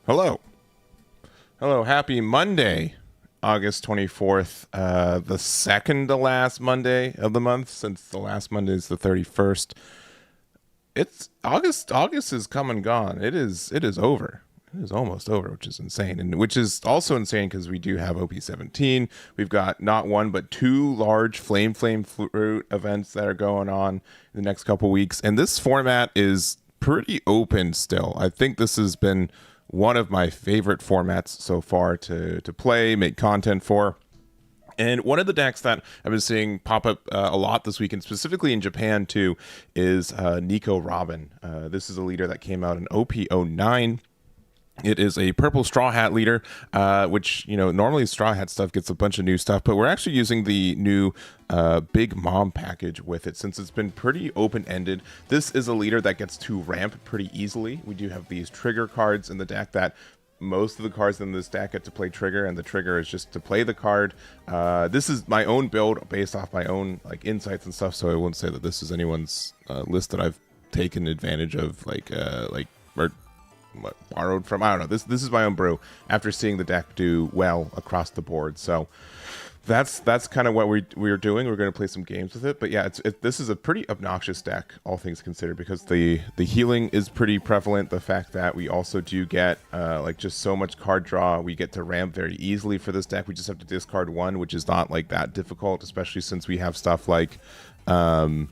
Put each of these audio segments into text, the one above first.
Hello. Hello. Happy Monday, August 24th. The second to last Monday of the month, since the last Monday is the 31st. It's August. August is come and gone. It is over. It is almost over, which is insane. And which is also insane because we do have OP17. We've got not one, but two large Flame Fruit events that are going on in the next couple weeks. And this format is pretty open still. I think this has been one of my favorite formats so far to play, make content for. And one of the decks that I've been seeing pop up a lot this weekend, specifically in Japan too, is Nico Robin. This is a leader that came out in OP09. It is a purple Straw Hat leader, which, normally Straw Hat stuff gets a bunch of new stuff, but we're actually using the new Big Mom package with it since it's been pretty open-ended. This is a leader that gets to ramp pretty easily. We do have these trigger cards in the deck that most of the cards in this deck get to play trigger, and the trigger is just to play the card. This is my own build based off my own insights and stuff, so I won't say that this is anyone's list that I've taken advantage of, or borrowed from. I don't know. This is my own brew after seeing the deck do well across the board. So that's kind of what we're doing. We're going to play some games with it. But yeah, this is a pretty obnoxious deck, all things considered, because the healing is pretty prevalent. The fact that we also do get just so much card draw. We get to ramp very easily for this deck. We just have to discard one, which is not that difficult, especially since we have stuff like the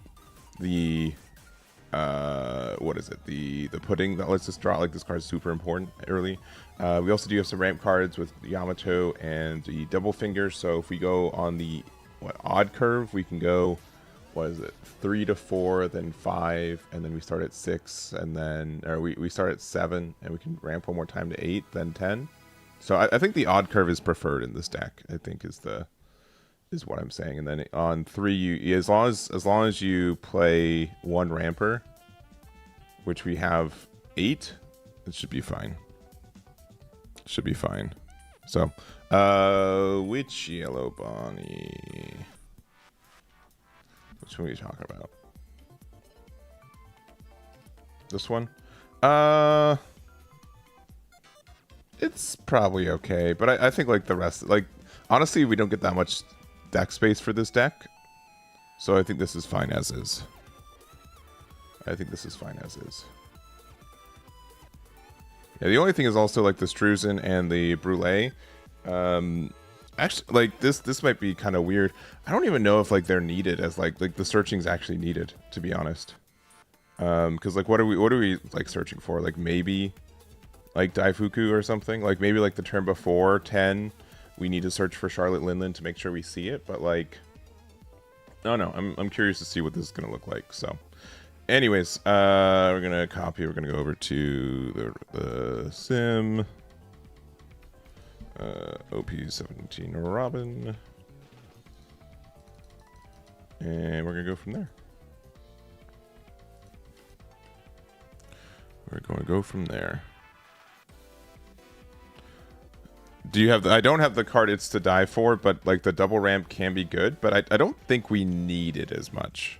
what is it, the pudding that lets us draw. This card is super important early. We also do have some ramp cards with Yamato and the double finger, so if we go on the odd curve, we can go 3 to 4, then 5, and then we start at 6, and then we start at 7, and we can ramp one more time to 8, then 10. So I think the odd curve is preferred in this deck, I think is what I'm saying. And then on 3, as long as you play one ramper, which we have 8, it should be fine. Should be fine. So, which yellow Bonnie? Which one are you talking about? This one? It's probably okay, but I think the rest, honestly, we don't get that much deck space for this deck, so I think this is fine as is. Yeah, the only thing is also the Struzen and the Brule. Actually, this might be kind of weird. I don't even know if they're needed as the searching's actually needed, to be honest. Because what are we searching for? Maybe Daifuku or something. Maybe the turn before 10. We need to search for Charlotte Linland to make sure we see it, but I don't know. I'm curious to see what this is gonna look like. So, anyways, we're gonna copy. We're gonna go over to the sim. OP17 Robin, and we're gonna go from there. Do you have I don't have the card It's to Die For, but the double ramp can be good, but I don't think we need it as much.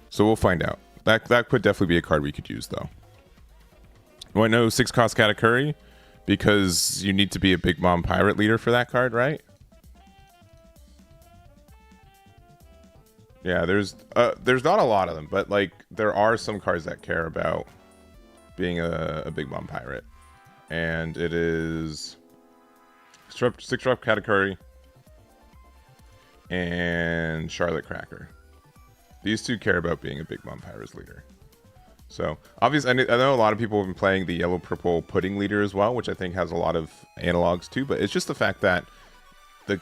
So we'll find out. That could definitely be a card we could use though. Oh, I know 6-cost Katakuri, because you need to be a Big Mom Pirate leader for that card, right? Yeah, there's not a lot of them, but there are some cards that care about being a Big Mom Pirate. And it is 6-drop Katakuri and Charlotte Cracker. These two care about being a Big Mom Pirates leader. So obviously, I know a lot of people have been playing the yellow purple pudding leader as well, which I think has a lot of analogs too. But it's just the fact that the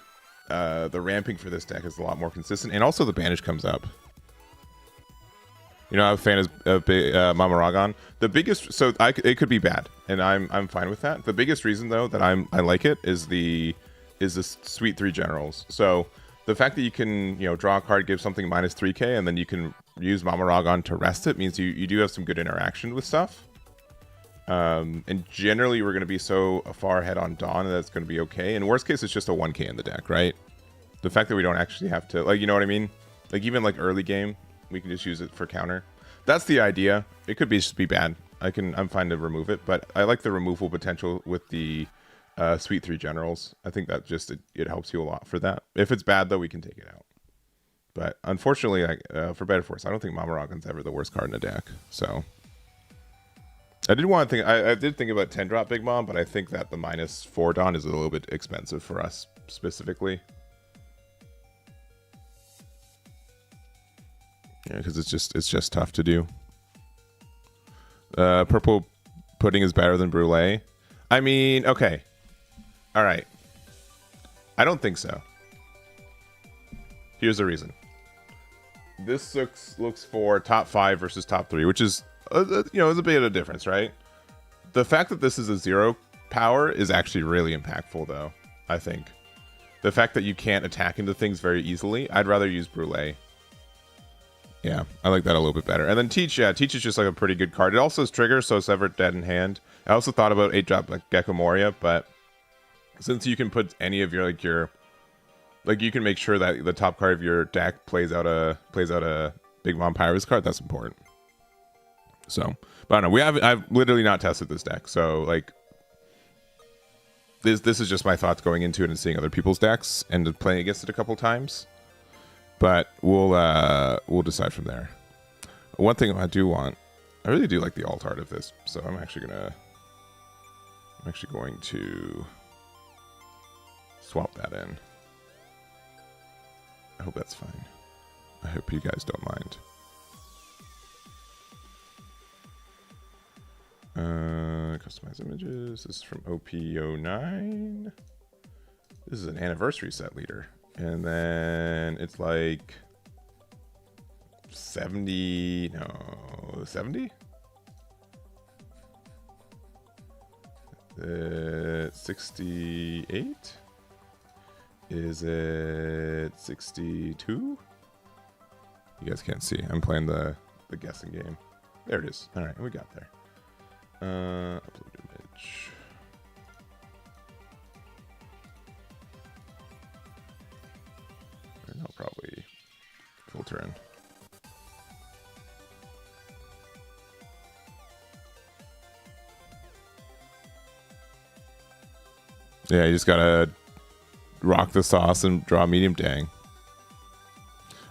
ramping for this deck is a lot more consistent, and also the banish comes up. I'm a fan of Mama Ragon. The biggest, it could be bad, and I'm fine with that. The biggest reason though that I like it is the Sweet 3 generals. So the fact that you can draw a card, give something minus 3k, and then you can use Mama Ragon to rest it means you do have some good interaction with stuff. And generally we're going to be so far ahead on Dawn that it's going to be okay. In worst case, it's just a 1k in the deck, right? The fact that we don't actually have to, you know what I mean? Even early game, we can just use it for counter. That's the idea. It could just be bad. I'm fine to remove it, but I like the removal potential with the Sweet 3 Generals. I think that just it helps you a lot for that. If it's bad though, we can take it out. But unfortunately, for Better Force, I don't think Mamaragan's ever the worst card in a deck. So I did think about 10 drop Big Mom, but I think that the -4 Dawn is a little bit expensive for us specifically. Yeah, because it's just tough to do. Purple pudding is better than brulee. I mean, okay, all right. I don't think so. Here's the reason. This looks for top 5 versus top 3, which is is a bit of a difference, right? The fact that this is a 0 power is actually really impactful, though. I think the fact that you can't attack into things very easily. I'd rather use brulee. Yeah, I like that a little bit better. And then Teach, yeah, Teach is just like a pretty good card. It also has Trigger, so it's ever dead in hand. I also thought about 8-drop like Gecko Moria, but since you can put any of your you can make sure that the top card of your deck plays out a Big Mom Pyrus card, that's important. So, but I don't know. I've literally not tested this deck, so like this is just my thoughts going into it and seeing other people's decks and playing against it a couple times. But we'll decide from there. One thing I really do like the alt art of this, so I'm actually going to swap that in. I hope that's fine. I hope you guys don't mind. Customize images. This is from OP09. This is an anniversary set leader. And then it's like 70. 68? Is it 62? You guys can't see. I'm playing the guessing game. There it is. All right, we got there. Upload image. And I'll probably filter in. Yeah, you just gotta rock the sauce and draw medium. Dang.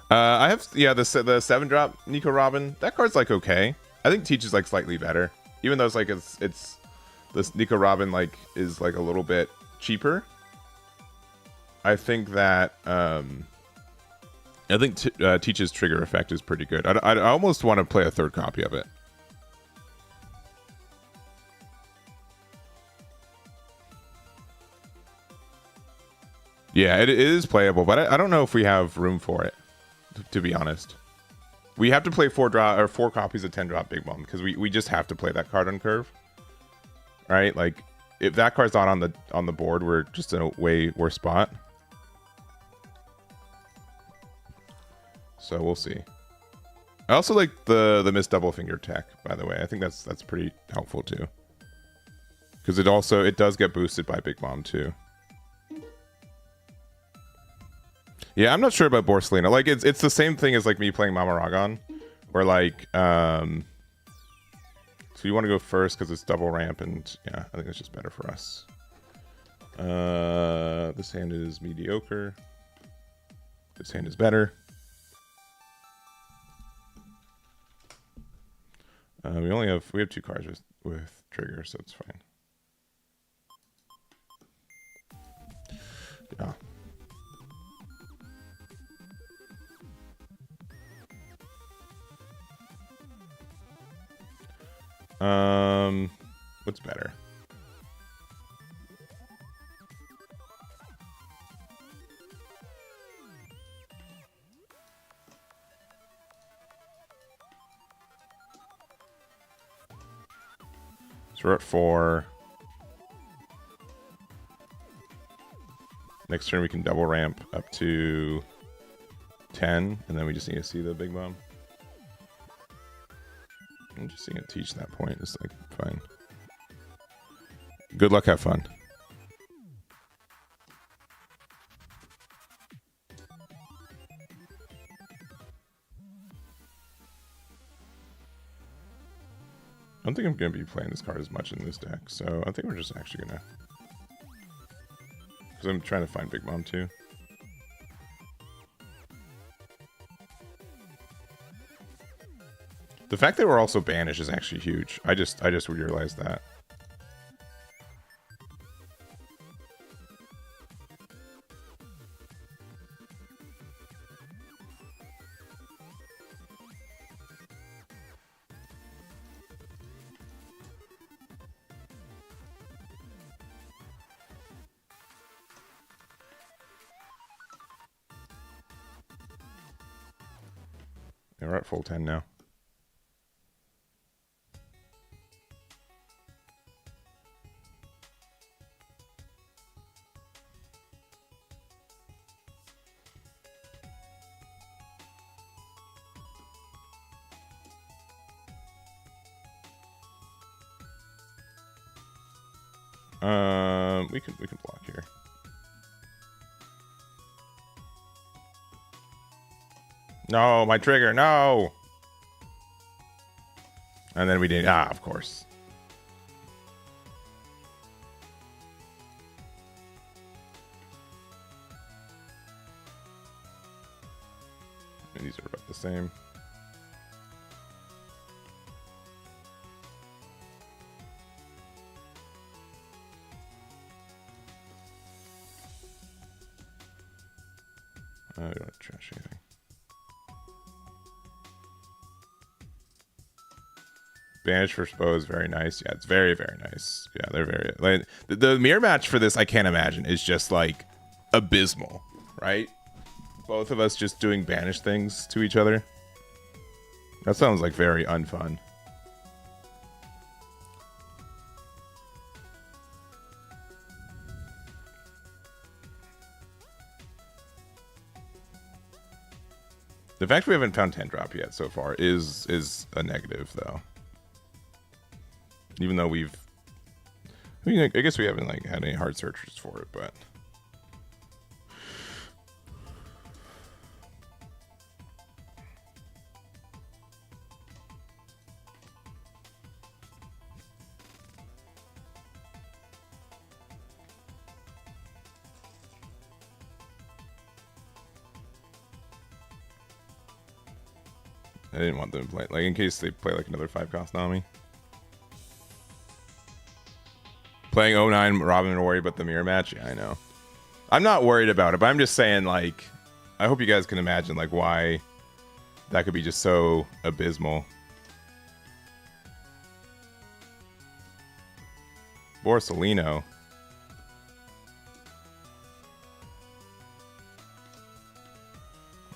I have the 7-drop Nico Robin. That card's like okay. I think Teach is like slightly better, even though it's this Nico Robin like is like a little bit cheaper. I think that Teach's trigger effect is pretty good. I almost want to play a third copy of it. Yeah, it is playable, but I don't know if we have room for it, to be honest. We have to play 4 copies of 10-drop Big Mom because we just have to play that card on curve, right? Like if that card's not on the board, we're just in a way worse spot. So we'll see. I also like the Miss Double Finger tech, by the way. I think that's pretty helpful too, because it does get boosted by Big Mom too. Yeah, I'm not sure about Borsalino. Like it's the same thing as like me playing Mamaragan, where like so you want to go first because it's double ramp, and yeah, I think it's just better for us. This hand is mediocre. This hand is better. We have 2 cards with trigger, so it's fine. Yeah. What's better? So we're at 4. Next turn we can double ramp up to 10, and then we just need to see the Big Mom. I'm just going to Teach that point. It's like fine. Good luck, have fun. don't think I'm going to be playing this card as much in this deck, so I think we're just actually going to... Because I'm trying to find Big Mom too. The fact that we're also banished is actually huge. I just realized that. Yeah, we're at full 10 now. We can block here. No, my trigger, no. And then we did, of course. And these are about the same. I don't want to trash anything. Banish for Spo is very nice. Yeah, it's very, very nice. Yeah, they're very... like the mirror match for this, I can't imagine, is just, like, abysmal, right? Both of us just doing banish things to each other. That sounds, like, very unfun. The fact we haven't found 10 drop yet so far is a negative, though. Even though we've... I mean, I guess we haven't like had any hard searches for it, but... I didn't want them to play, like, in case they play like another 5-cost Nami. Playing 09, Robin to worry about the mirror match? Yeah, I know. I'm not worried about it, but I'm just saying, like, I hope you guys can imagine, like, why that could be just so abysmal. Borsalino.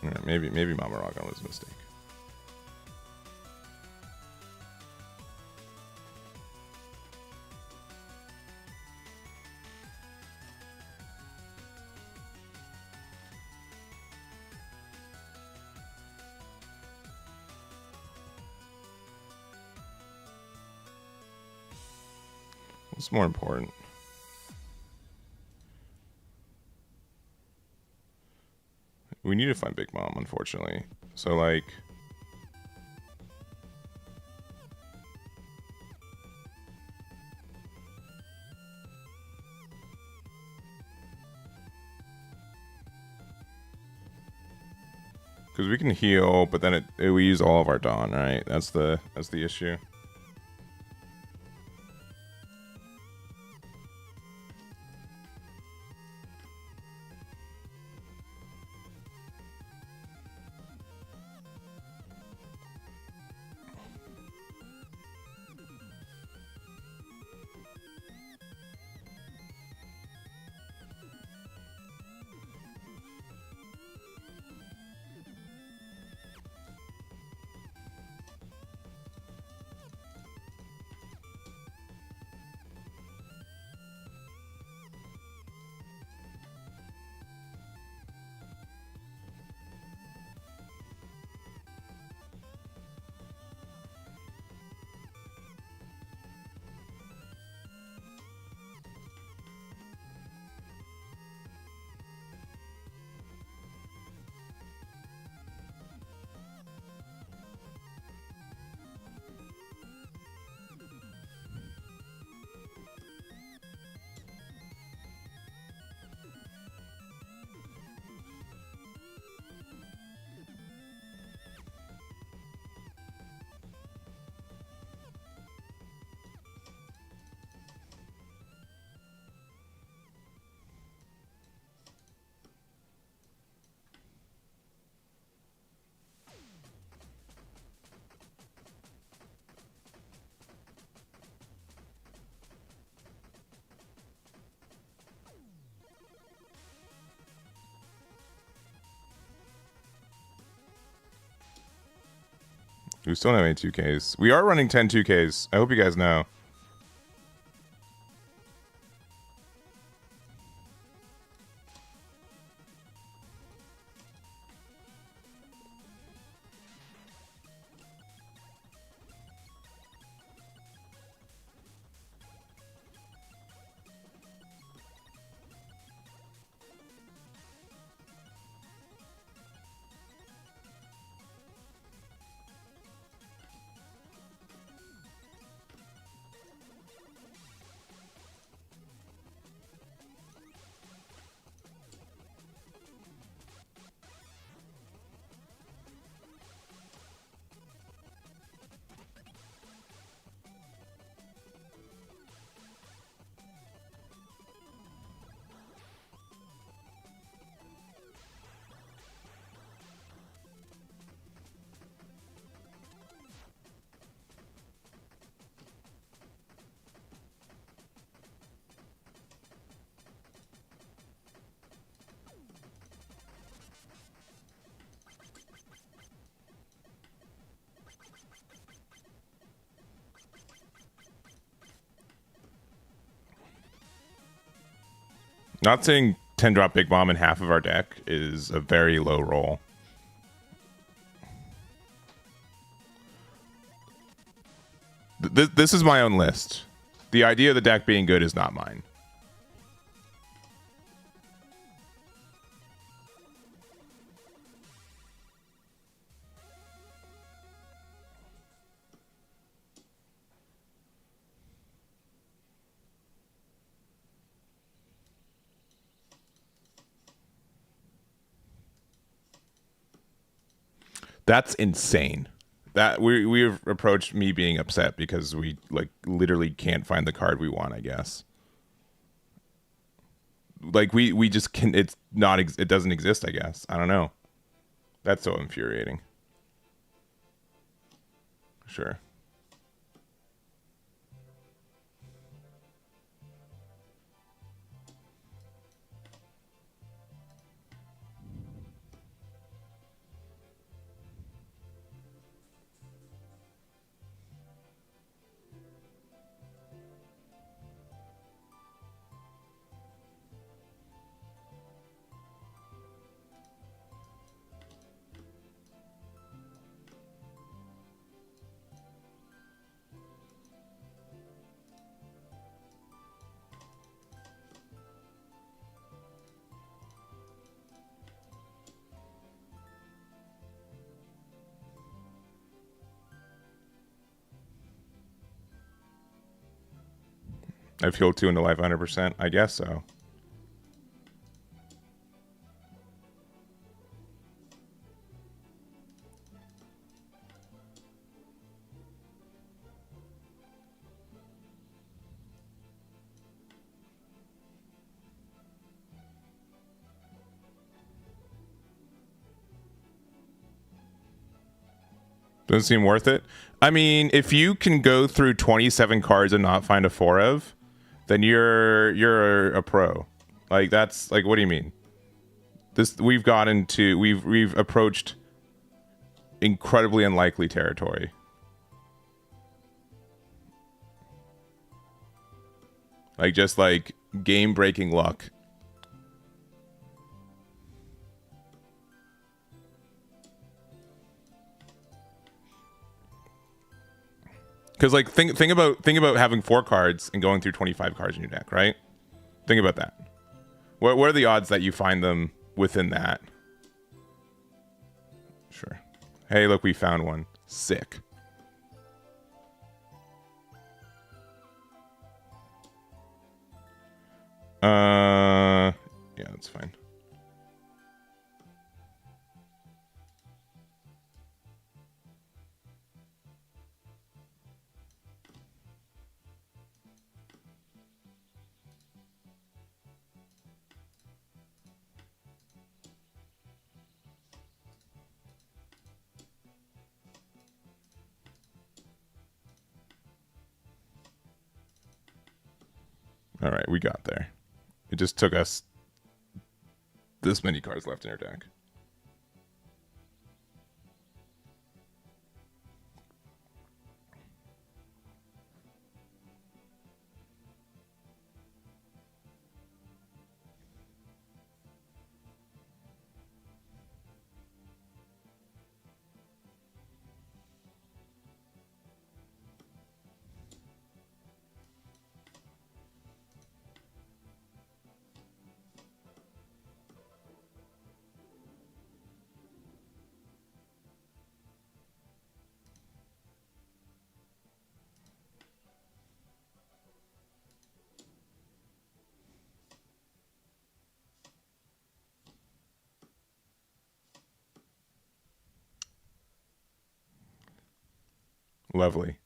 Yeah, maybe Mama Raga was a mistake. What's more important? We need to find Big Mom, unfortunately. So, like... Because we can heal, but then we use all of our Dawn, right? That's the issue. We still don't have any 2Ks. We are running 10 2Ks. I hope you guys know. Not saying 10 drop Big Bomb in half of our deck is a very low roll. This is my own list. The idea of the deck being good is not mine. That's insane. That we've approached me being upset because we like literally can't find the card we want, I guess. Like we just can, it's not it doesn't exist, I guess. I don't know. That's so infuriating. Sure. I've healed 2 into life 100%. I guess so. Doesn't seem worth it. I mean, if you can go through 27 cards and not find a 4 of, then you're a pro. Like that's like, what do you mean? We've approached incredibly unlikely territory. Like just like game breaking luck. Because like think about having 4 cards and going through 25 cards in your deck, right? Think about that. What are the odds that you find them within that? Sure. Hey, look, we found one. Sick. Yeah, that's fine. All right, we got there. It just took us this many cards left in our deck. Lovely.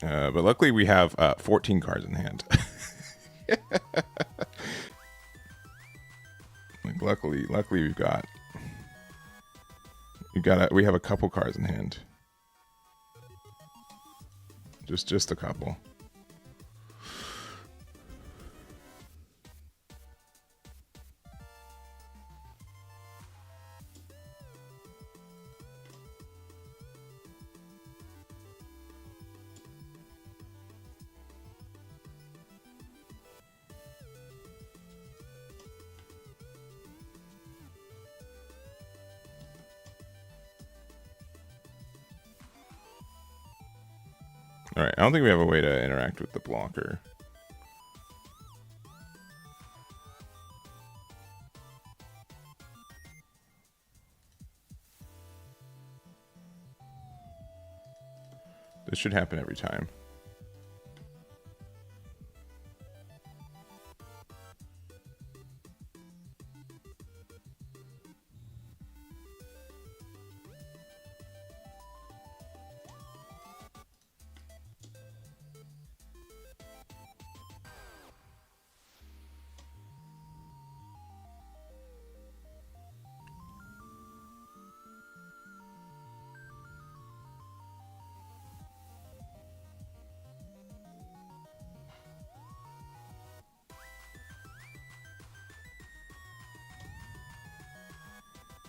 But luckily we have 14 cards in hand. Like luckily we have a couple cards in hand. Just a couple. All right, I don't think we have a way to interact with the blocker. This should happen every time.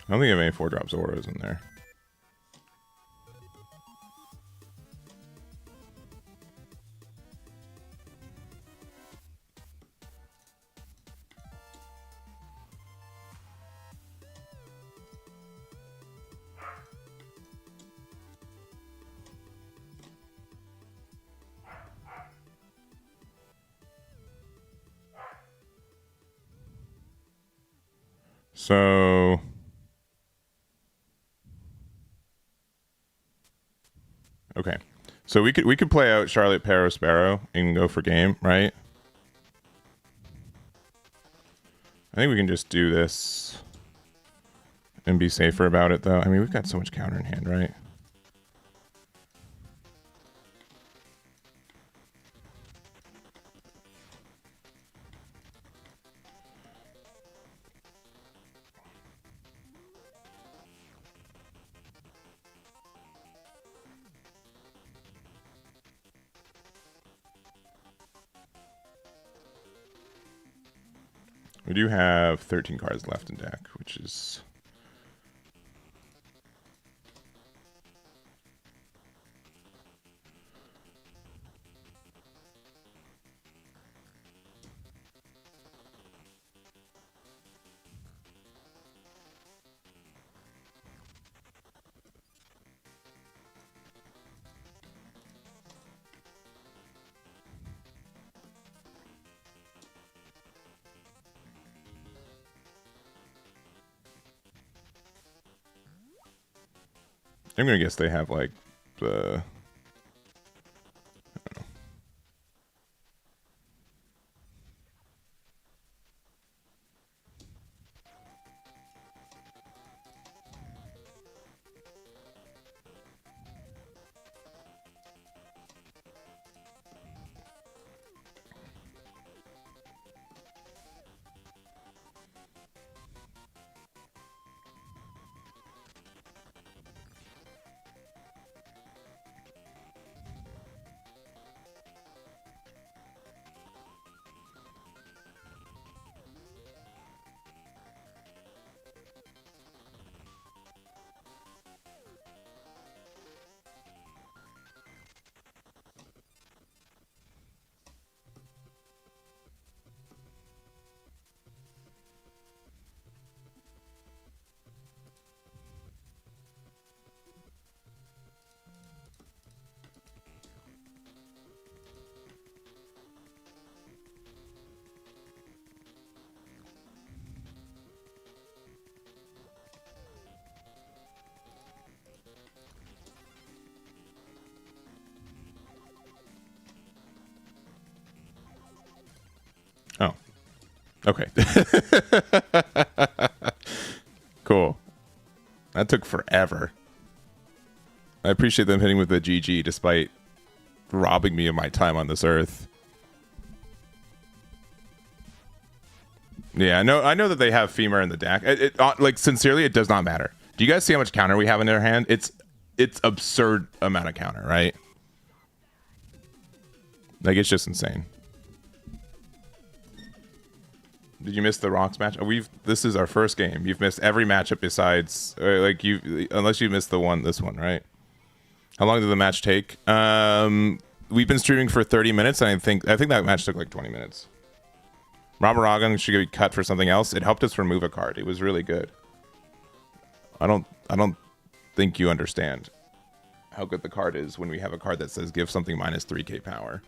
I don't think I have any 4-drop Zoras in there. So okay. So we could play out Charlotte Perro Sparrow and go for game, right? I think we can just do this and be safer about it, though. I mean, we've got so much counter in hand, right? We do have 13 cards left in deck, which is... I'm gonna guess they have like the... Okay. Cool. That took forever. I appreciate them hitting with the GG despite robbing me of my time on this earth. Yeah, I know that they have femur in the deck. Like sincerely, it does not matter. Do you guys see how much counter we have in their hand? It's absurd amount of counter, right? Like it's just insane. Did you miss the Rocks match? This is our first game. You've missed every matchup besides like unless you missed this one, right? How long did the match take? We've been streaming for 30 minutes, and I think that match took like 20 minutes. Ramaragan should be cut for something else. It helped us remove a card. It was really good. I don't think you understand how good the card is when we have a card that says give something minus 3k power.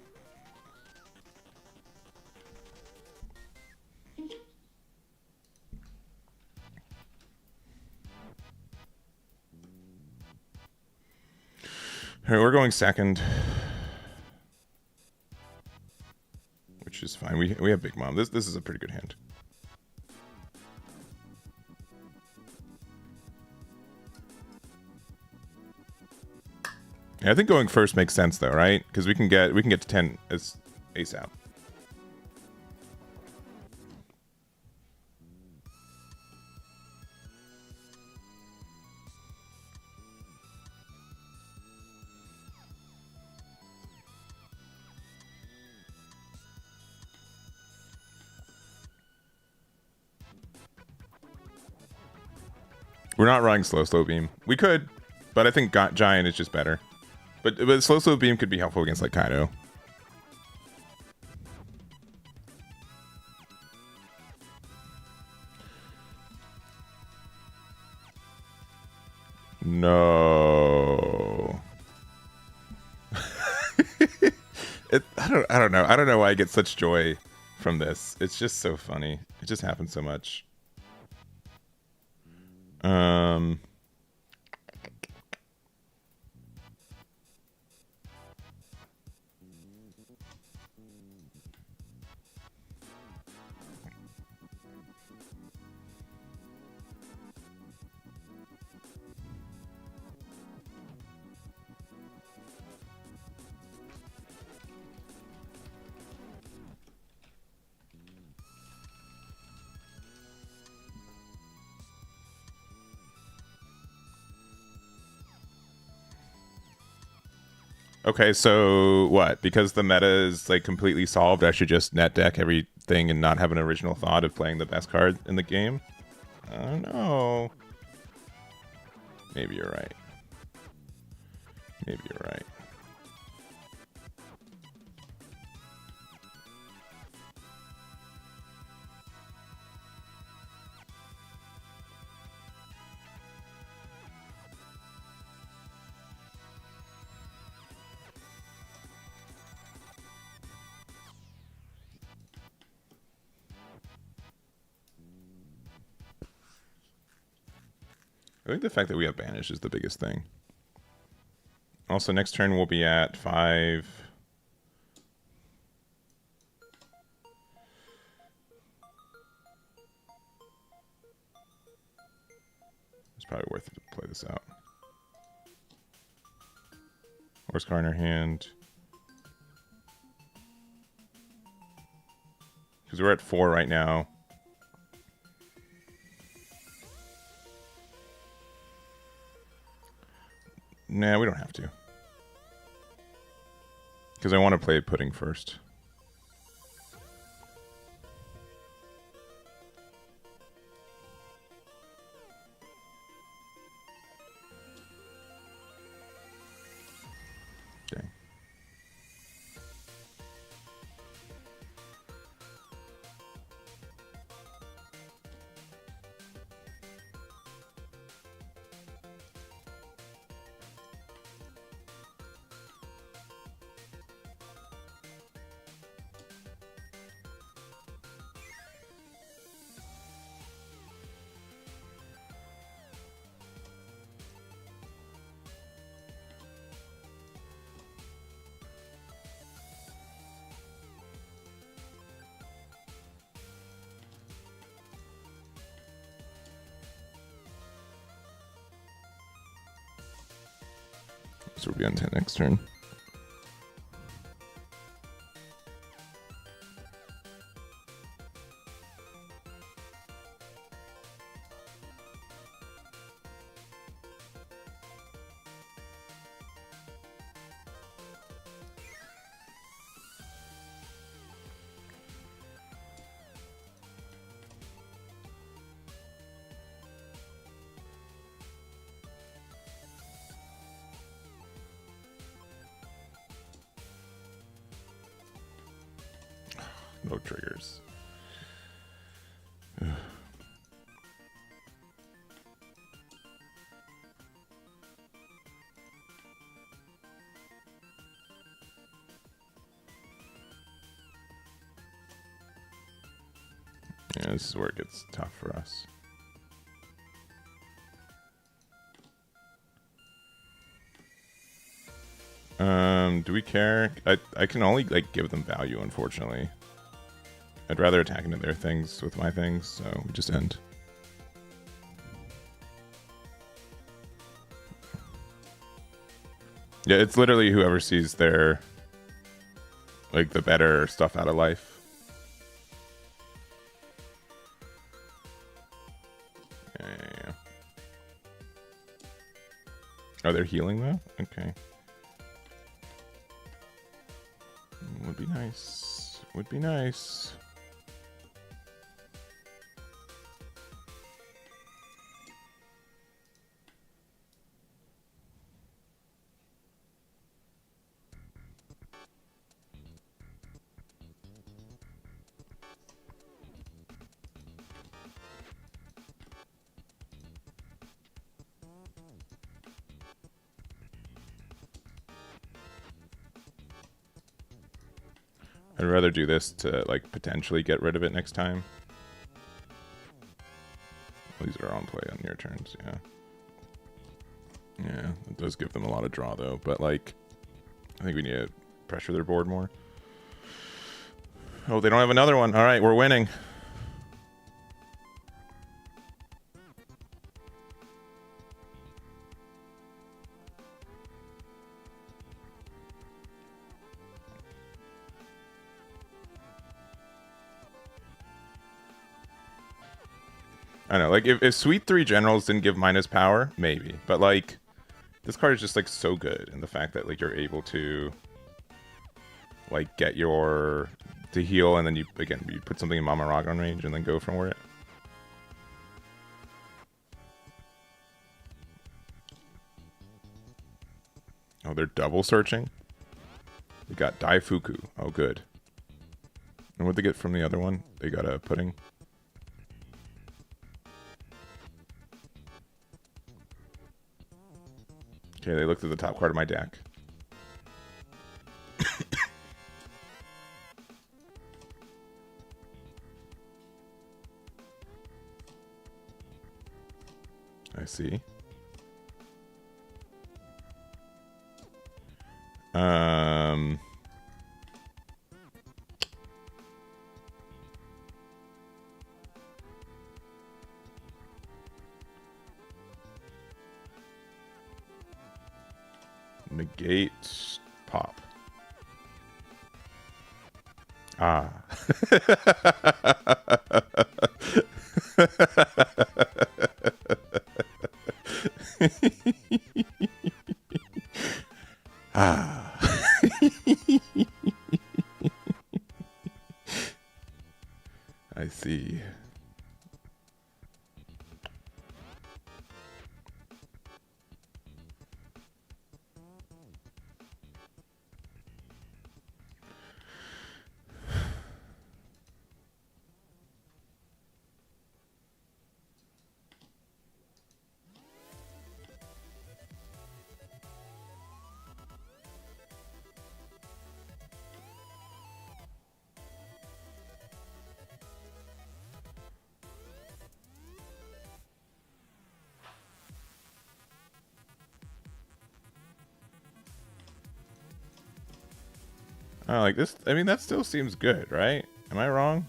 All right, we're going second, which is fine. We have Big Mom. This is a pretty good hand. Yeah, I think going first makes sense though, right? Because we can get to 10 as ASAP. We're not running slow beam. We could, but I think Giant is just better. But slow beam could be helpful against like Kaido. No. I don't know. I don't know why I get such joy from this. It's just so funny. It just happens so much. Okay, so what? Because the meta is like completely solved, I should just net deck everything and not have an original thought of playing the best card in the game? I don't know. Maybe you're right. Maybe you're right. I think the fact that we have Banish is the biggest thing. Also, next turn we'll be at 5. It's probably worth it to play this out. Horse card in our hand. Because we're at 4 right now. Nah, we don't have to. Because I want to play Pudding first. Okay. So we'll be on 10 next turn. No triggers. Yeah, this is where it gets tough for us. Do we care? I can only like give them value, unfortunately. I'd rather attack into their things with my things, so we just end. Yeah, it's literally whoever sees their like the better stuff out of life. Yeah. Oh, they're healing though? Okay. Would be nice. Would be nice. I'd rather do this to like potentially get rid of it next time. These are on play on your turns, yeah. Yeah, it does give them a lot of draw though, but like I think we need to pressure their board more. Oh, they don't have another one. All right, we're winning. I don't know, like if Sweet 3 Generals didn't give minus power, maybe. But like this card is just like so good in the fact that like you're able to like get your to heal and then you again you put something in Mama Ragon range and then go from where it. Oh, they're double searching? They got Daifuku. Oh good. And what'd they get from the other one? They got a pudding. Okay, they looked at the top card of my deck. I see. Negate pop. Ah. Ah. I see. Oh, like this. I mean, that still seems good, right? Am I wrong?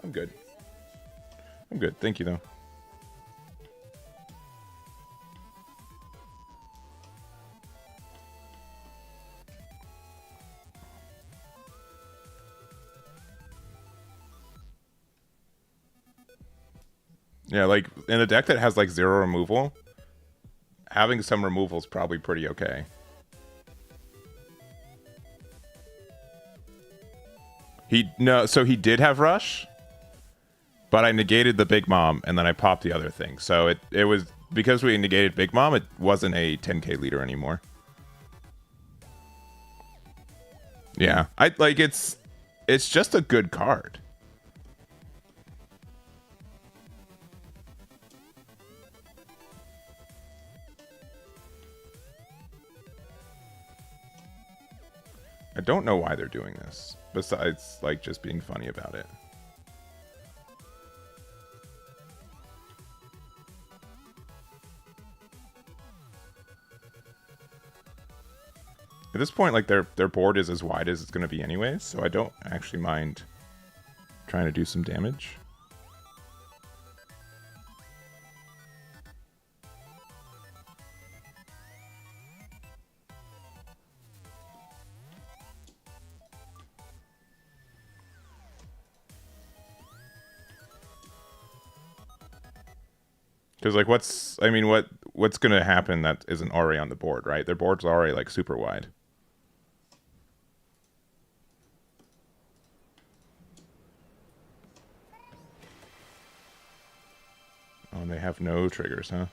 I'm good. I'm good. Thank you, though. Yeah, like in a deck that has like 0 removal, having some removal is probably pretty okay. So he did have rush, but I negated the Big Mom and then I popped the other thing. So it was because we negated Big Mom, it wasn't a 10k leader anymore. Yeah, I like it's just a good card. I don't know why they're doing this, besides like just being funny about it. At this point, like their board is as wide as it's going to be anyways, so I don't actually mind trying to do some damage. Because like what's going to happen that isn't already on the board, right? Their board's already like super wide. Oh, and they have no triggers, huh?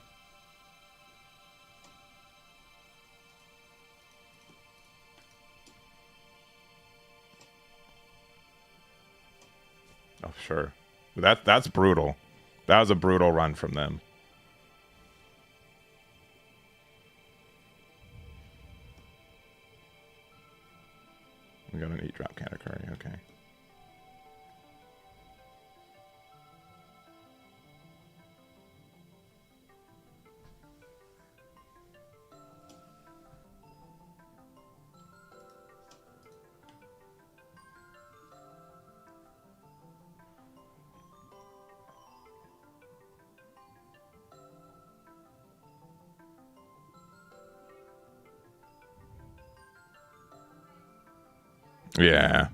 Oh, sure. That's brutal. That was a brutal run from them. We got an 8-drop category, okay. Yeah.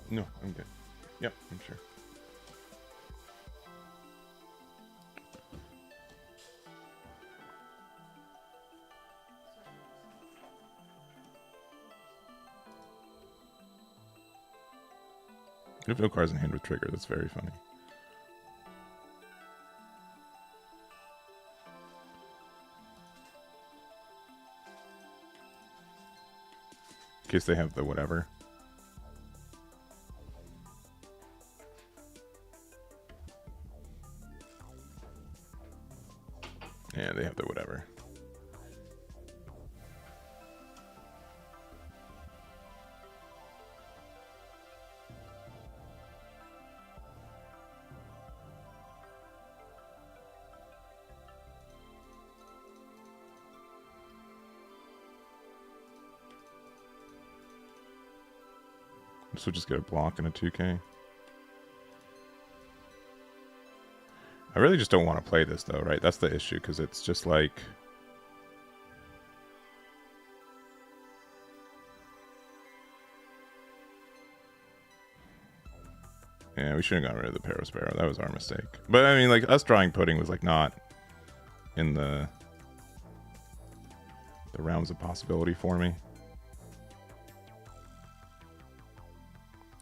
No, I'm good. Yep, I'm sure. You have no cards in hand with trigger. That's very funny. In case they have the whatever. Yeah, they have the whatever. So just get a block and a 2k. I really just don't want to play this though, right? That's the issue, because it's just like... Yeah, we shouldn't have gotten rid of the Parasparrow. That was our mistake. But I mean, like, us drawing Pudding was like not in the realms of possibility for me.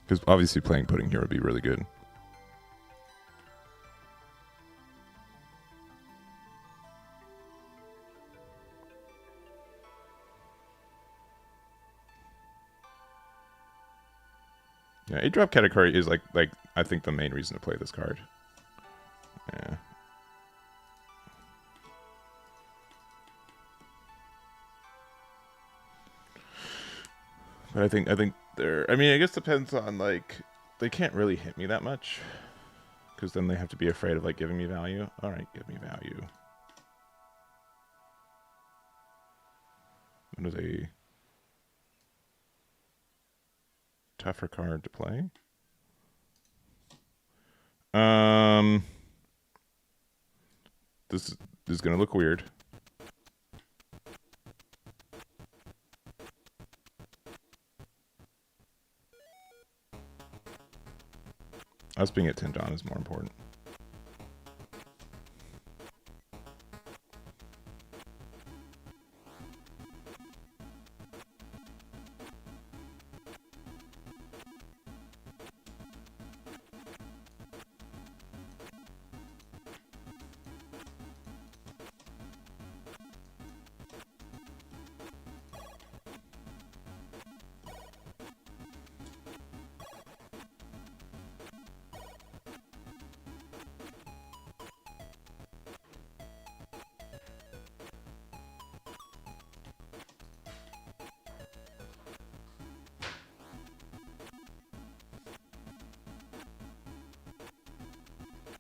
Because obviously playing Pudding here would be really good. Yeah, 8-drop category is like I think the main reason to play this card. Yeah. But I think they're. I mean, I guess depends on like they can't really hit me that much because then they have to be afraid of like giving me value. All right, give me value. What is a tougher card to play? This is gonna look weird. Us being at 10 John is more important.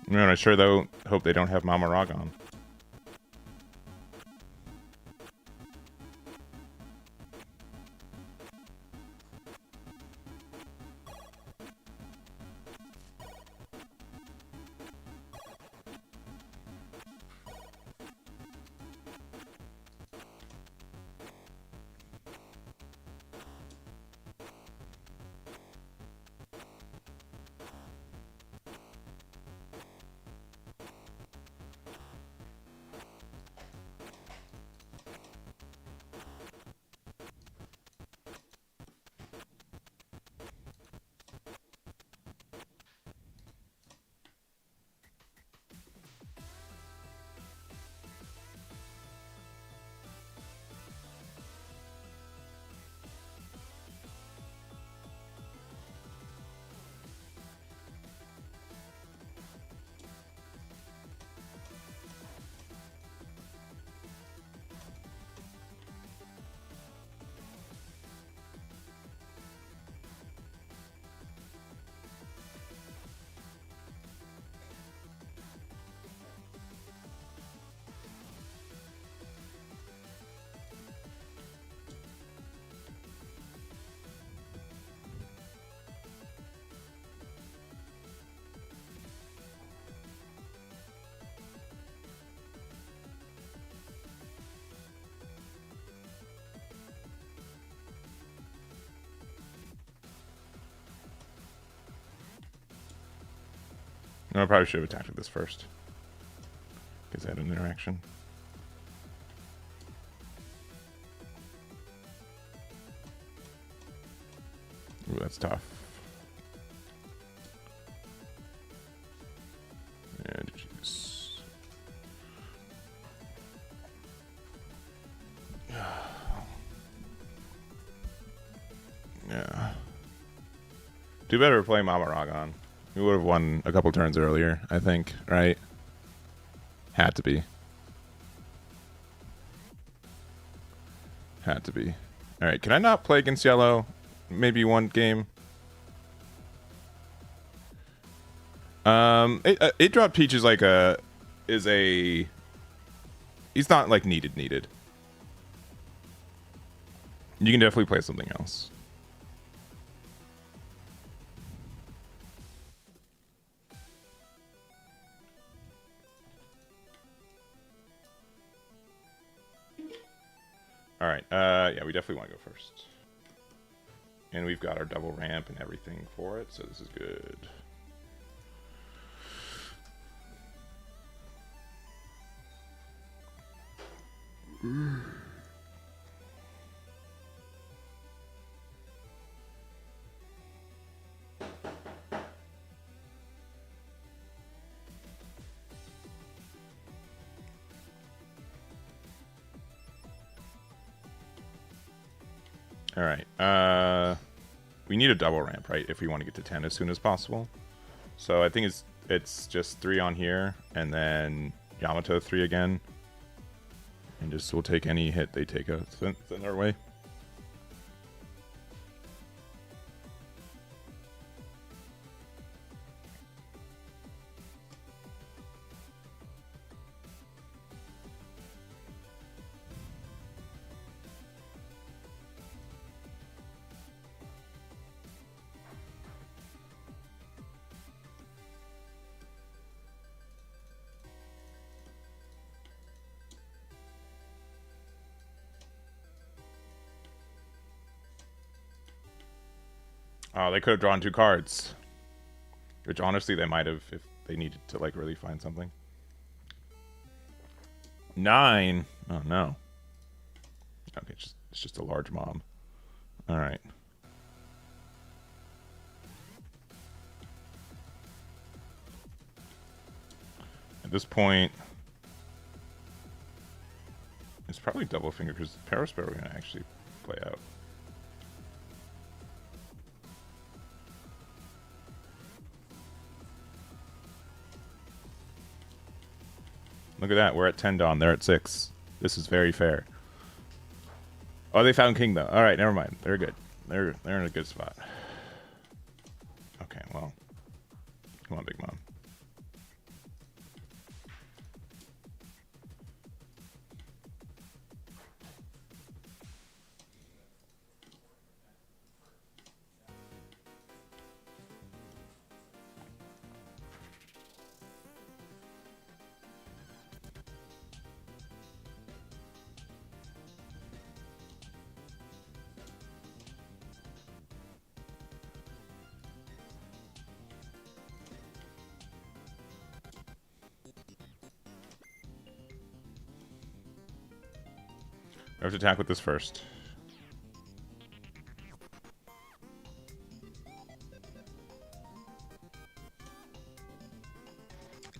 Man, I sure though hope they don't have Mama Ragon. No, I probably should have attacked with this first. Because I had an interaction. Ooh, that's tough. And jeez. Yeah. Do better playing Mama Ragon. We would have won a couple turns earlier, I think, right? Had to be. Had to be. Alright, can I not play against yellow? Maybe one game? It dropped Peach is like a... He's not like needed. You can definitely play something else. All right. Yeah, we definitely want to go first. And we've got our double ramp and everything for it, so this is good. All right. we need a double ramp, right? If we want to get to 10 as soon as possible. So I think it's just 3 on here, and then Yamato 3 again. And just we'll take any hit they take us in our way. Oh, they could have drawn 2 cards. Which honestly they might have if they needed to like really find something. 9. Oh no. Okay, it's just a large mob. All right. At this point, it's probably double finger because Parasparrow we're gonna actually play out. Look at that. We're at 10 Dawn. They're at 6. This is very fair. Oh, they found King, though. All right, never mind. They're good. They're in a good spot. Okay, well. Come on, Big Mom. We have to attack with this first.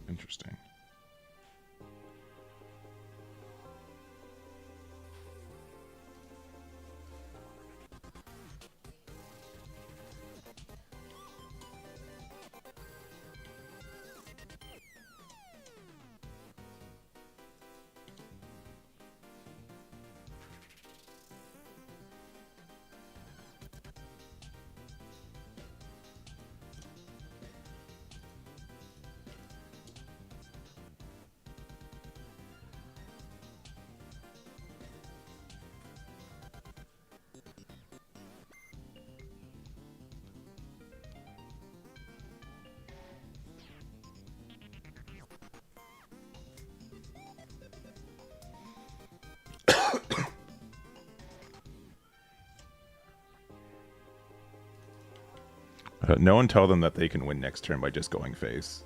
Interesting. No one tell them that they can win next turn by just going face.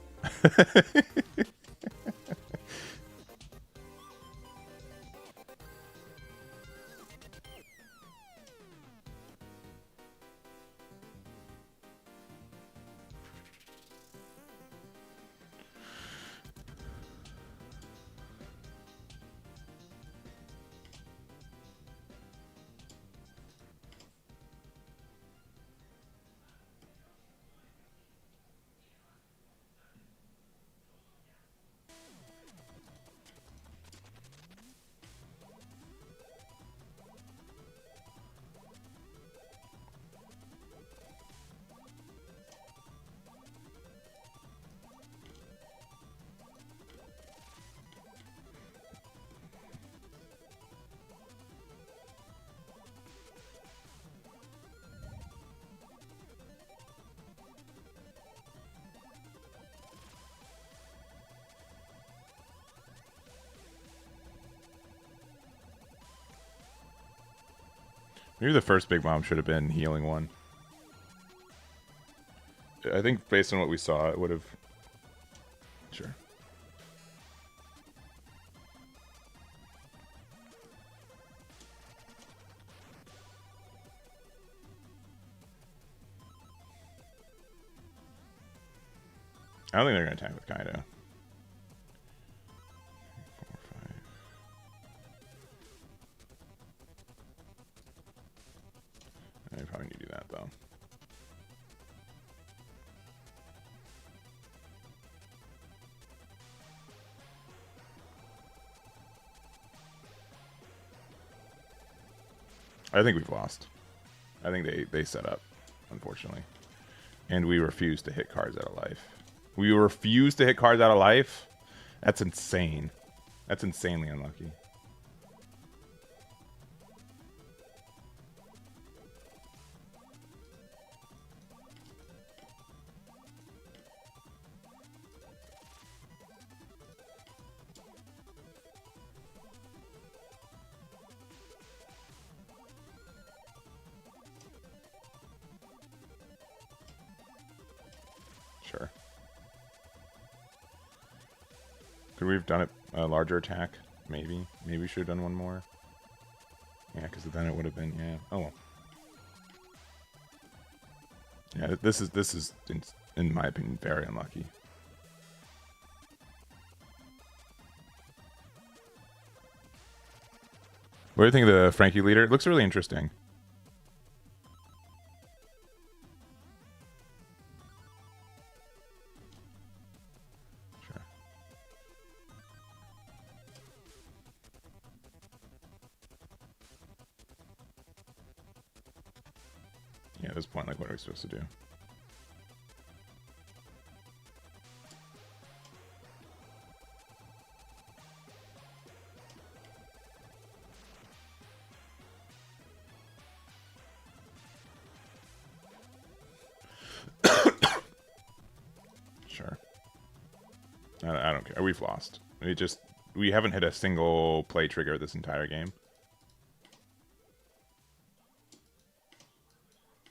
Maybe the first big bomb should have been healing one. I think based on what we saw, it would have... Sure. I don't think they're going to attack with Kaido. 4, 5. They probably need to do that, though. I think we've lost. I think they set up, unfortunately. And we refuse to hit cards out of life. We refuse to hit cards out of life? That's insane. That's insanely unlucky. Sure. Could we have done it a larger attack? Maybe. Maybe we should have done one more. Yeah, because then it would have been, yeah. Oh well. Yeah, this is in my opinion very unlucky. What do you think of the Frankie leader? It looks really interesting. Sure. Yeah, at this point, like, what are we supposed to do? Sure. I don't care. We've lost. We haven't hit a single play trigger this entire game.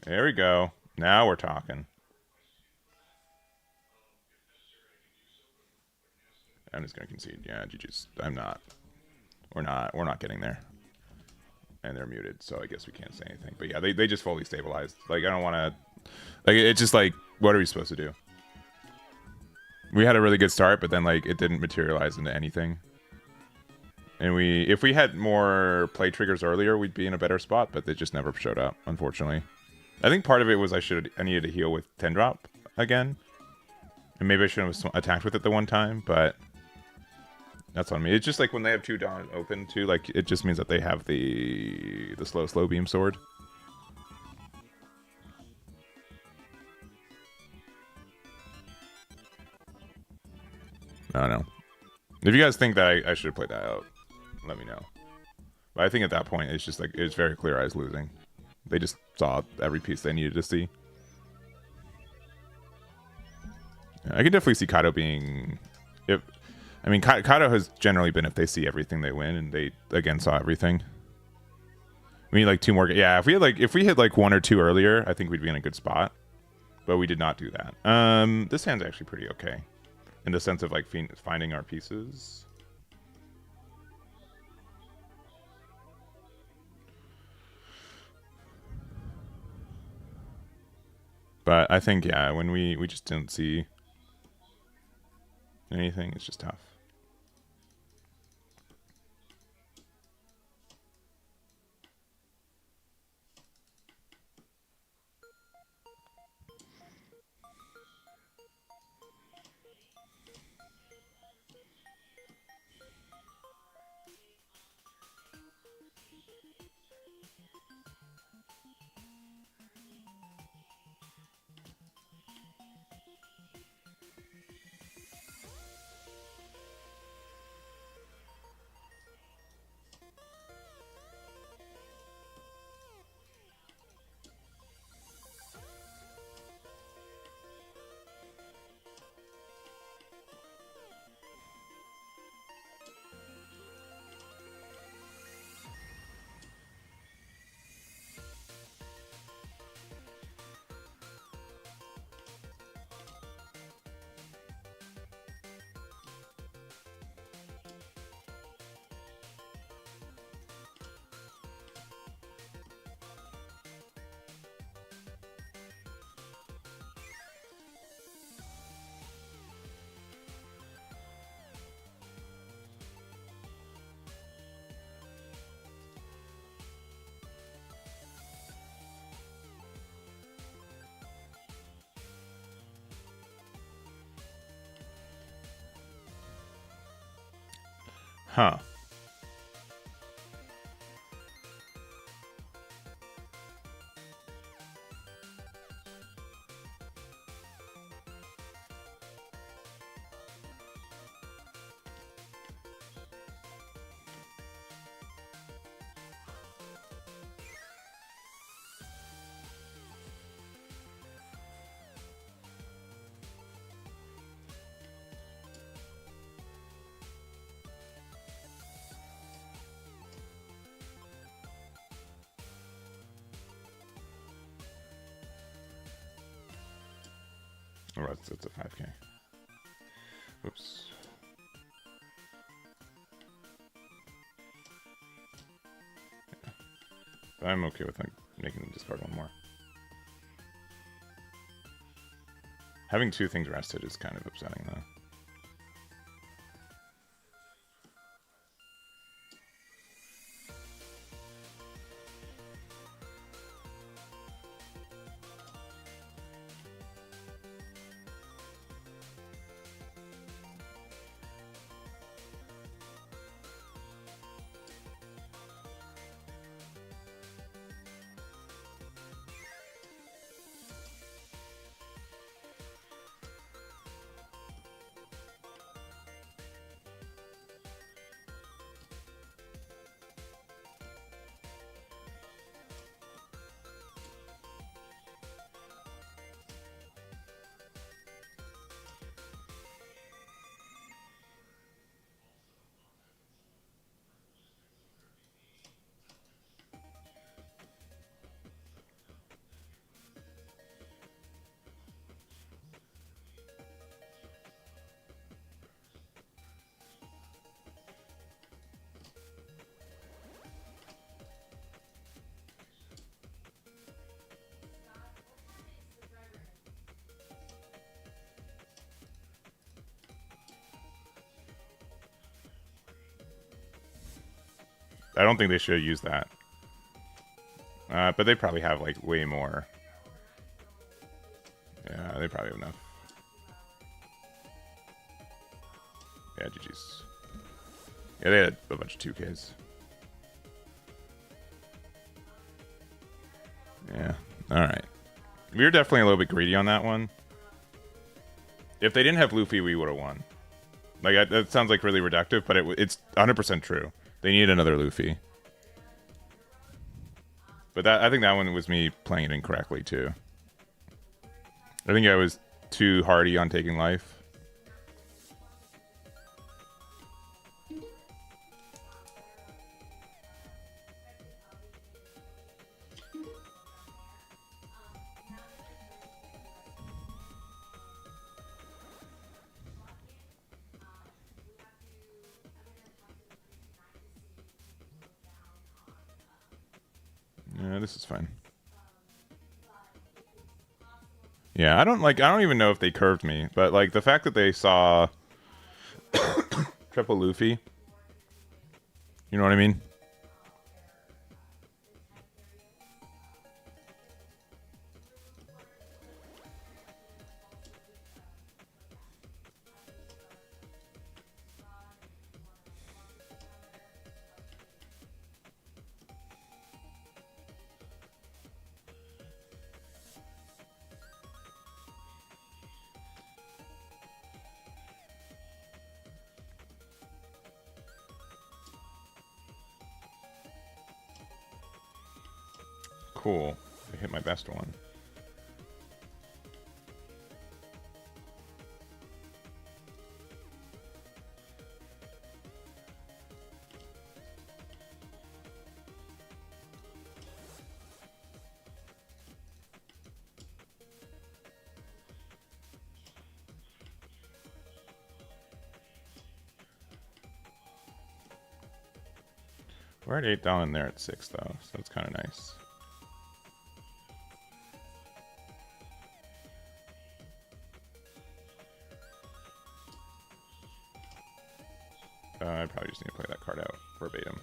There we go. Now we're talking. I'm just gonna concede. Yeah, GG's. I'm not. We're not getting there. And they're muted, so I guess we can't say anything. But yeah, they just fully stabilized. Like, I don't want to. Like, it's just like, what are we supposed to do? We had a really good start, but then like it didn't materialize into anything. And if we had more play triggers earlier, we'd be in a better spot. But they just never showed up, unfortunately. I think part of it was I needed to heal with 10 drop again, and maybe I shouldn't have attacked with it the one time. But that's on me. It's just like when they have 2 Dawn open too, like it just means that they have the slow beam sword. I don't know. If you guys think that I should have played that out, let me know. But I think at that point it's just like it's very clear I was losing. They just saw every piece they needed to see. I can definitely see Kato being I mean, Kato has generally been if they see everything, they win, and they again saw everything. We need like 2 more. Yeah, if we hit like 1 or 2 earlier, I think we'd be in a good spot. But we did not do that. This hand's actually pretty okay, in the sense of like finding our pieces. But I think yeah, when we just didn't see anything, it's just tough. Huh. Oh, it's a 5K. Oops. Yeah. I'm okay with making them discard one more. Having two things rested is kind of upsetting, though. I don't think they should use that. But they probably have, like, way more. Yeah, they probably have enough. Yeah, GG's. Yeah, they had a bunch of 2Ks. Yeah, alright. We were definitely a little bit greedy on that one. If they didn't have Luffy, we would have won. Like, that sounds like really reductive, but it's 100% true. They need another Luffy. But I think that one was me playing it incorrectly, too. I think I was too hardy on taking life. Yeah, this is fine. Yeah, I don't even know if they curved me, but like the fact that they saw triple Luffy, you know what I mean? Cool. I hit my best one. We're at 8 down and they're at 6 though, so that's kind of nice. I probably just need to play that card out verbatim.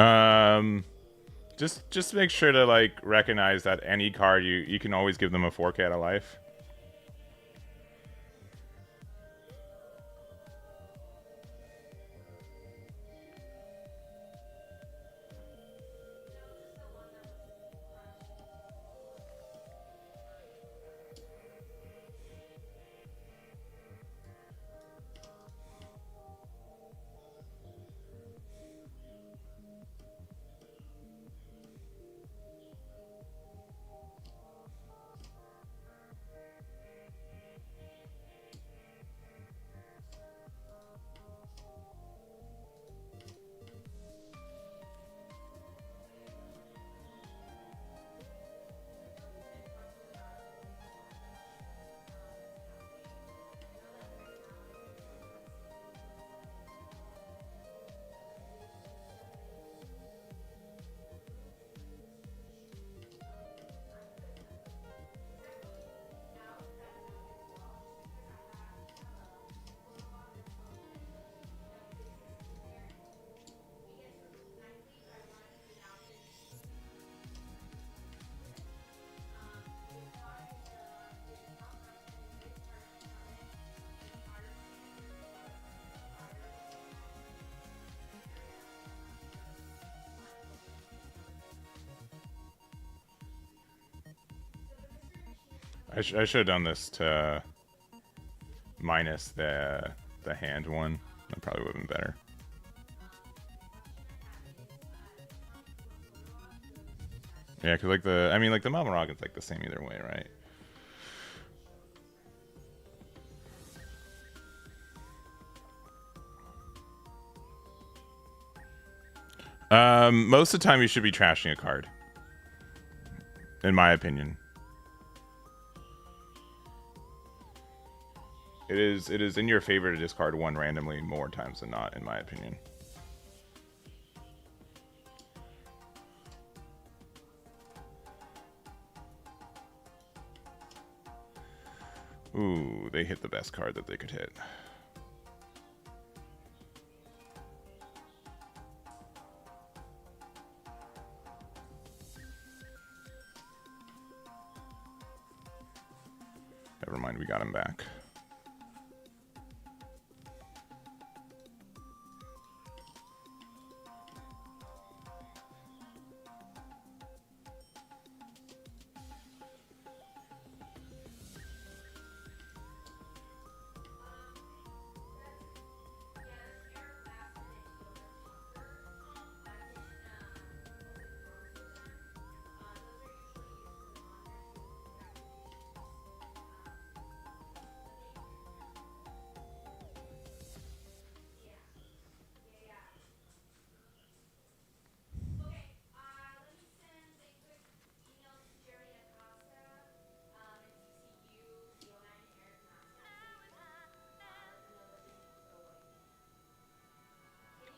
Um, just make sure to like recognize that any card you can always give them a 4K out of life. I should have done this to minus the hand one. That probably would have been better. Yeah, because like the Malmaragan's like the same either way, right? Most of the time you should be trashing a card, in my opinion. It is in your favor to discard one randomly more times than not, in my opinion. Ooh, they hit the best card that they could hit. Never mind, we got him back.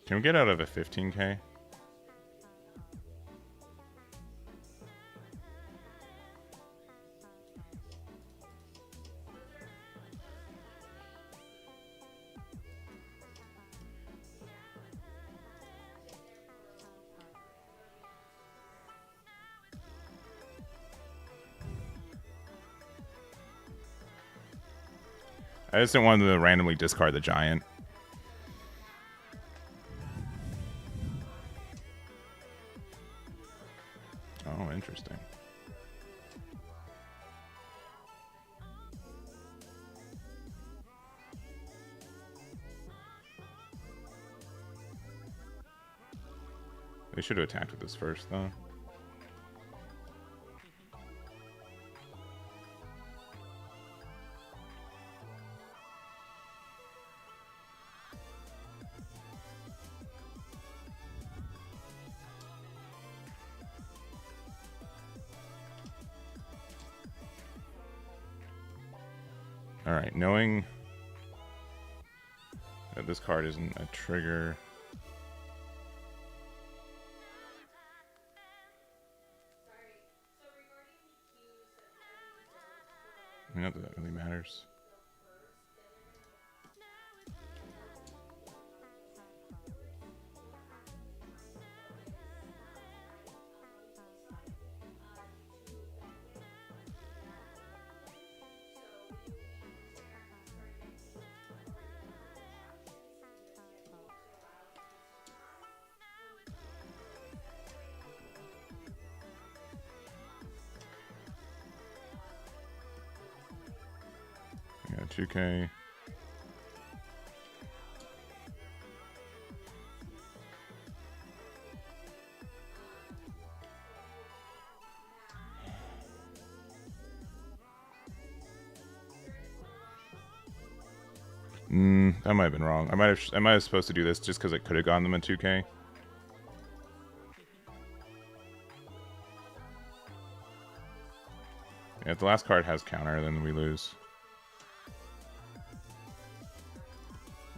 Can we get out of a 15K? I just didn't want to randomly discard the giant. Oh, interesting. They should have attacked with this first, though. Alright, knowing that this card isn't a trigger. Not that that really matters. 2K. That might have been wrong. I might have supposed to do this just because it could have gotten them in 2K. Yeah, if the last card has counter, then we lose.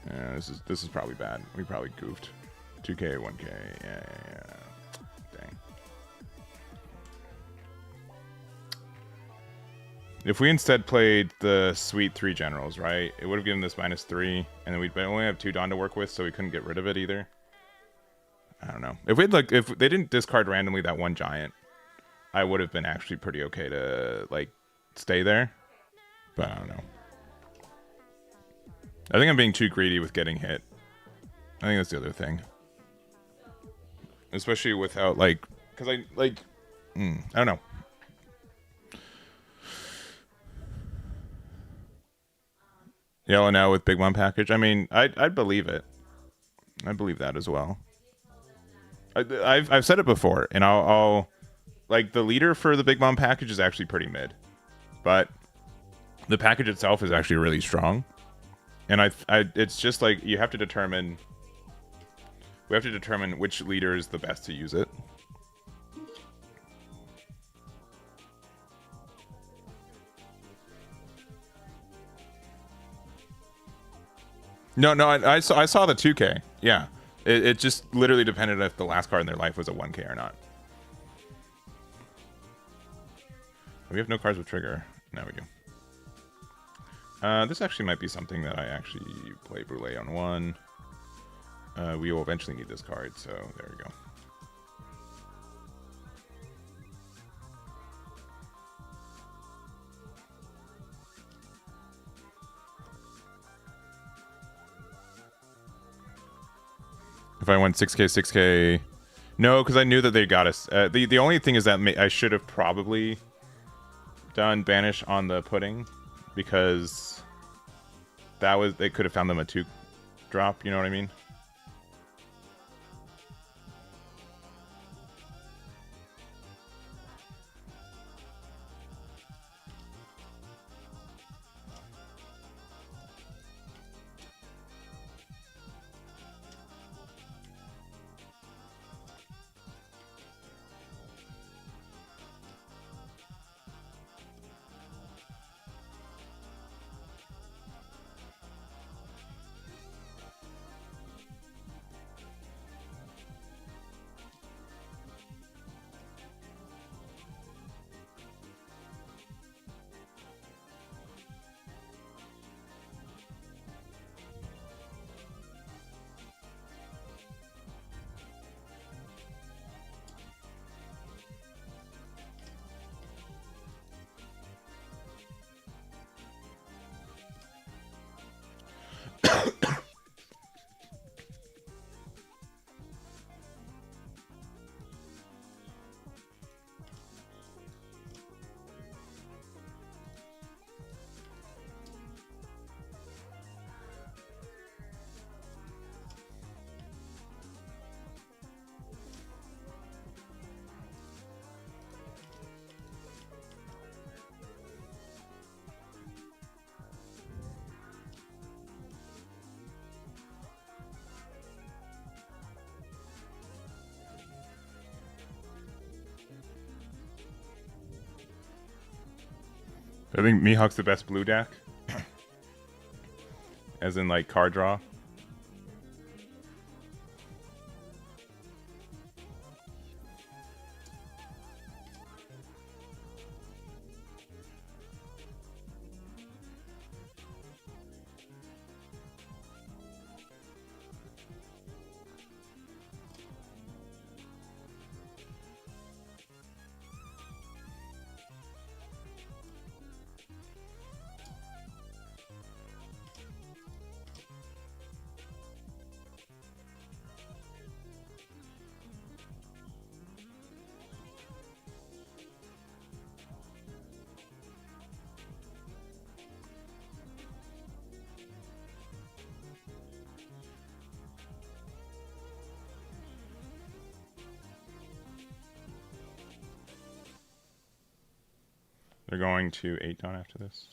Yeah, this is probably bad. We probably goofed. 2K, 1K. Yeah. Dang. If we instead played the sweet 3 generals, right? It would have given this -3, and then we'd only have 2 Dawn to work with, so we couldn't get rid of it either. I don't know. If they didn't discard randomly that one giant, I would have been actually pretty okay to like stay there. But I don't know. I think I'm being too greedy with getting hit. I think that's the other thing. Especially without like, because I don't know. Yellow now with Big Mom package. I mean, I'd believe it. I believe that as well. I've said it before, and I'll like the leader for the Big Mom package is actually pretty mid, but the package itself is actually really strong. And it's just like you have to determine. We have to determine which leader is the best to use it. No, I saw the 2K. Yeah, it just literally depended if the last card in their life was a 1K or not. We have no cards with trigger. There we go. This actually might be something that I actually play Brûlée on 1. We will eventually need this card, so there we go. If I went 6K, 6K... No, because I knew that they got us. The only thing is that I should have probably done Banish on the Pudding, because they could have found them a 2-drop, you know what I mean? I think Mihawk's the best blue deck. As in, like, card draw. They're going to 8 ton after this.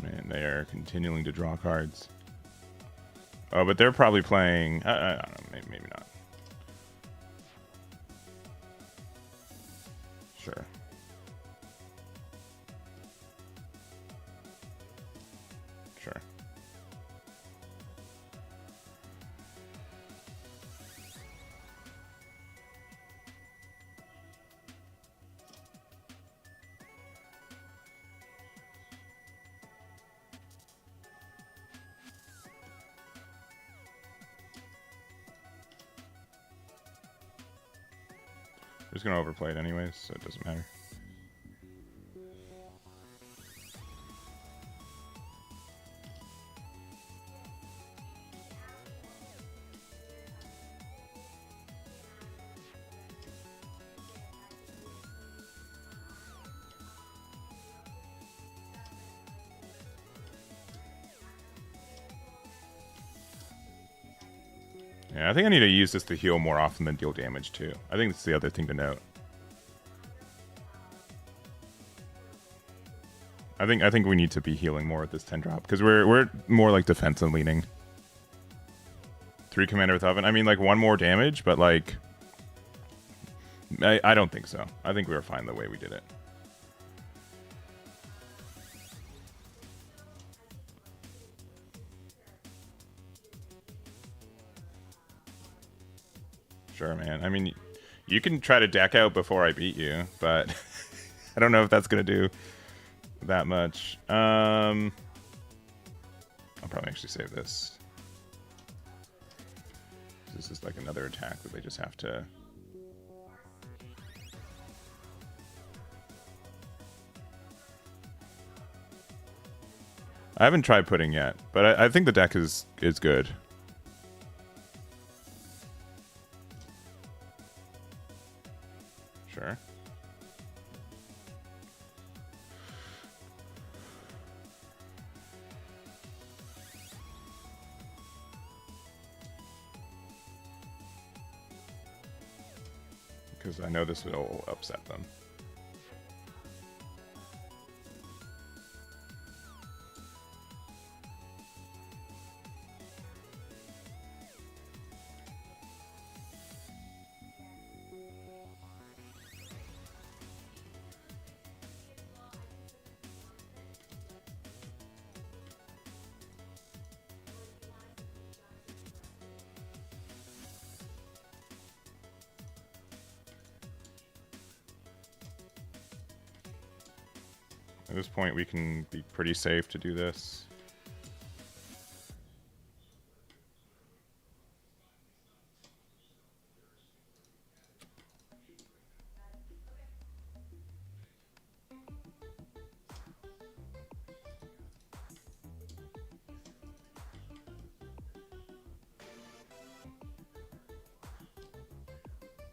Man, they are continuing to draw cards. Oh, but they're probably playing... I don't know, maybe not. Sure. Sure. They're just going to overplay it anyways, so it doesn't matter. Yeah, I think I need to use this to heal more often than deal damage too. I think that's the other thing to note. I think we need to be healing more with this 10 drop because we're more like defensive leaning. 3 commander with oven. I mean, like 1 more damage, but like I don't think so. I think we were fine the way we did it. Sure, man. I mean, you can try to deck out before I beat you, but I don't know if that's gonna do that much. I'll probably actually save this. This is like another attack that they just have to... I haven't tried putting yet, but I think the deck is good. Sure. Because I know this will upset them. At this point, we can be pretty safe to do this.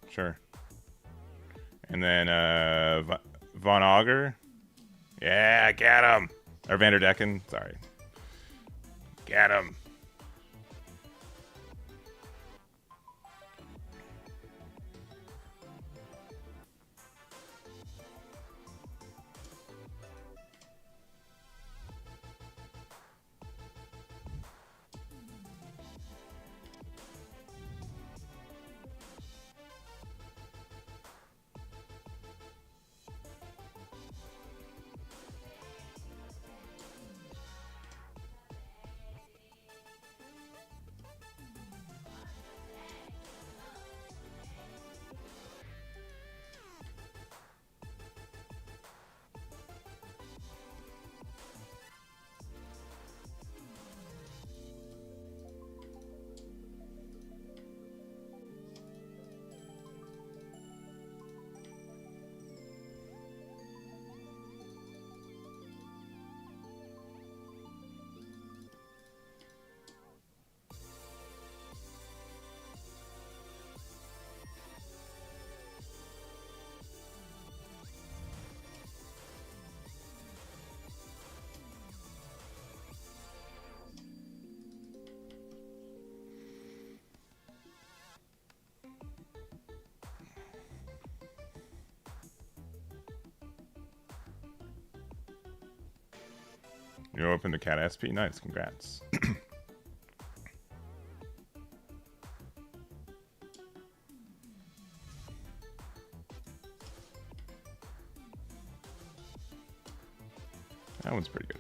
Sure. And then Von Auger. Yeah, get him. Or Vanderdecken. Sorry. Get him. You opened the cat SP? Nice, congrats. That one's pretty good.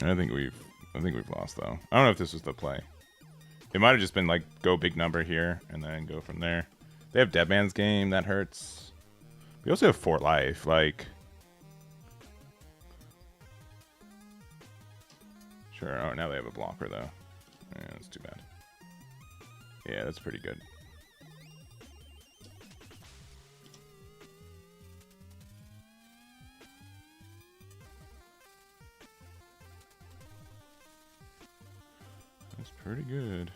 I think we've lost though. I don't know if this was the play. It might have just been like go big number here and then go from there. They have Dead Man's Game, that hurts. We also have Fort Life, like sure. Oh, now they have a blocker though. Yeah, that's too bad. Yeah, that's pretty good. That's pretty good.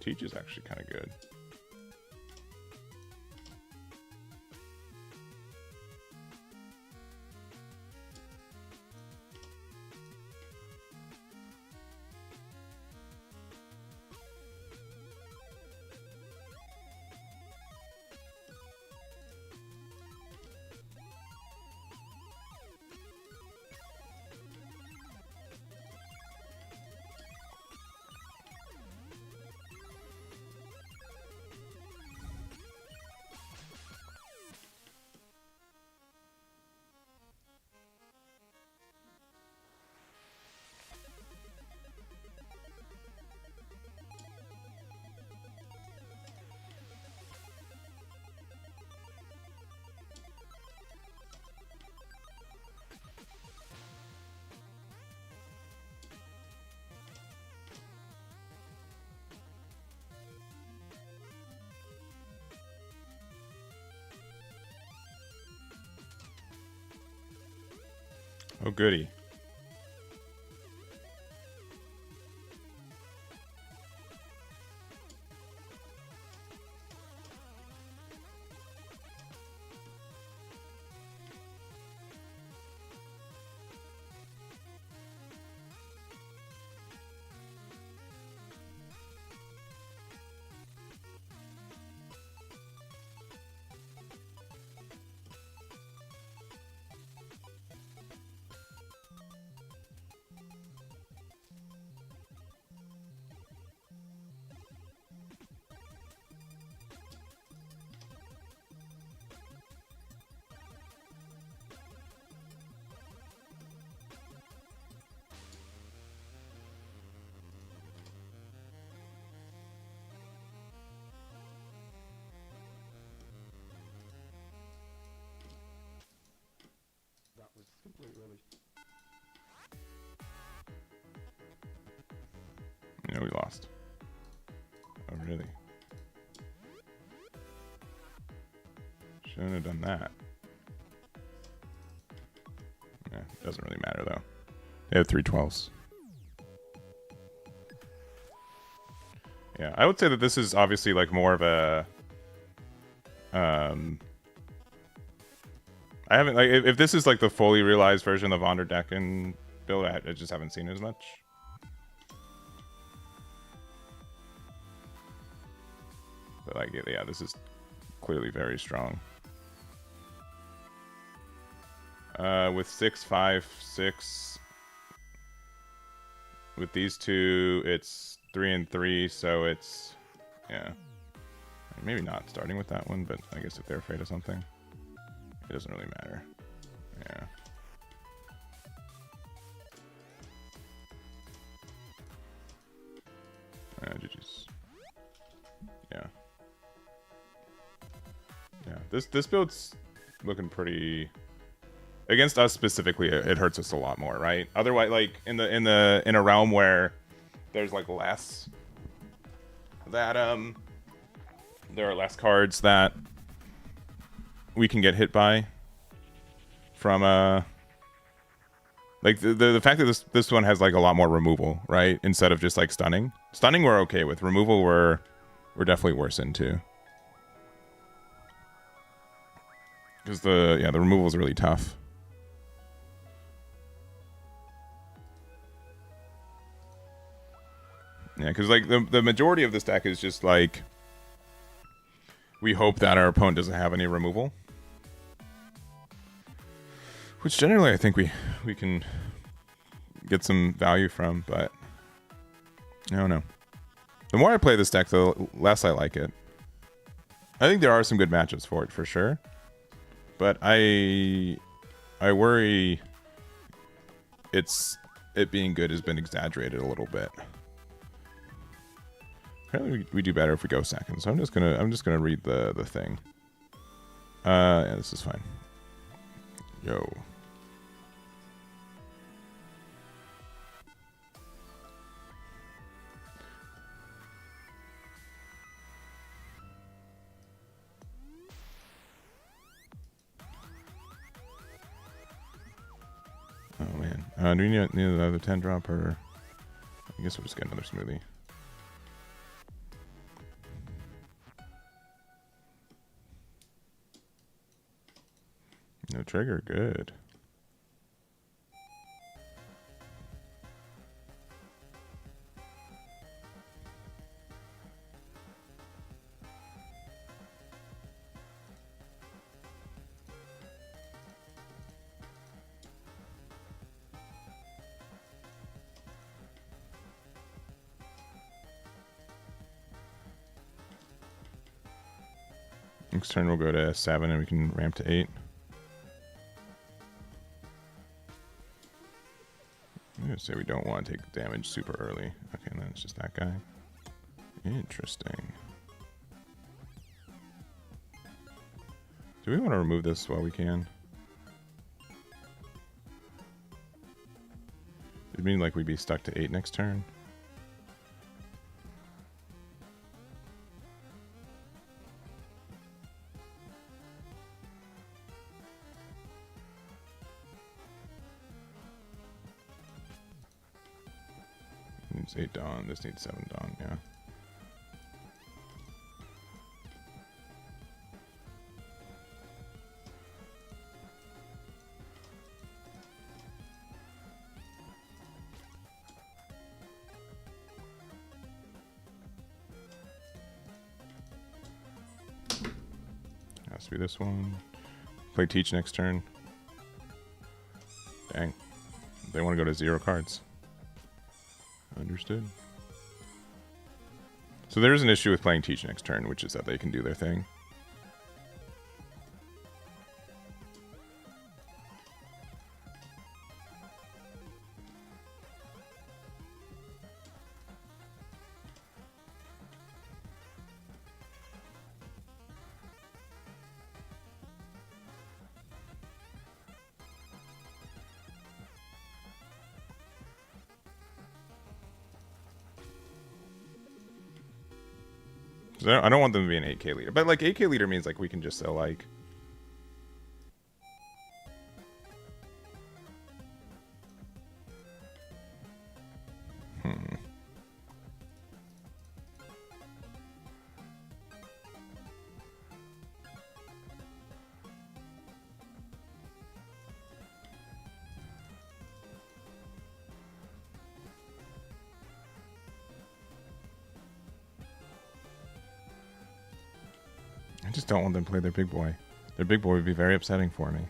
Teach is actually kind of good. Oh, goody. You know, we lost. Oh, really? Shouldn't have done that. Yeah, doesn't really matter, though. They have 3/12s. Yeah, I would say that this is obviously like more of a... I haven't, like, if this is like the fully realized version of Vonderdecken build, I just haven't seen as much. But like, yeah, this is clearly very strong. With 6, 5, 6. With these two, it's 3 and 3, so it's, yeah. Maybe not starting with that one, but I guess if they're afraid of something, it doesn't really matter. Yeah. GG's. Yeah. Yeah. This build's looking pretty. Against us specifically, it hurts us a lot more, right? Otherwise, like in a realm where there's like less that there are less cards that we can get hit by from like the fact that this one has like a lot more removal, right? Instead of just like stunning. Stunning we're okay with. Removal we're definitely worse into. Because the removal is really tough. Yeah, because like the majority of this deck is just like we hope that our opponent doesn't have any removal. Which generally I think we can get some value from, but I don't know. The more I play this deck, the less I like it. I think there are some good matchups for it, for sure. But I worry it being good has been exaggerated a little bit. Apparently we do better if we go second, so I'm just gonna read the thing. Yeah, this is fine. Yo. Oh man. Do we need another 10 drop, or I guess we'll just get another smoothie. No trigger, good. Next turn we'll go to 7 and we can ramp to 8. I'm gonna say we don't want to take damage super early. Okay, and then it's just that guy. Interesting. Do we want to remove this while we can? It'd mean like we'd be stuck to 8 next turn. Needs 8 Dawn. This needs 7 Dawn, yeah. Has to be this one. Play Teach next turn. Dang. They want to go to 0 cards. Understood. So there is an issue with playing Teach next turn, which is that they can do their thing. I don't want them to be an 8K leader. But, like, 8K leader means, like, we can just sell, like... I just don't want them to play their big boy. Their big boy would be very upsetting for me.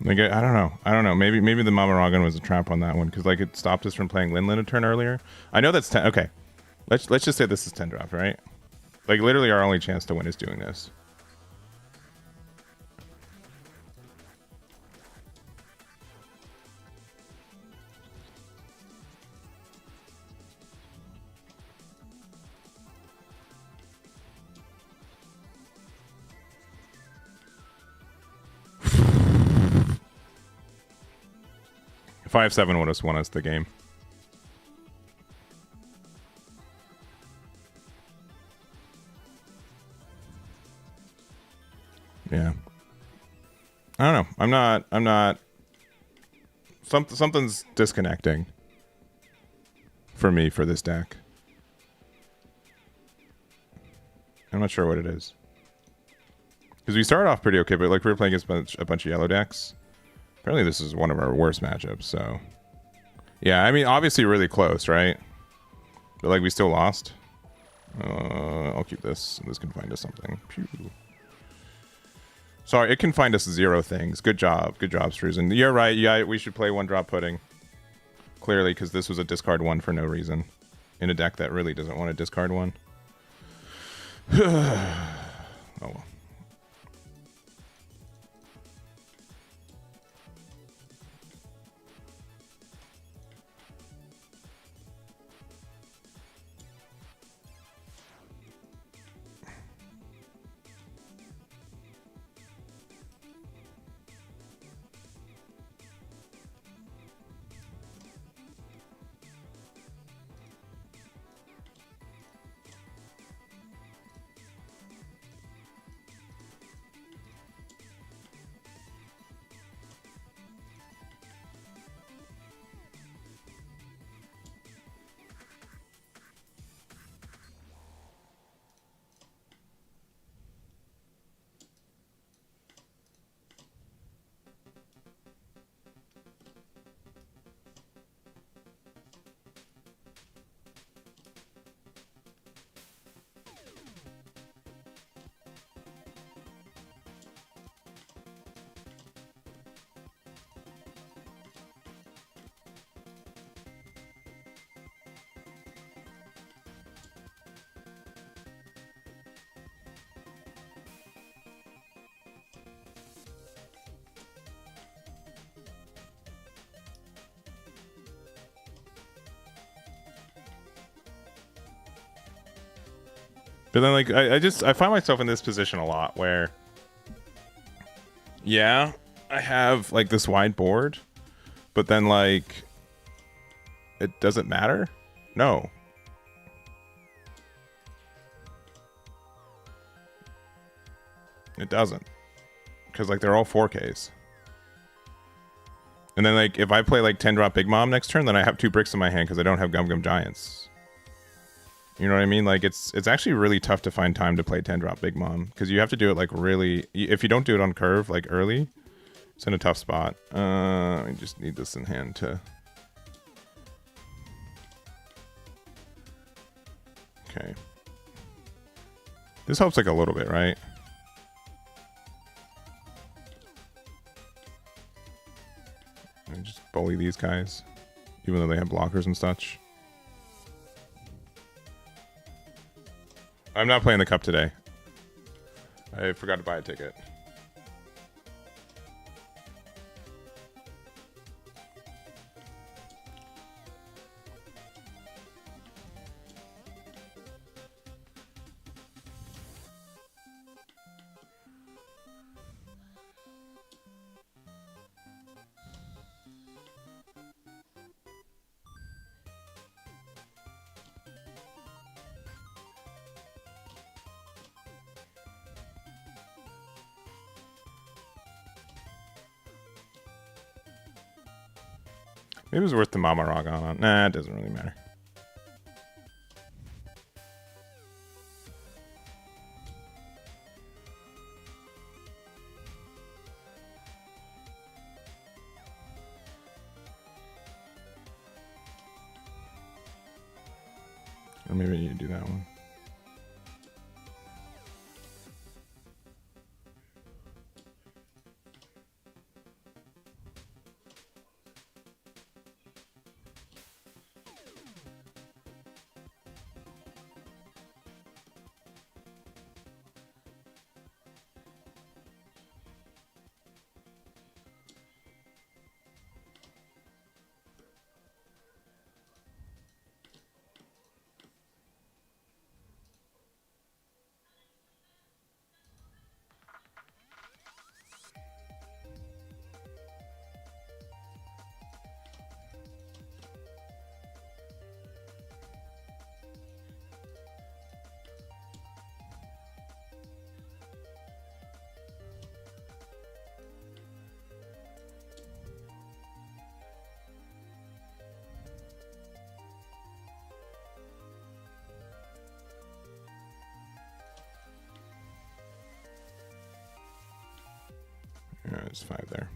Like, I don't know. I don't know. Maybe the Mamaragan was a trap on that one because, like, it stopped us from playing Linlin a turn earlier. I know that's 10. Okay, let's just say this is 10 drop, right? Like, literally our only chance to win is doing this. If 5-7 would have won us the game. Yeah. I don't know. I'm not. Something's disconnecting for me for this deck. I'm not sure what it is. Because we started off pretty okay, but like we were playing against a bunch of yellow decks. Apparently this is one of our worst matchups, so... Yeah, I mean, obviously really close, right? But like we still lost. I'll keep this. This can find us something. Pew. Sorry, it can find us 0 things. Good job. Good job, Struzen. You're right. Yeah, we should play 1-drop pudding. Clearly, because this was a discard 1 for no reason. In a deck that really doesn't want to discard 1. Oh well. But then, like, I find myself in this position a lot where, yeah, I have like this wide board, but then like, it doesn't matter. No. It doesn't. Because like they're all 4Ks. And then like if I play like 10 drop Big Mom next turn, then I have 2 bricks in my hand because I don't have Gum Gum Giants. You know what I mean? Like it's actually really tough to find time to play 10 drop Big Mom because you have to do it like really. If you don't do it on curve like early, it's in a tough spot. I just need this in hand to. Okay. This helps like a little bit, right? And just bully these guys, even though they have blockers and such. I'm not playing the cup today. I forgot to buy a ticket. Maybe it was worth the Mama Rock on. Nah, it doesn't really matter. Or maybe I need to do that one. Yeah, there's 5 there.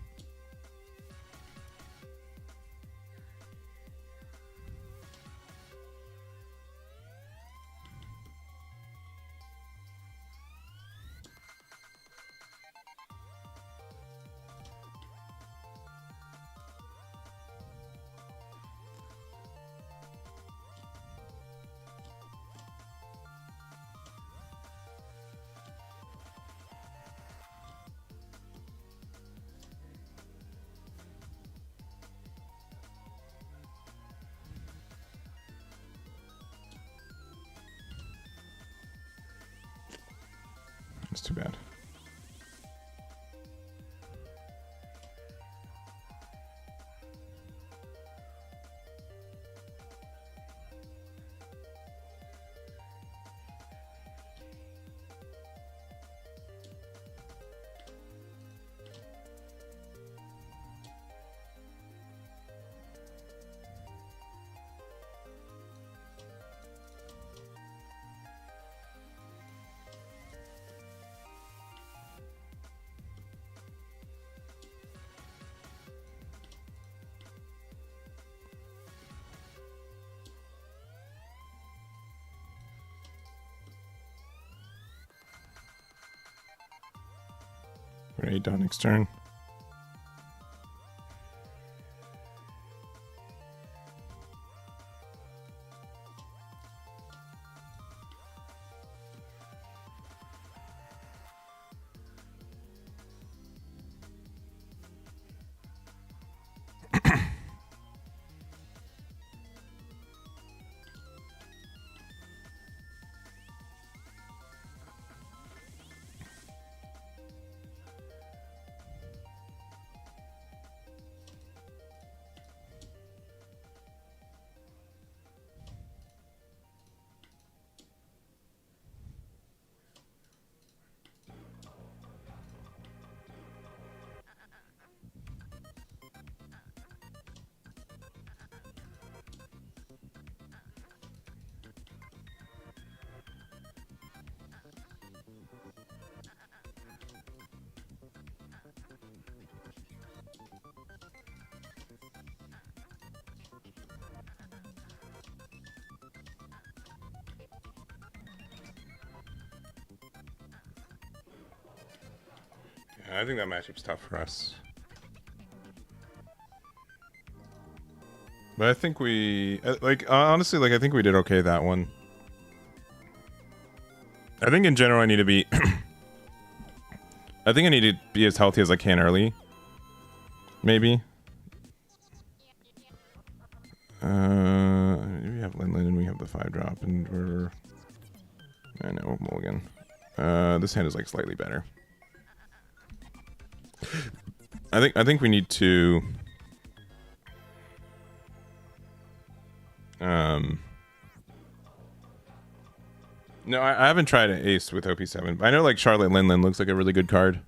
That's too bad. Great, done next turn. I think that matchup's tough for us. But I think we... honestly, like, I think we did okay that one. I think in general I need to be... I think I need to be as healthy as I can early. Maybe. We have Lin and we have the 5-drop, and we're... I know, mulligan. This hand is, like, slightly better. I think we need to... No, I haven't tried an ace with OP7. But I know, like, Charlotte Lin looks like a really good card.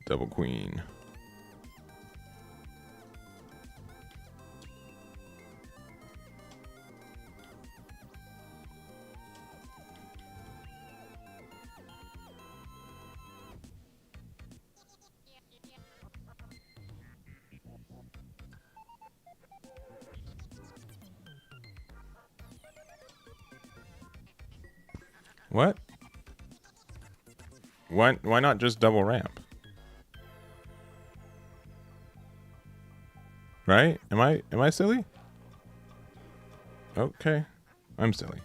Double queen. What? Why not just double ramp? Right? Am I silly? Okay. I'm silly.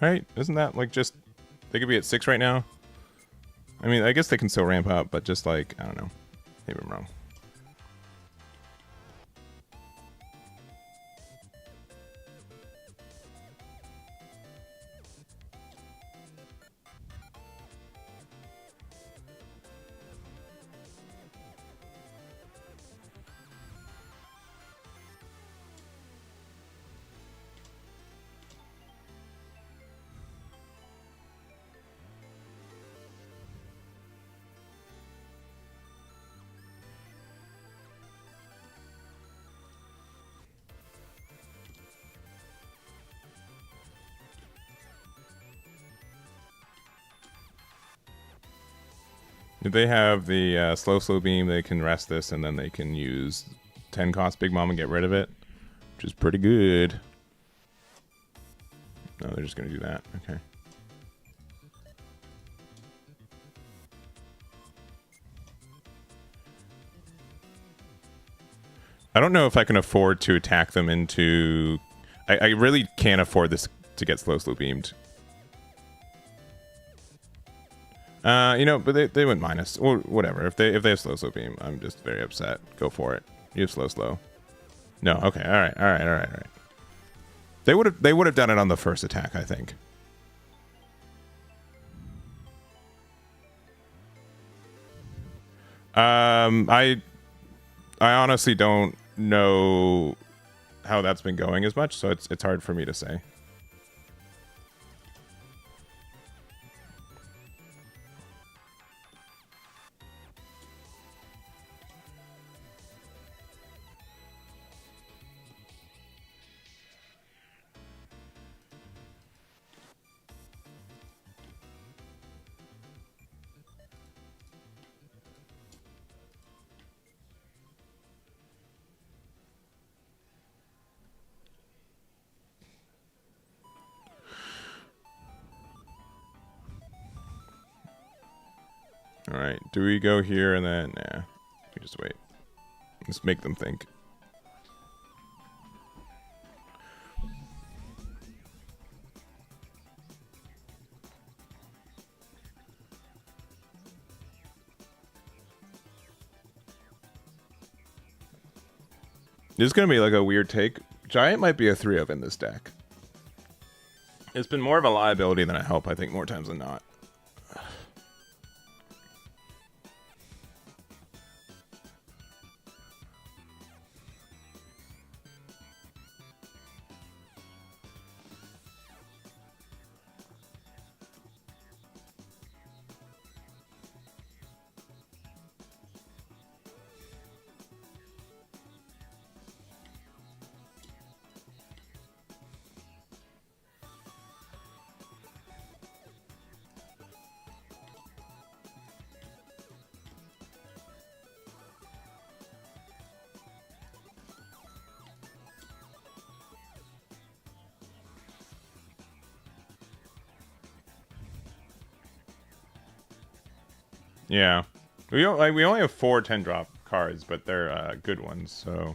Right? Isn't that like just... They could be at 6 right now? I mean, I guess they can still ramp up, but just like, I don't know. Maybe I'm wrong. If they have the slow beam, they can rest this, and then they can use 10 cost Big Mom and get rid of it, which is pretty good. No, they're just going to do that. Okay. I don't know if I can afford to attack them into... I really can't afford this to get slow beamed. You know, but they went minus or whatever. If they have slow beam, I'm just very upset. Go for it. You have slow. No, okay, all right. They would have done it on the first attack, I think. I honestly don't know how that's been going as much, so it's hard for me to say. All right, do we go here and then... Nah, we just wait. Let's make them think. This is going to be like a weird take. Giant might be a 3-of in this deck. It's been more of a liability than a help, I think, more times than not. Yeah. We only have 4 10-drop cards, but they're good ones, so...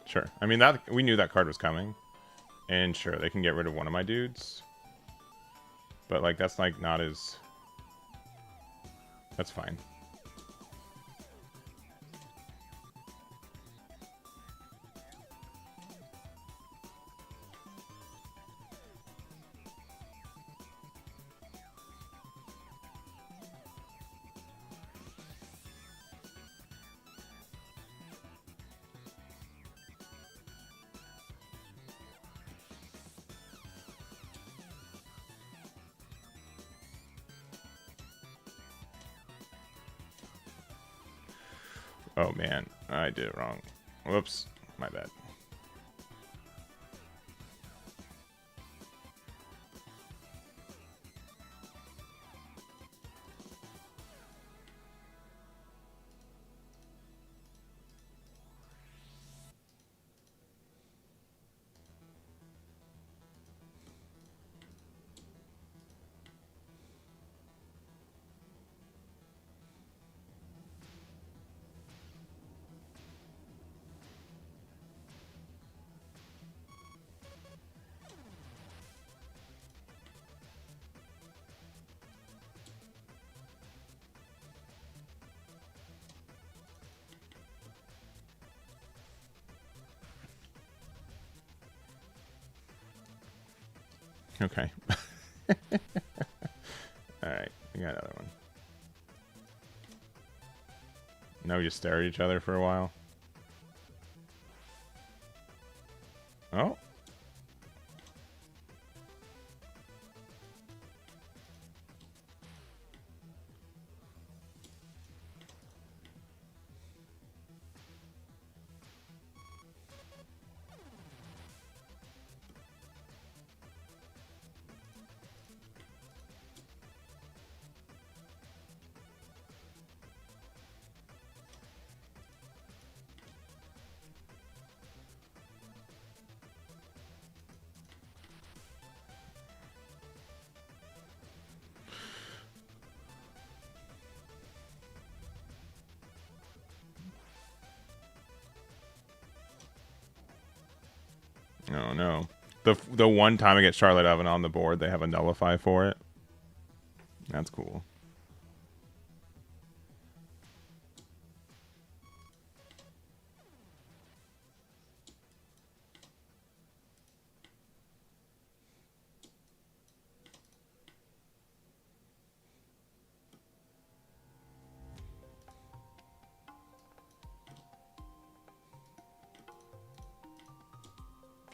Sure. I mean, that we knew that card was coming. And sure, they can get rid of one of my dudes. But, like, that's, like, not as... That's fine. Oh, man. I did it wrong. Whoops. My bad. Okay. Alright, we got another one. Now we just stare at each other for a while. Oh. Oh no. The one time I get Charlotte Oven on the board, they have a nullify for it. That's cool.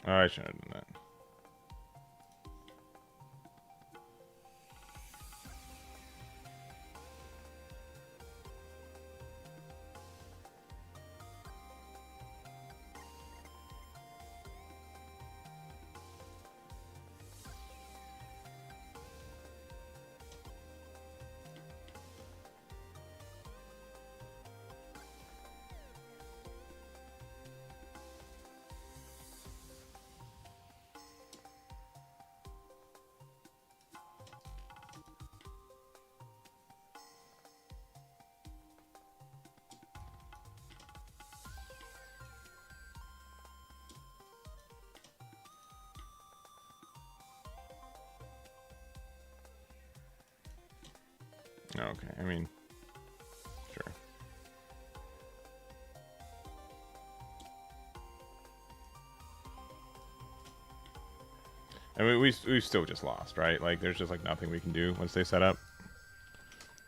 Oh, I should have done that. Okay, I mean, sure. I mean, we still just lost, right? Like, there's just like nothing we can do once they set up.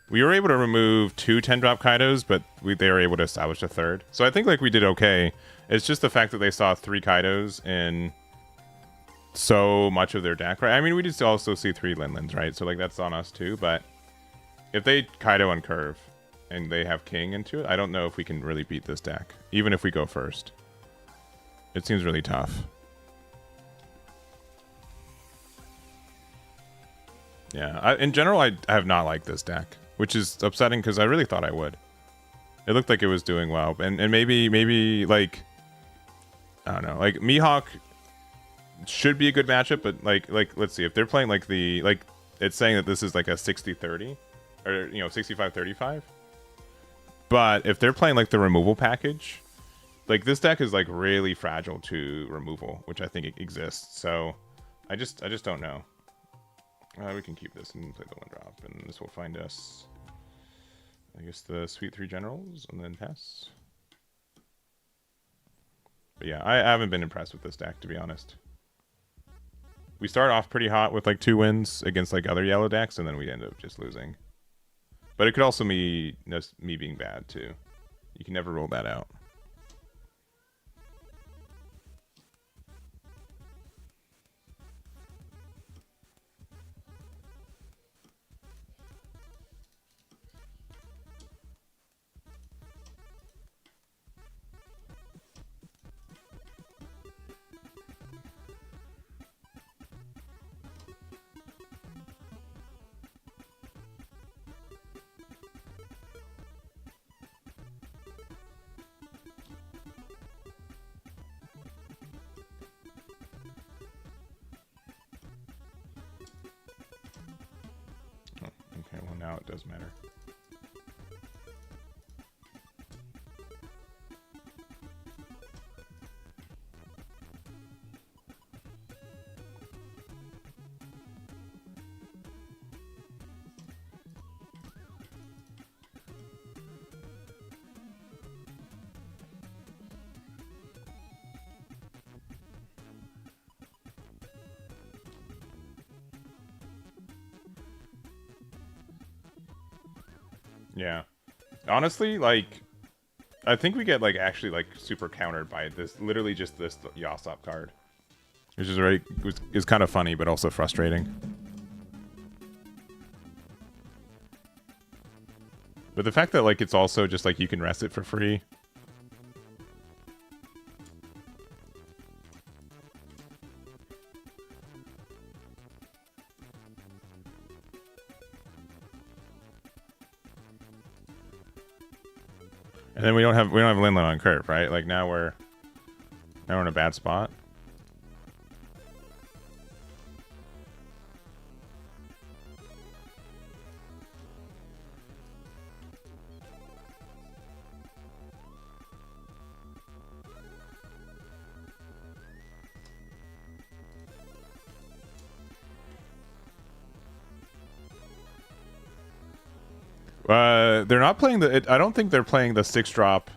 We were able to remove 2 10-drop Kaidos, but they were able to establish a third. So I think like we did okay. It's just the fact that they saw 3 Kaidos in so much of their deck, right? I mean, we did also see 3 Linlins, right? So like that's on us too. But if they Kaido on curve and they have King into it, I don't know if we can really beat this deck, even if we go first. It seems really tough. Yeah, in general, I have not liked this deck, which is upsetting because I really thought I would. It looked like it was doing well, and maybe like, I don't know, like Mihawk should be a good matchup, but like let's see, if they're playing like it's saying that this is like a 60-30 or 65-35. But if they're playing like the removal package, like this deck is like really fragile to removal, which I think it exists. So I just don't know. We can keep this and play the 1-drop, and this will find us, I guess, the Sweet 3 Generals, and then pass. But yeah, I haven't been impressed with this deck, to be honest. We start off pretty hot with like 2 wins against like other yellow decks, and then we end up just losing. But it could also be me being bad, too. You can never rule that out. Okay, well now it does matter. Yeah. Honestly, like, I think we get, like, actually, like, super countered by this, literally just this Yasop card. Which is very, is kind of funny, but also frustrating. But the fact that, like, it's also just, like, you can rest it for free. And then we don't have Linlin on curve, right? Like now we're in a bad spot. They're not playing the. I don't think they're playing the 6-drop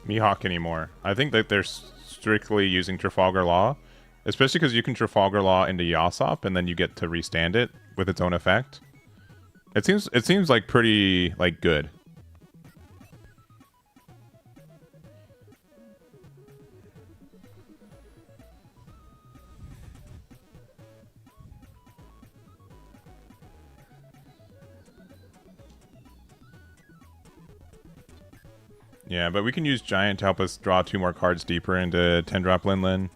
Mihawk anymore. I think that they're strictly using Trafalgar Law, especially because you can Trafalgar Law into Yasop and then you get to restand it with its own effect. It seems like pretty like good. Yeah, but we can use Giant to help us draw 2 more cards deeper into 10-drop Linlin.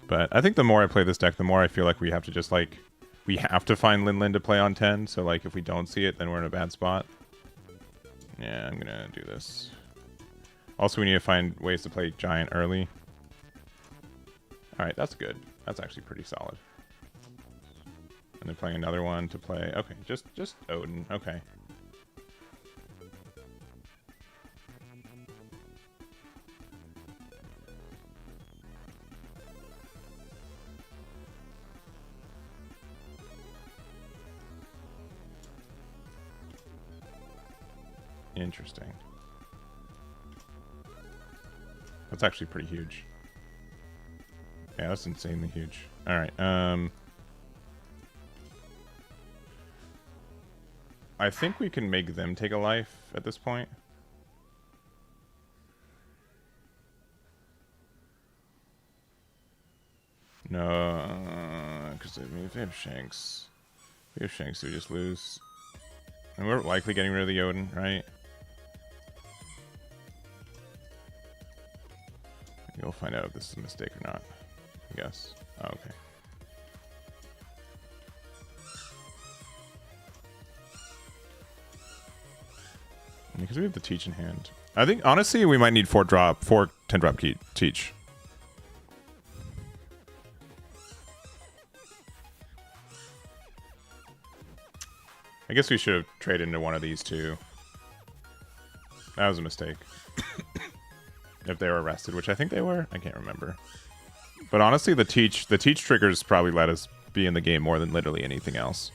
But I think the more I play this deck, the more I feel like we have to just, like, we have to find Linlin to play on 10. So, like, if we don't see it, then we're in a bad spot. Yeah, I'm gonna do this. Also, we need to find ways to play Giant early. Alright, that's good. That's actually pretty solid. And then playing another one to play... Okay, just Odin. Okay. Interesting. That's actually pretty huge. Yeah, that's insanely huge. All right. I think we can make them take a life at this point. No, because if they have Shanks, if we have Shanks, we just lose. And we're likely getting rid of the Odin, right? You'll find out if this is a mistake or not, I guess. Oh, okay. Because we have the teach in hand. I think, honestly, we might need 4 10-drop teach. I guess we should have traded into one of these two. That was a mistake. If they were arrested, which I think they were. I can't remember. But honestly, the teach triggers probably let us be in the game more than literally anything else.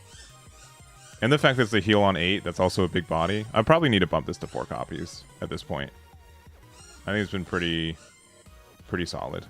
And the fact that it's a heal on 8, that's also a big body. I probably need to bump this to 4 copies at this point. I think it's been pretty solid.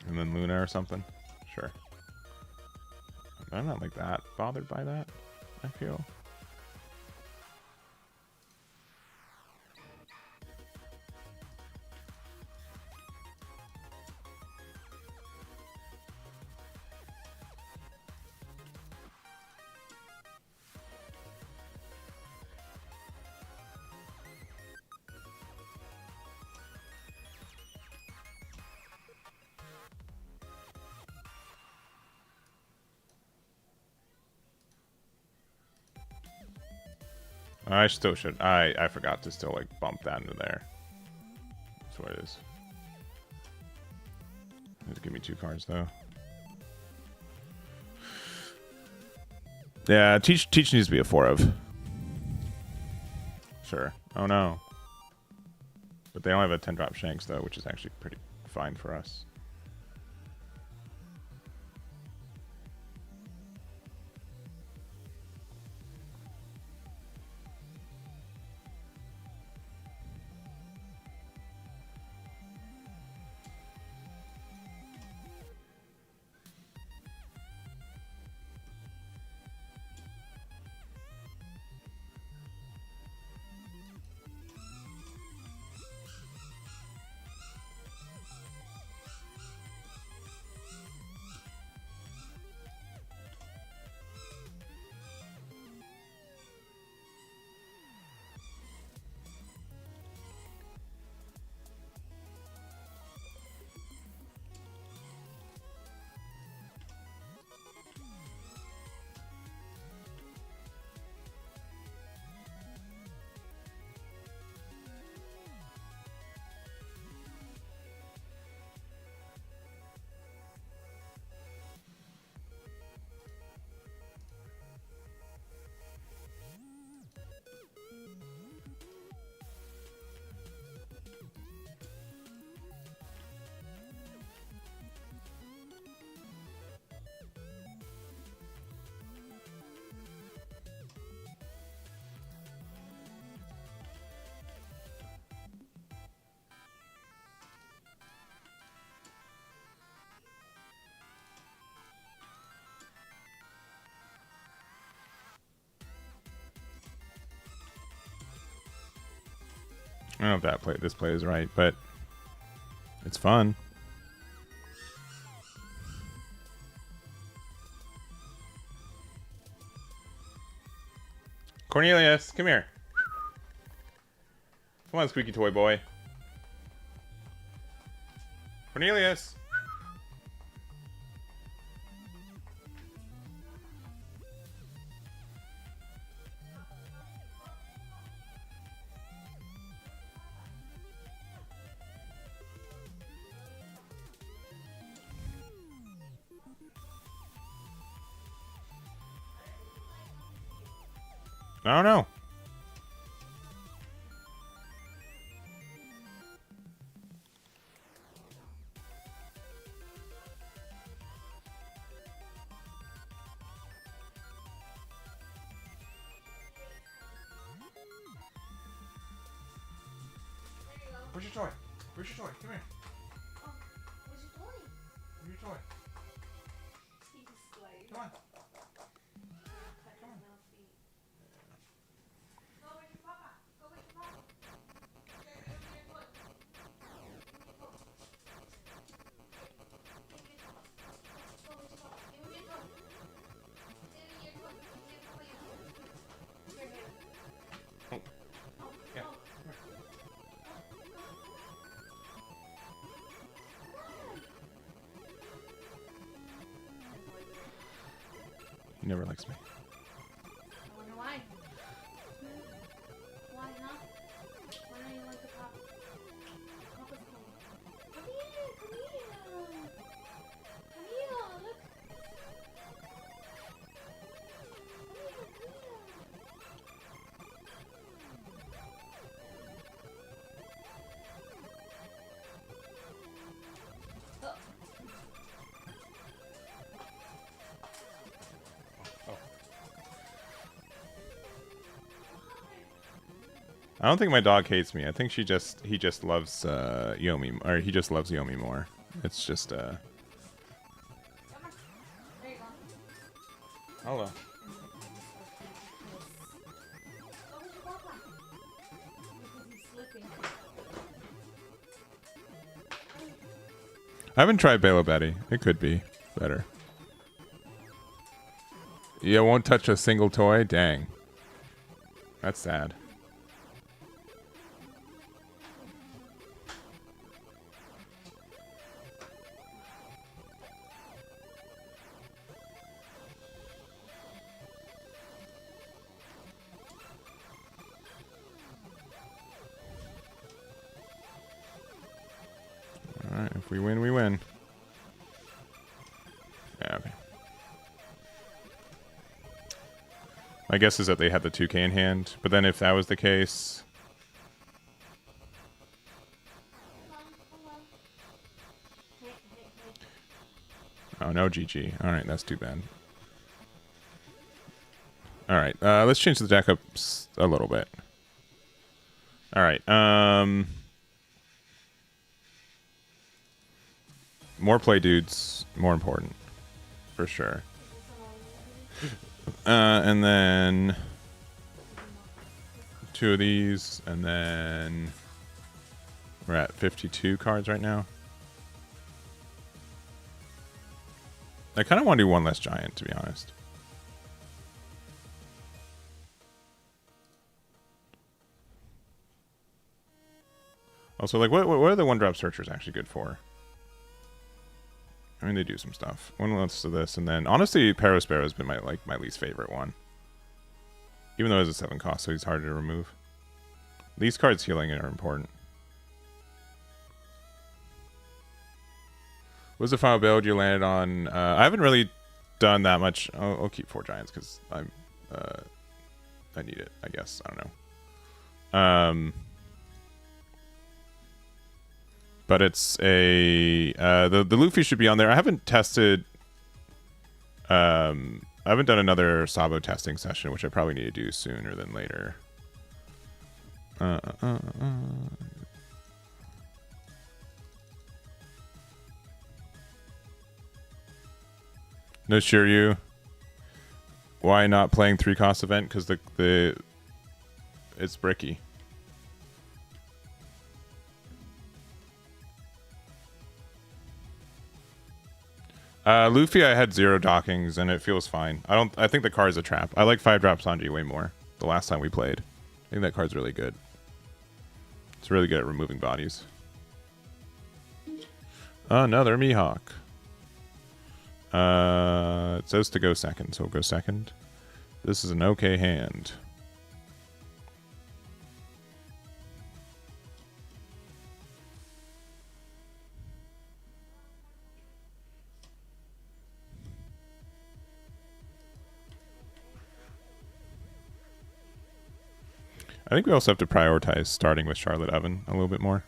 And then Luna or something. Sure. I'm not like that bothered by that, I feel. I still should. I forgot to still like bump that into there. That's what it is. Just give me 2 cards though. Yeah, teach needs to be a 4 of. Sure. Oh no. But they only have a 10-drop Shanks though, which is actually pretty fine for us. I don't know if this play is right, but it's fun. Cornelius, come here. Come on, squeaky toy boy. Cornelius. I don't know. Where's your toy? Where's your toy? Come here. Oh, where's your toy? Where's your toy? He's a slave. Come on. Cut his little feet. Go with your papa. Go with your papa. Okay, give me your toy. Give me your toy. Give me your toy. Go with your papa. Give me your toy. Give me your toy. Give papa your toy. Here, here. Oh. Oh, Yeah. oh. He never likes me. I wonder why. Why, huh? Why don't you like the pop? Papa's home. Come here, come here. Come here, look. Come here, come here. Oh. I don't think my dog hates me. I think he just loves Yomi, or he just loves Yomi more. It's just Come on. There you go. hello. Go with your papa. Because he's slipping. I haven't tried Bela Betty. It could be better. You won't touch a single toy? Dang. That's sad. Alright, if we win, we win. Yeah, okay. My guess is that they had the 2K in hand, but then if that was the case... Oh, no GG. Alright, that's too bad. Alright, let's change the deck up a little bit. Alright, more play dudes, more important. For sure. And then 2 of these, and then we're at 52 cards right now. I kind of want to do one less giant, to be honest. Also, like, what are the one-drop searchers actually good for? I mean, they do some stuff. One lets to this, and then honestly, Parasparrow has been my least favorite one. Even though it's a 7 cost, so he's harder to remove. These cards healing are important. What's the final build you landed on? I haven't really done that much. I'll keep 4 giants because I need it. I guess I don't know. But it's a the Luffy should be on there. I haven't tested. I haven't done another Sabo testing session, which I probably need to do sooner than later. No Shiryu. Why not playing 3 cost event? Because the it's bricky. Luffy, I had 0 dockings and it feels fine. I think the card's a trap. I like 5-drop Sanji way more. The last time we played, I think that card's really good. It's really good at removing bodies. Another Mihawk. It says to go second, so we'll go second. This is an okay hand. I think we also have to prioritize starting with Charlotte Oven a little bit more.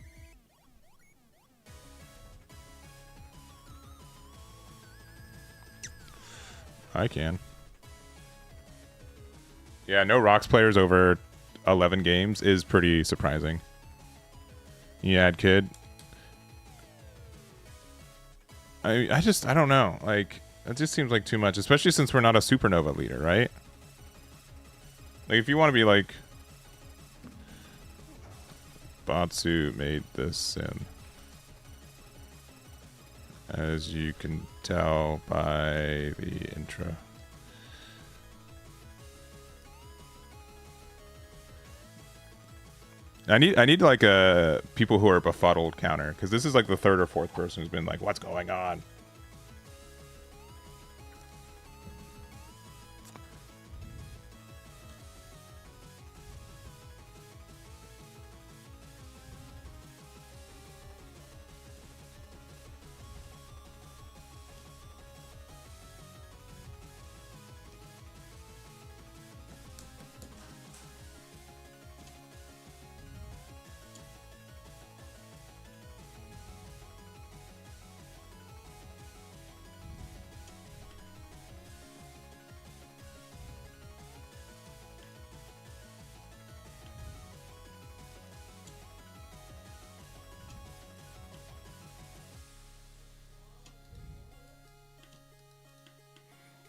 I can. Yeah, no Rocks players over 11 games is pretty surprising. Yeah, kid. I don't know. Like, it just seems like too much, especially since we're not a supernova leader, right? Like, if you want to be like, Batsu made this sim, as you can tell by the intro. I need like a people who are befuddled counter, because this is like the third or fourth person who's been like, what's going on?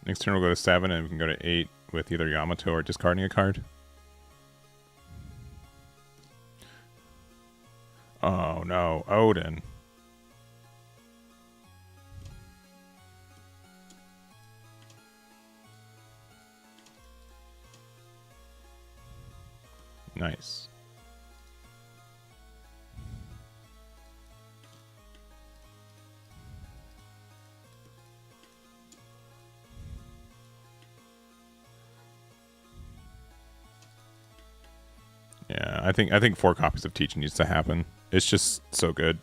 Next turn we'll go to 7, and we can go to 8 with either Yamato or discarding a card. Oh no, Odin. Nice. Yeah, I think 4 copies of Teach needs to happen. It's just so good.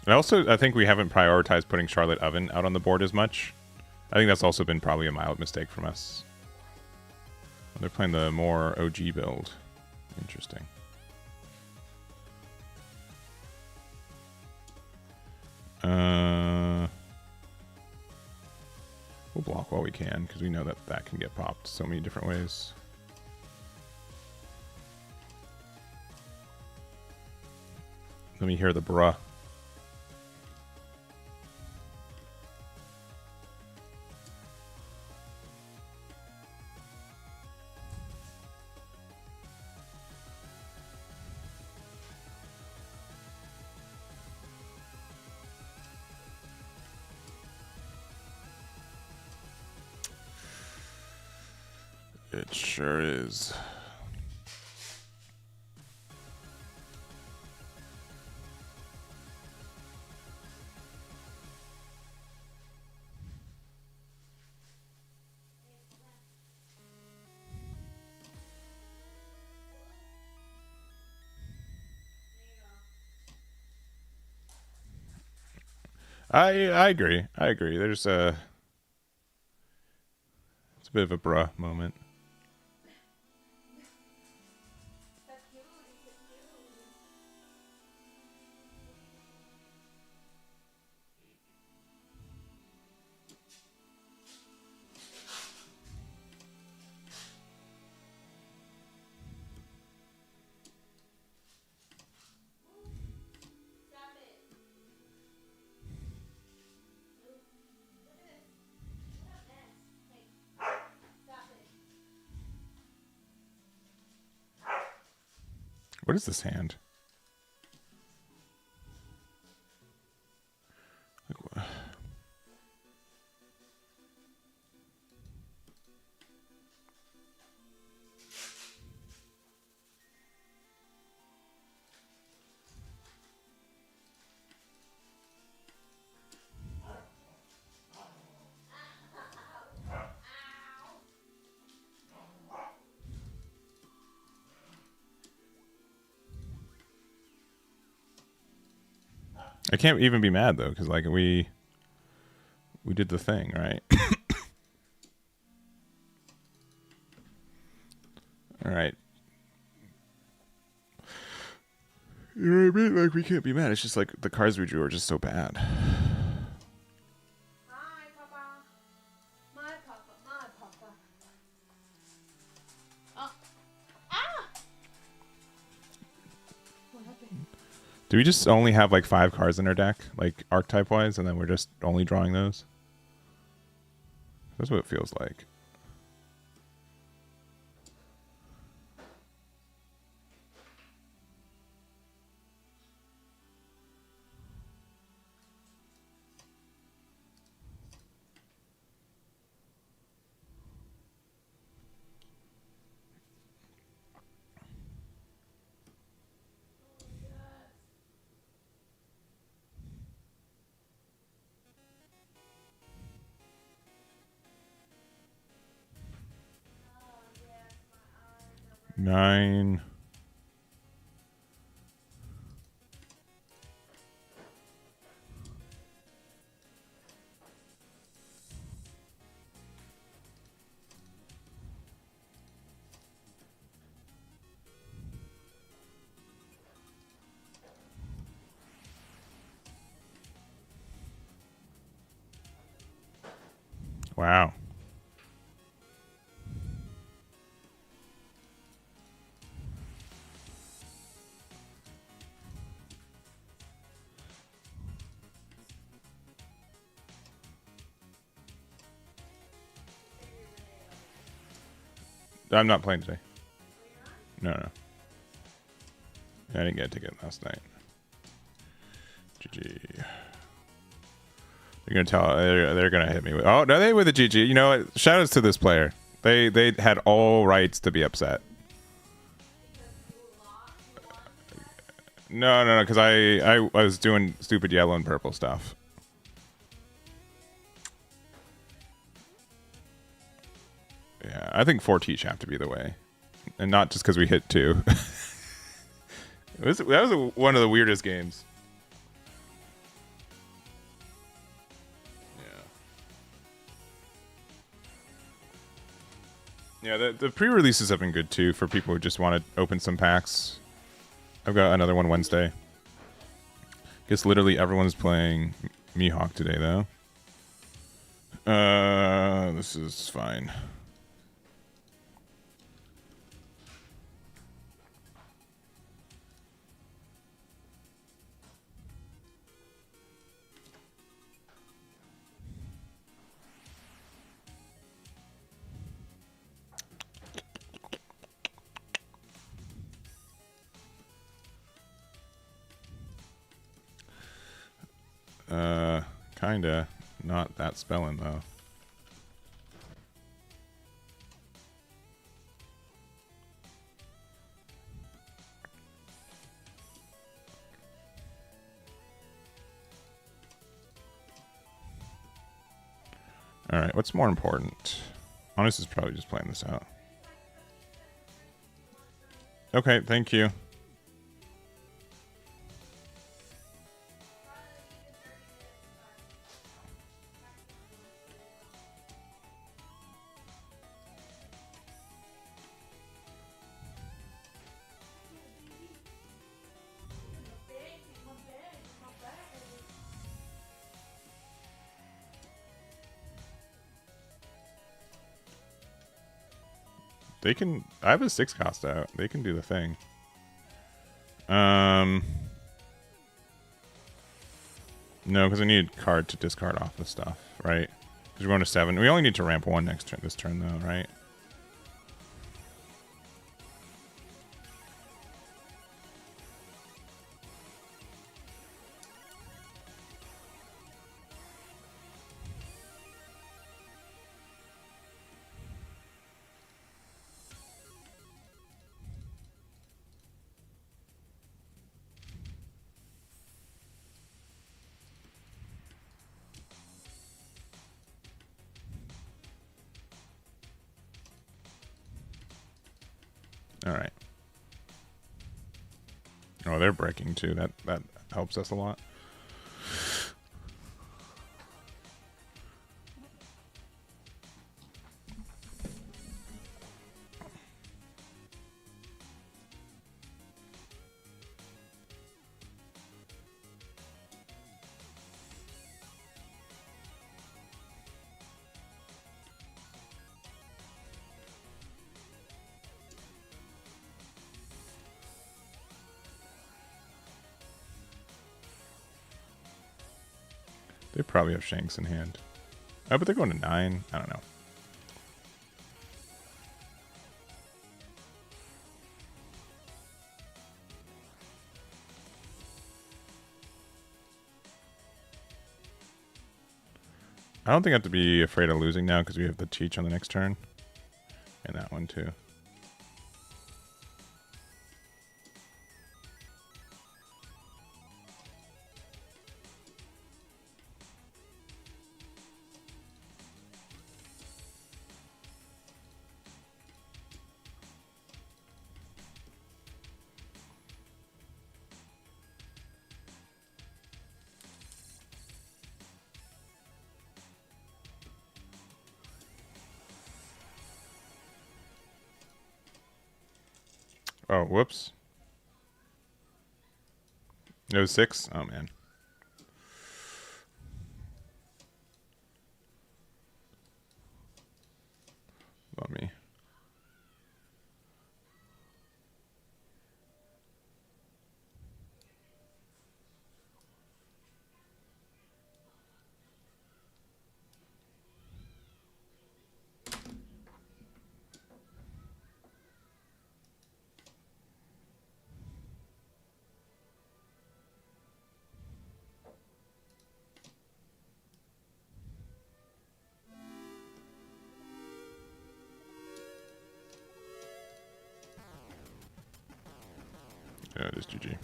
I think we haven't prioritized putting Charlotte Oven out on the board as much. I think that's also been probably a mild mistake from us. They're playing the more OG build. Interesting. We'll block while we can, because we know that that can get popped so many different ways. Let me hear the bruh. It sure is. I agree. I agree. There's a it's a bit of a bruh moment. What is this hand? I can't even be mad though, because like we We did the thing, right? All right. You know what I mean? Like, we can't be mad. It's just like the cards we drew are just so bad. Hi, Papa. My Papa, my Papa. Oh. Ah! What happened? Do we just only have like 5 cards in our deck, like archetype wise, and then we're just only drawing those? That's what it feels like. Nine. Wow. I'm not playing today. No, no. I didn't get a ticket last night. GG. They're gonna tell. They're gonna hit me with. Oh no, they with a GG. You know what? Shoutouts to this player. They had all rights to be upset. No, no, no. Because I was doing stupid yellow and purple stuff. Yeah, I think 4 each have to be the way, and not just because we hit 2. That was one of the weirdest games. Yeah, the pre-releases have been good too for people who just want to open some packs. I've got another one Wednesday. Guess literally everyone's playing Mihawk today though. This is fine. Kinda. Not that spelling, though. Alright, what's more important? Honest is probably just playing this out. Okay, thank you. They can... I have a 6 cost out. They can do the thing. No, because I need a card to discard off the stuff, right? Because we're going to 7. We only need to ramp 1 next turn, this turn, though, right? All right. Oh, they're breaking too. That helps us a lot. They probably have Shanks in hand. Oh, but they're going to 9. I don't know. I don't think I have to be afraid of losing now because we have the Cheech on the next turn. And that one too. Oh, whoops. It was 6? Oh, man. On me. Yeah, it is GG.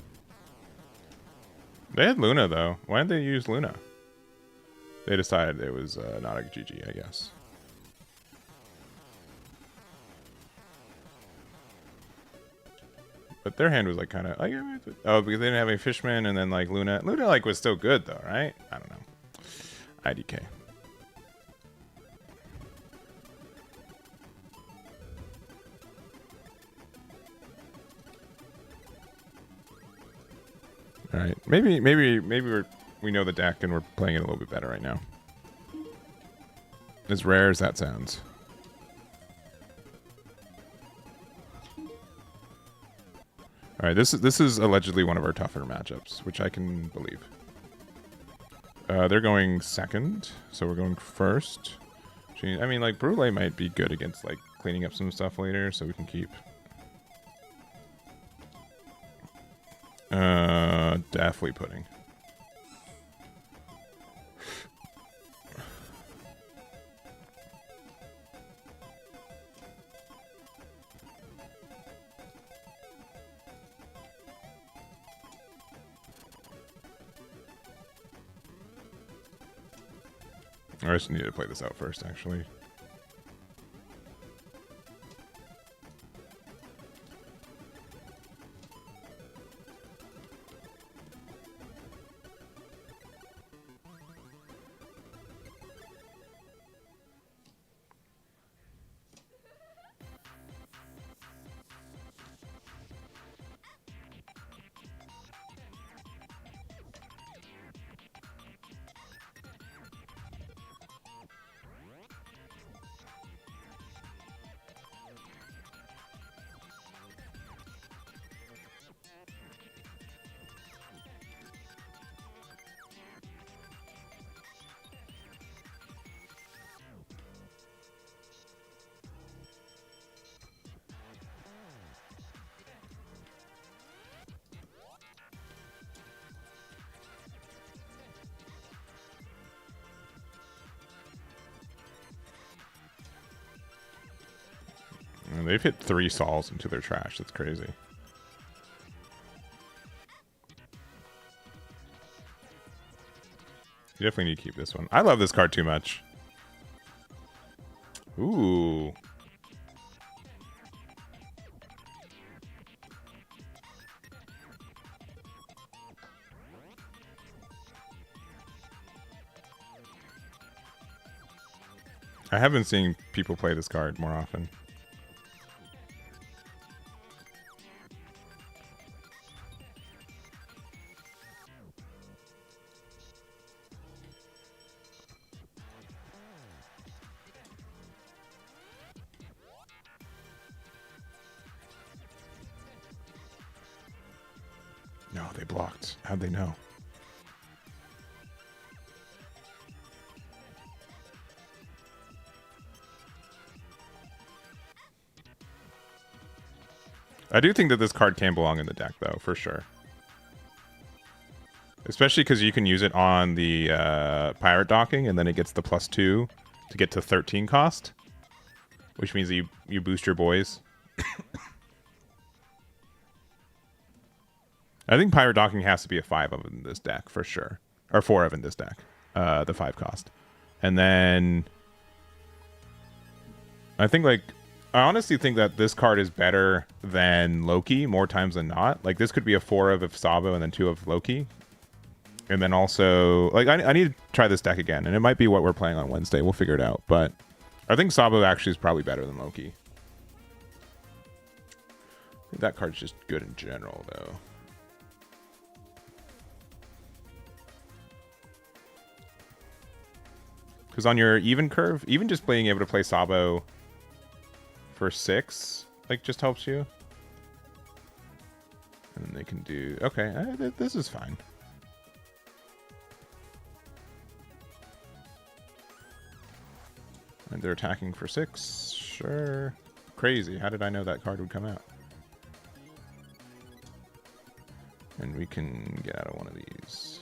They had Luna, though. Why didn't they use Luna? They decided it was not a GG, I guess. But their hand was like kind of like, oh, because they didn't have any Fishman, and then like Luna like was still good though, right? I don't know. IDK. All right, maybe we know the deck and we're playing it a little bit better right now. As rare as that sounds. All right, this is allegedly one of our tougher matchups, which I can believe. They're going second, so we're going first. I mean, like Brule might be good against like cleaning up some stuff later, so we can keep. Definitely Pudding. I just need to play this out first, actually. And they've hit 3 Sauls into their trash. That's crazy. You definitely need to keep this one. I love this card too much. Ooh. I have been seeing people play this card more often. No, they blocked. How'd they know? I do think that this card can belong in the deck, though, for sure. Especially because you can use it on the pirate docking, and then it gets the +2 to get to 13 cost, which means that you boost your boys. I think pirate docking has to be a 5 of in this deck for sure, or 4 of in this deck, the 5 cost, and then I think I honestly think that this card is better than Loki more times than not. Like this could be a 4 of Sabo and then 2 of Loki. And then also, like, I need to try this deck again, and it might be what we're playing on Wednesday. We'll figure it out. But I think Sabo actually is probably better than Loki. I think that card's just good in general, though. Because on your even curve, even just being able to play Sabo for 6, like, just helps you. And then they can do... Okay, this is fine. And they're attacking for 6. Sure. Crazy. How did I know that card would come out? And we can get out of one of these.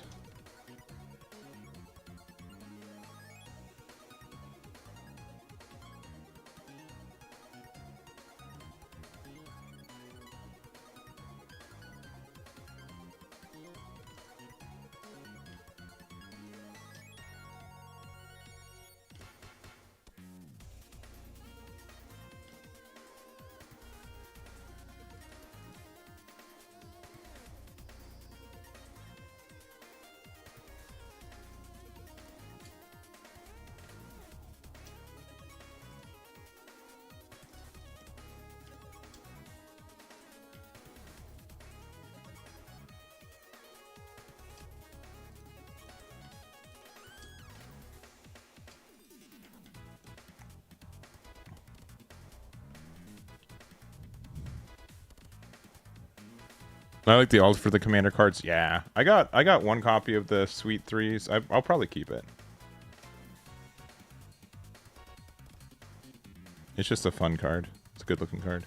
I like the alt for the commander cards. Yeah, I got one copy of the Sweet 3s. I'll probably keep it. It's just a fun card. It's a good looking card.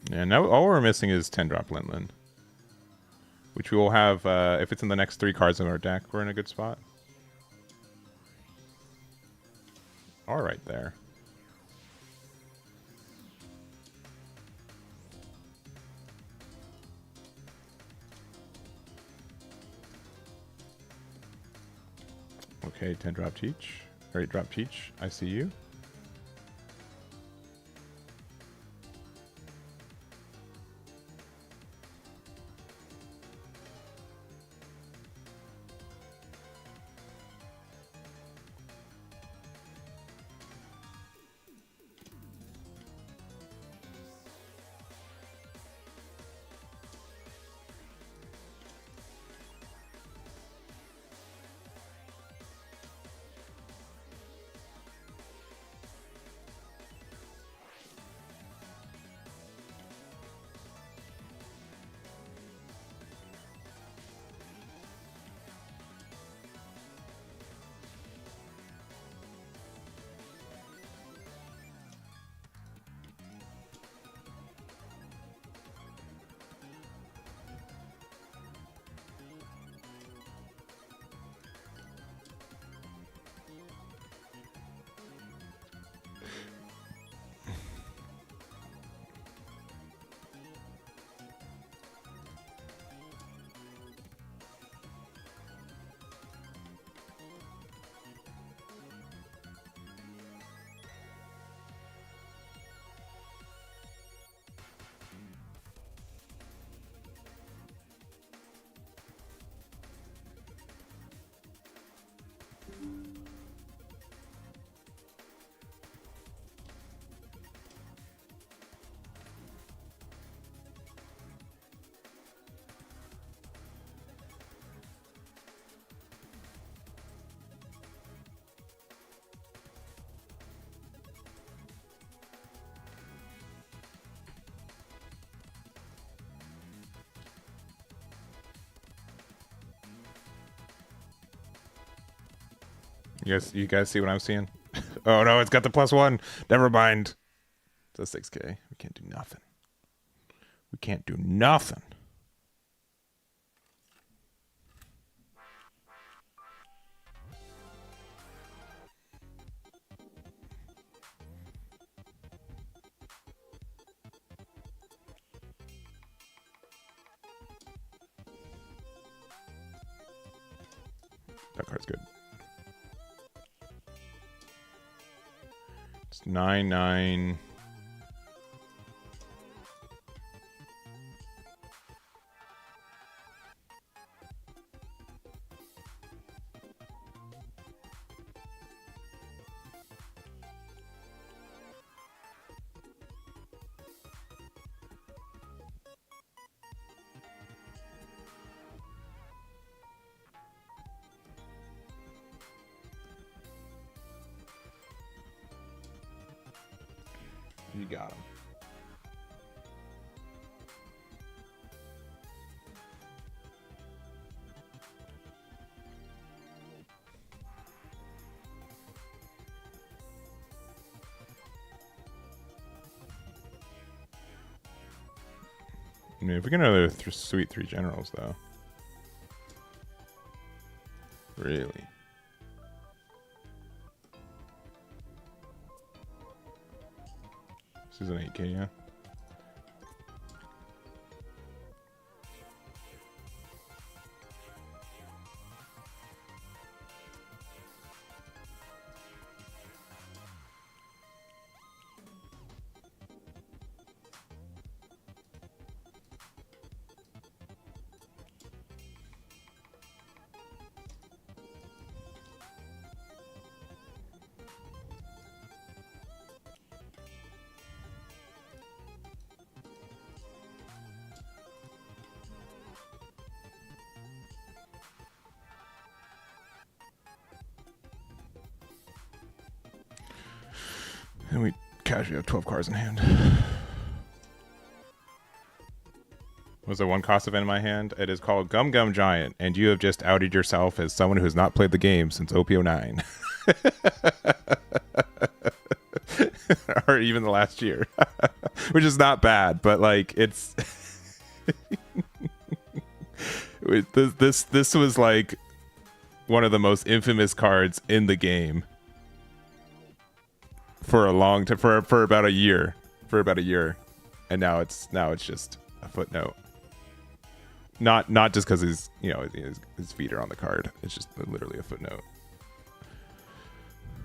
Yeah, now all we're missing is 10-drop Linlin. Which we will have, if it's in the next 3 cards in our deck, we're in a good spot. All right there. Okay, 10-drop Teach. Or 8-drop Teach. I see you. You guys see what I'm seeing? Oh no, it's got the +1. Never mind. It's a 6K. We can't do nothing. We can't do nothing. That card's good. It's 9/9. You got him. I mean, if we get another sweet 3 generals, though. Really? This is an 8K, yeah? And we casually have 12 cards in hand. Was there one cost event in my hand? It is called Gum Gum Giant, and you have just outed yourself as someone who has not played the game since OP09. Or even the last year. Which is not bad, but like it's this was like one of the most infamous cards in the game for a long time, for about a year, and now it's just a footnote. Not just because his feet are on the card. It's just literally a footnote.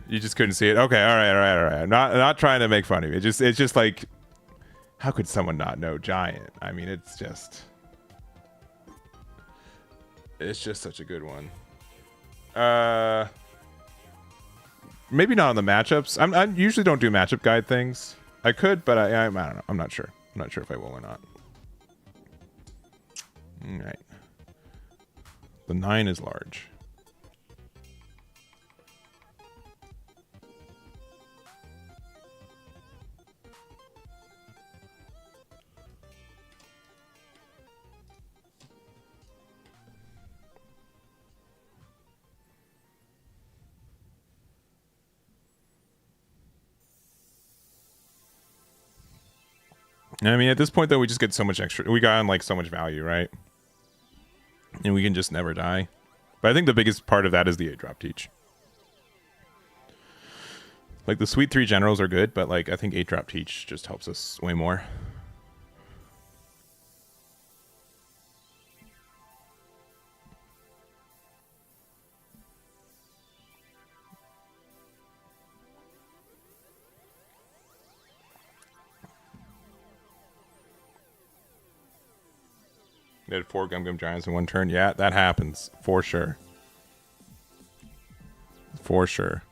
You just couldn't see it. Okay, all right. I'm not trying to make fun of you. It's just like, how could someone not know Giant? I mean, it's just such a good one. Maybe not on the matchups. I usually don't do matchup guide things. I could, but I don't know. I'm not sure. I'm not sure if I will or not. All right. The 9 is large. I mean, at this point, though, we just get so much extra. We got like so much value, right? And we can just never die. But I think the biggest part of that is the 8-drop teach. Like, the sweet 3 generals are good, but like I think 8-drop teach just helps us way more. They had 4 Gum Gum Giants in one turn. Yeah, that happens. For sure. For sure.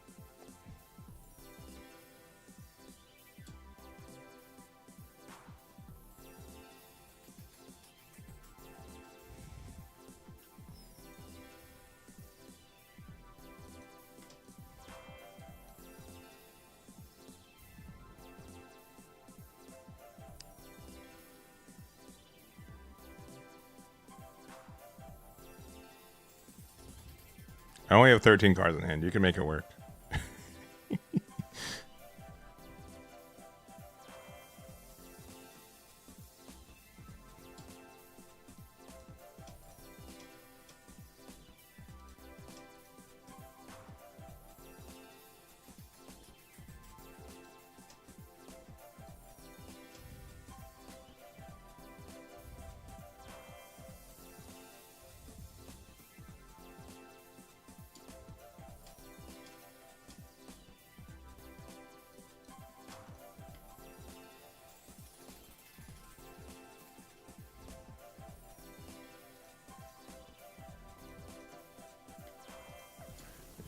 I only have 13 cards in hand. You can make it work.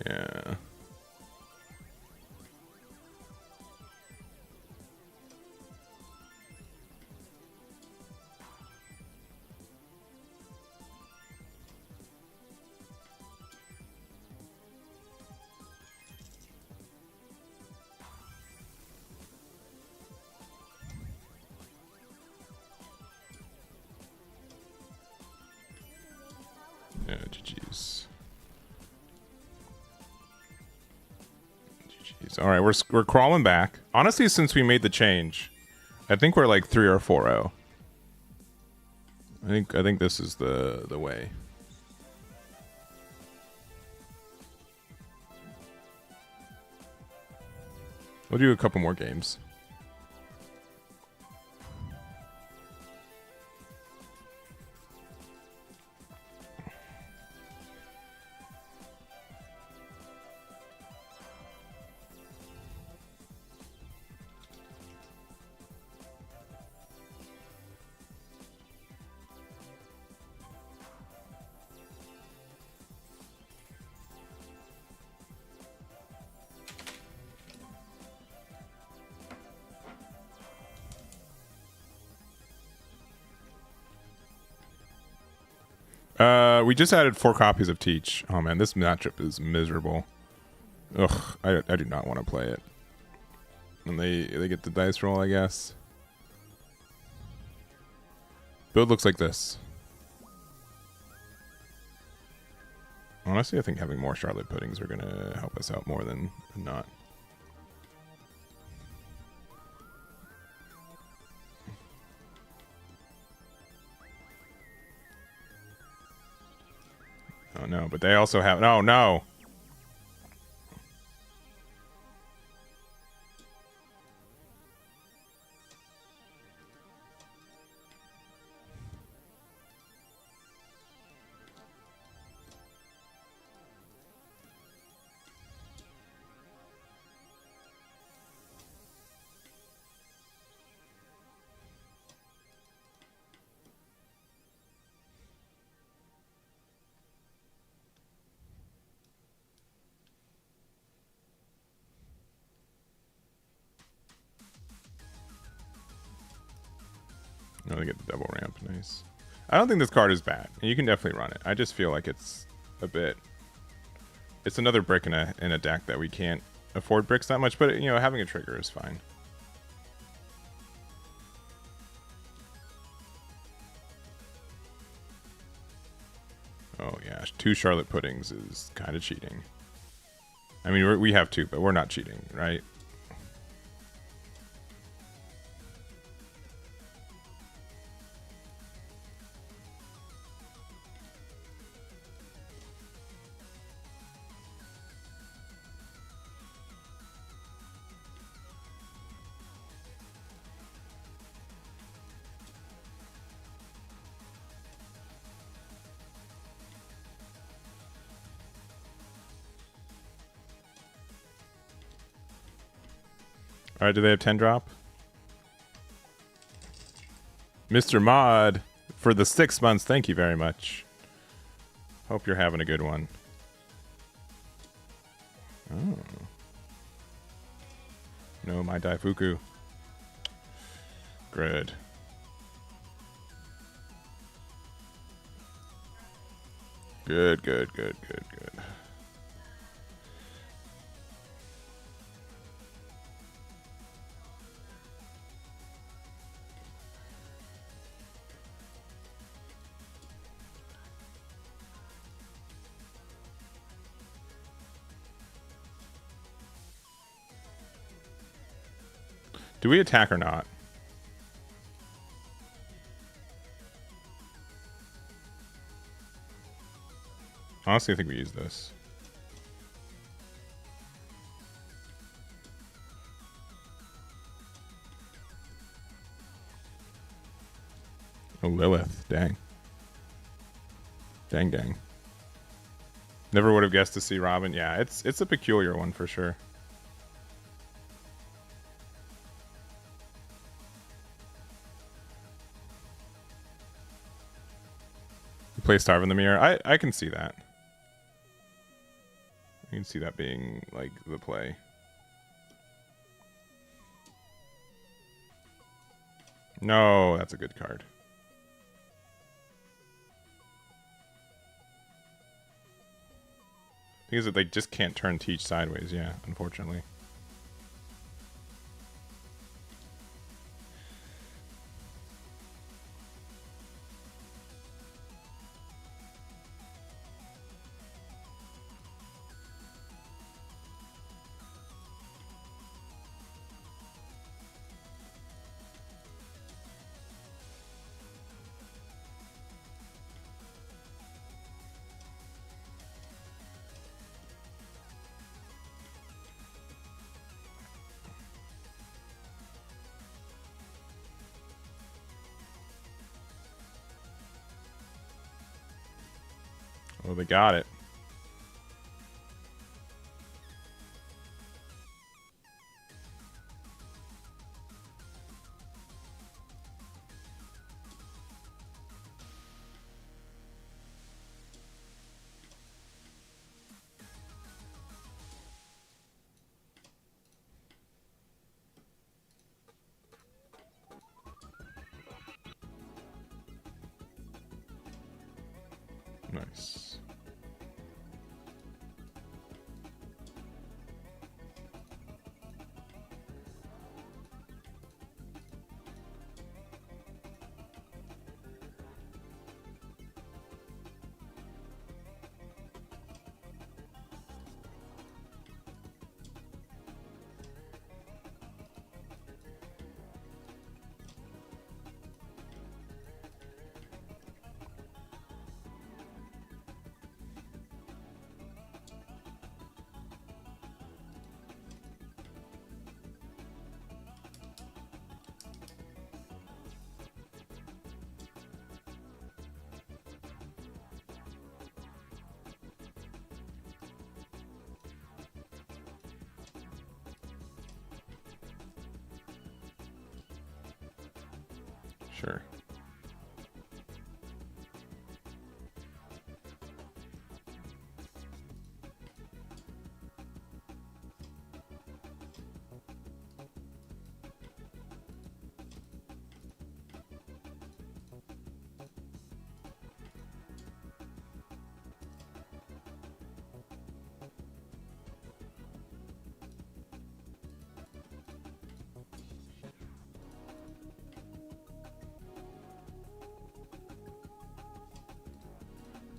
Yeah. Yeah, GG's. GG's. All right, we're crawling back. Honestly, since we made the change, I think we're like 3 or 4-0. I think this is the way. We'll do a couple more games. We just added 4 copies of Teach. Oh man, this matchup is miserable. Ugh, I do not want to play it. And they get the dice roll, I guess. Build looks like this. Honestly, I think having more Charlotte puddings are gonna help us out more than not. Oh no, but they also have. Oh no. Oh, they get the double ramp. Nice. I don't think this card is bad. You can definitely run it. I just feel like it's a bit. It's another brick in a deck that we can't afford bricks that much. But you know, having a trigger is fine. Oh yeah, 2 Charlotte puddings is kind of cheating. I mean, we have 2, but we're not cheating, right? All right, do they have 10 drop? Mr. Mod, for the 6 months, thank you very much. Hope you're having a good one. Oh. No, my Daifuku. Good. Good, good, good, good, good. Do we attack or not? Honestly, I think we use this. Oh, Lilith. Dang. Dang, dang. Never would have guessed to see Robin. Yeah, it's a peculiar one for sure. You play Starve in the Mirror. I can see that. I can see that being like the play. No, that's a good card. The thing is that they just can't turn Teach sideways, yeah, unfortunately. Oh, they got it. Nice. Sure.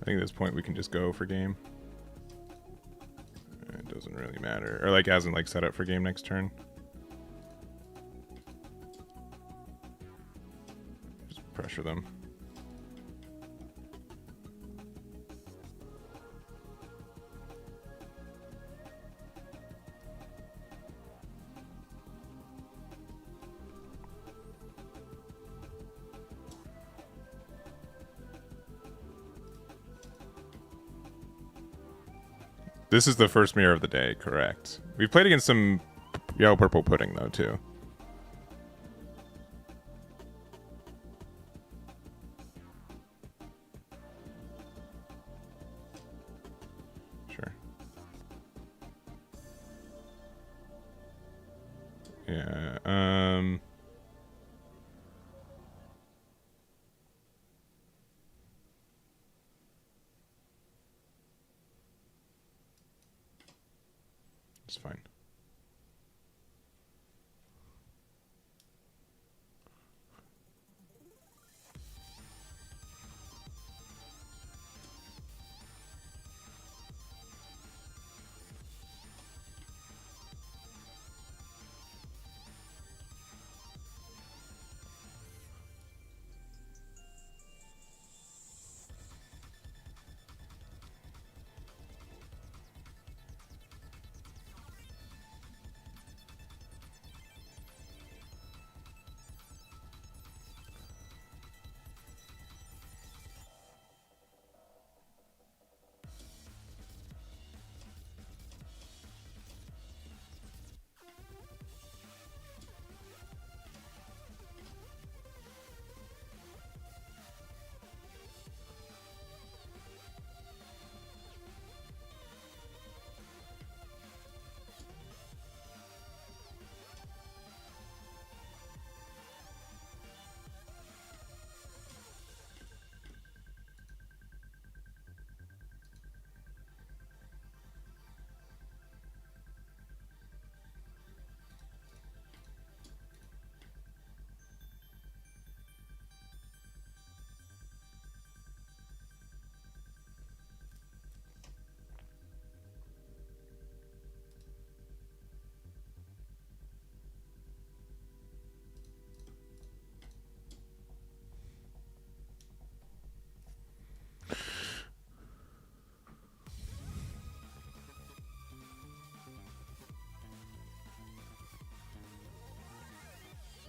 I think at this point we can just go for game. It doesn't really matter. Or like as in like set up for game next turn. Just pressure them. This is the first mirror of the day, correct. We've played against some yellow purple pudding though too. Sure. Yeah, it's fine.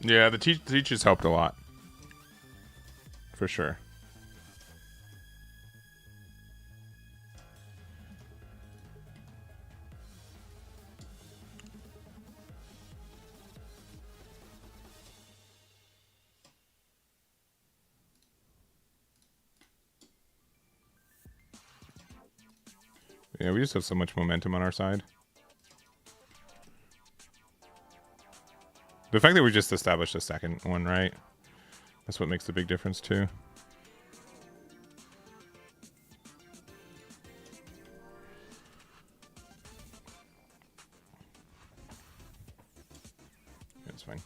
Yeah, the teachers helped a lot. For sure. Yeah, we just have so much momentum on our side. The fact that we just established a second one, right? That's what makes the big difference, too. It's fine.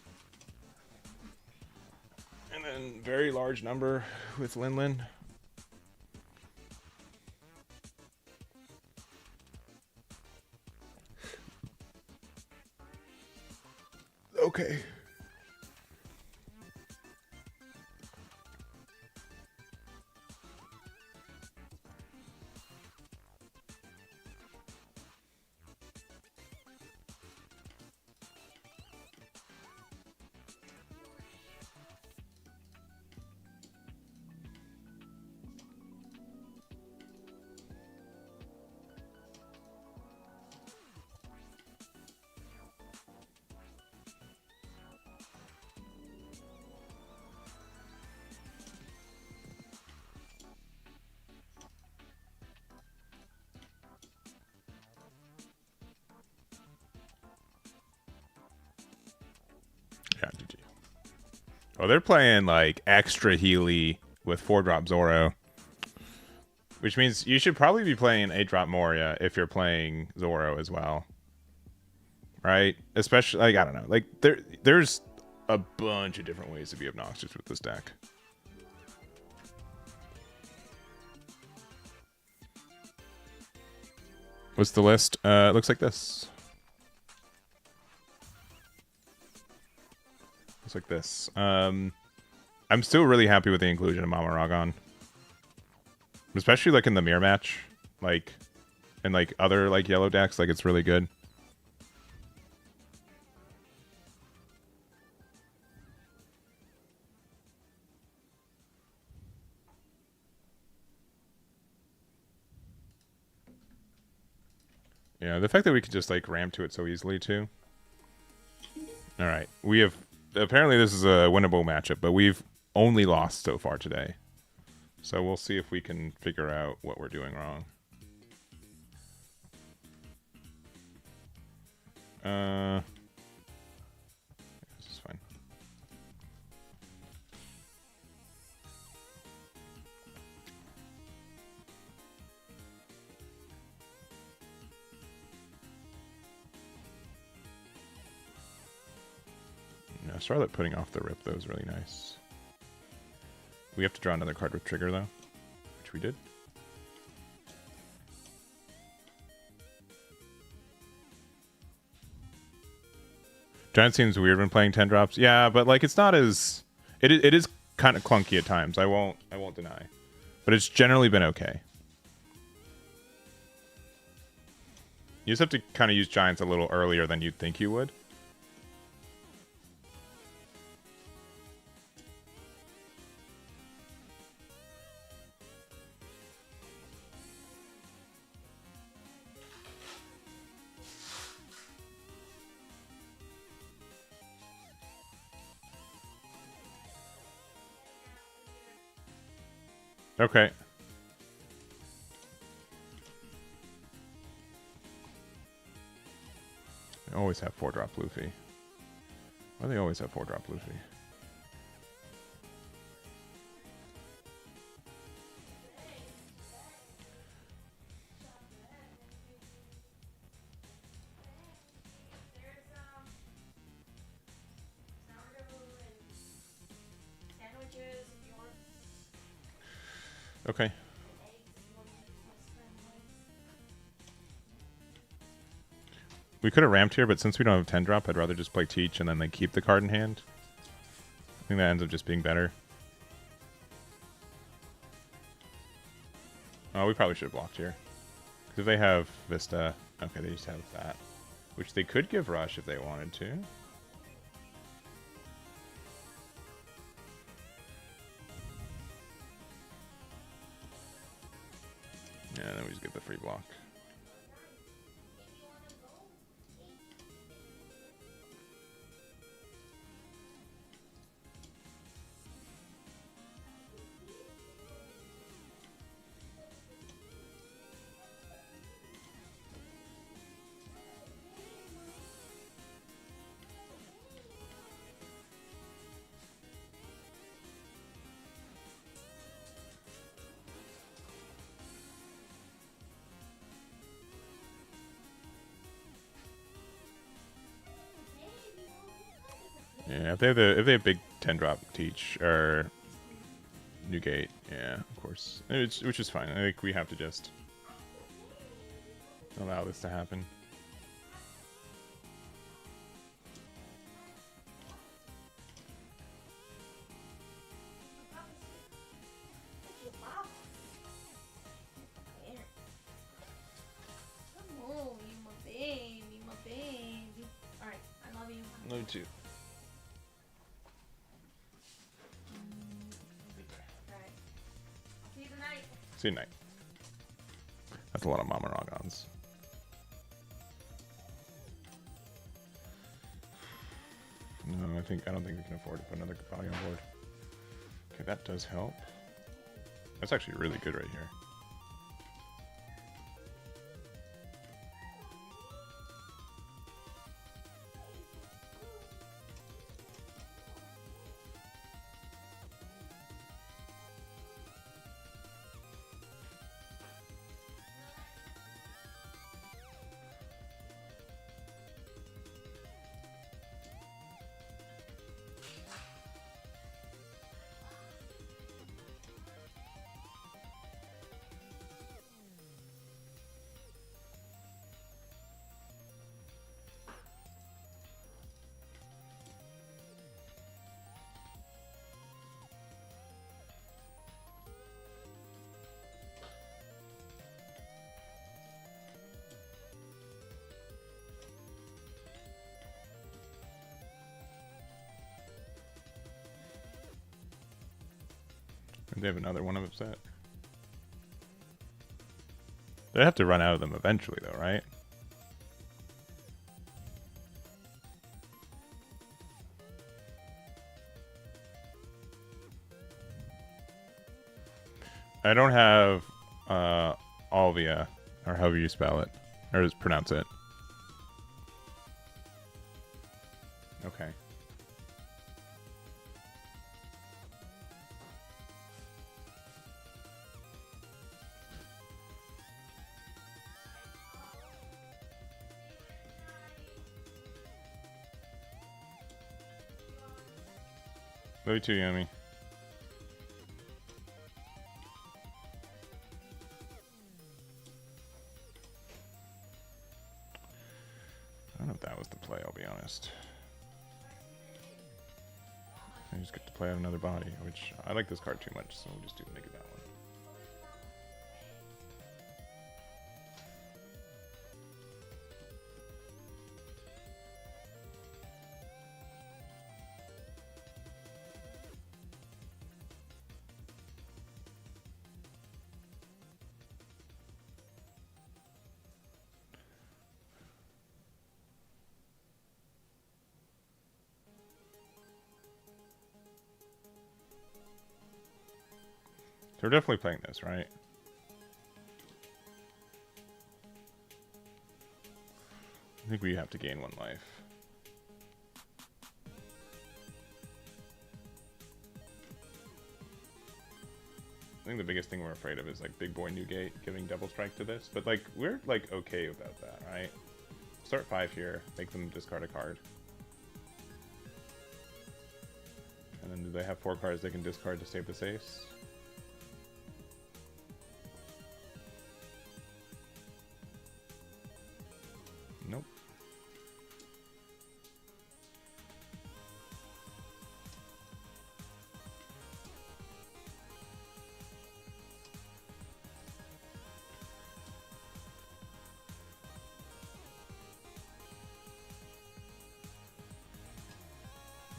And then very large number with Lin. Okay. Yeah, GG. Oh, they're playing like extra Healy with 4-drop Zoro. Which means you should probably be playing 8-drop Moria if you're playing Zoro as well. Right? Especially, like, I don't know. Like, there's a bunch of different ways to be obnoxious with this deck. What's the list? It looks like this. Looks like this. I'm still really happy with the inclusion of Mama Ragon. Especially, like, in the mirror match. Like, and, like, other, like, yellow decks. Like, it's really good. Yeah, the fact that we can just, like, ramp to it so easily, too. Alright. We have... Apparently this is a winnable matchup, but we've only lost so far today. So we'll see if we can figure out what we're doing wrong. This is fine. Yeah, Charlotte putting off the rip, though, is really nice. We have to draw another card with trigger, though, which we did. Giant seems weird when playing 10 drops. Yeah, but like it's not as it is kind of clunky at times. I won't deny. But it's generally been okay. You just have to kind of use giants a little earlier than you'd think you would. Okay. They always have 4-drop Luffy. Why do they always have 4-drop Luffy? Okay. We could have ramped here, but since we don't have 10 drop, I'd rather just play Teach and then like keep the card in hand. I think that ends up just being better. Oh, we probably should have blocked here. Because if they have Vista... Okay, they just have that. Which they could give Rush if they wanted to. always get the free block. Yeah, if they have big 10 drop teach or Newgate, yeah, of course, which is fine. I think we have to just allow this to happen. No, too. See you tonight. That's a lot of Mama Rogons. No, I don't think we can afford to put another body on board. Okay, that does help. That's actually really good right here. They have another one of upset. They have to run out of them eventually, though, right? I don't have Alvia, or however you spell it, or just pronounce it. Okay. Love you too, Yummy. I don't know if that was the play, I'll be honest. I just get to play out another body, which I like this card too much, so we'll just do make it that one. So we're definitely playing this, right? I think we have to gain one life. I think the biggest thing we're afraid of is like Big Boy Newgate giving double strike to this, but like we're like okay about that, right? Start 5 here, make them discard a card. And then do they have 4 cards they can discard to save this ace? Nope.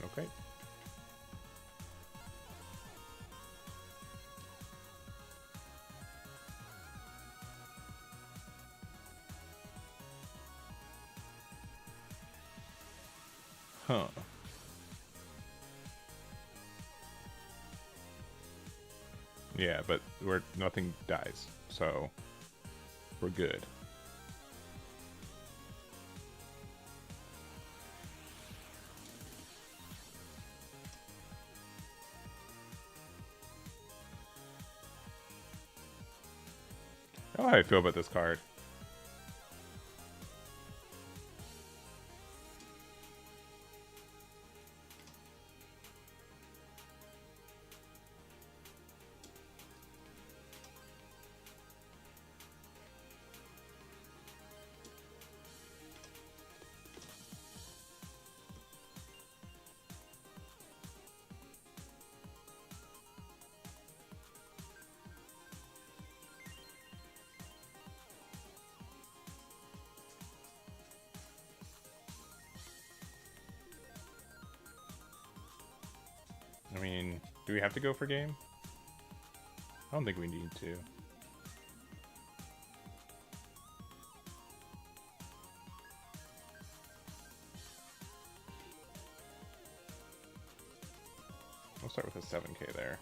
Okay. Huh. Yeah, but nothing dies, so we're good. Oh, how I feel about this card. I mean, do we have to go for game? I don't think we need to. We'll start with a 7k there.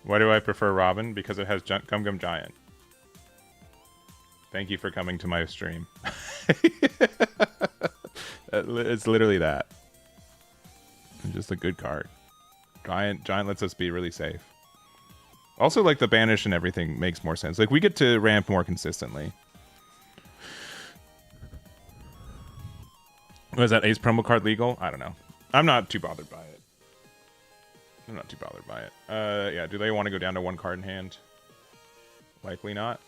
Why do I prefer Robin? Because it has Gum Gum Giant. Thank you for coming to my stream. It's literally that. It's just a good card. Giant lets us be really safe. Also, like, the banish and everything makes more sense. Like, we get to ramp more consistently. Was that Ace promo card legal? I don't know. I'm not too bothered by it. Yeah, do they want to go down to one card in hand? Likely not.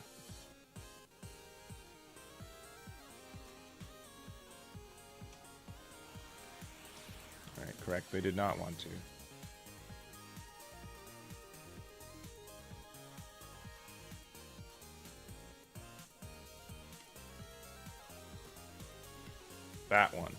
Alright, correct. They did not want to. That one.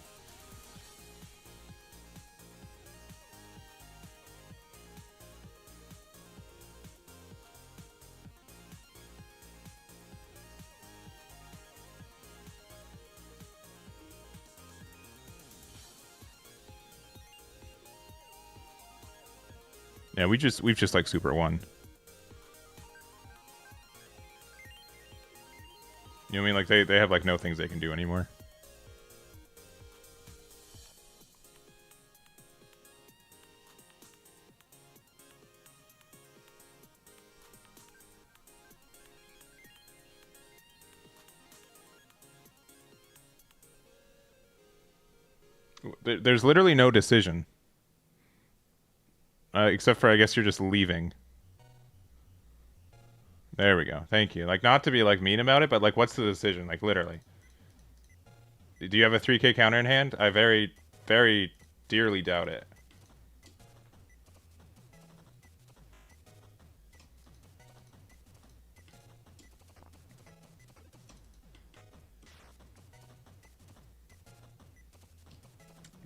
Yeah, we've just like super won. You know what I mean? Like they have like no things they can do anymore. There's literally no decision. Except for, I guess you're just leaving. There we go. Thank you. Like, not to be, like, mean about it, but, like, what's the decision? Like, literally. Do you have a 3k counter in hand? I very, very dearly doubt it.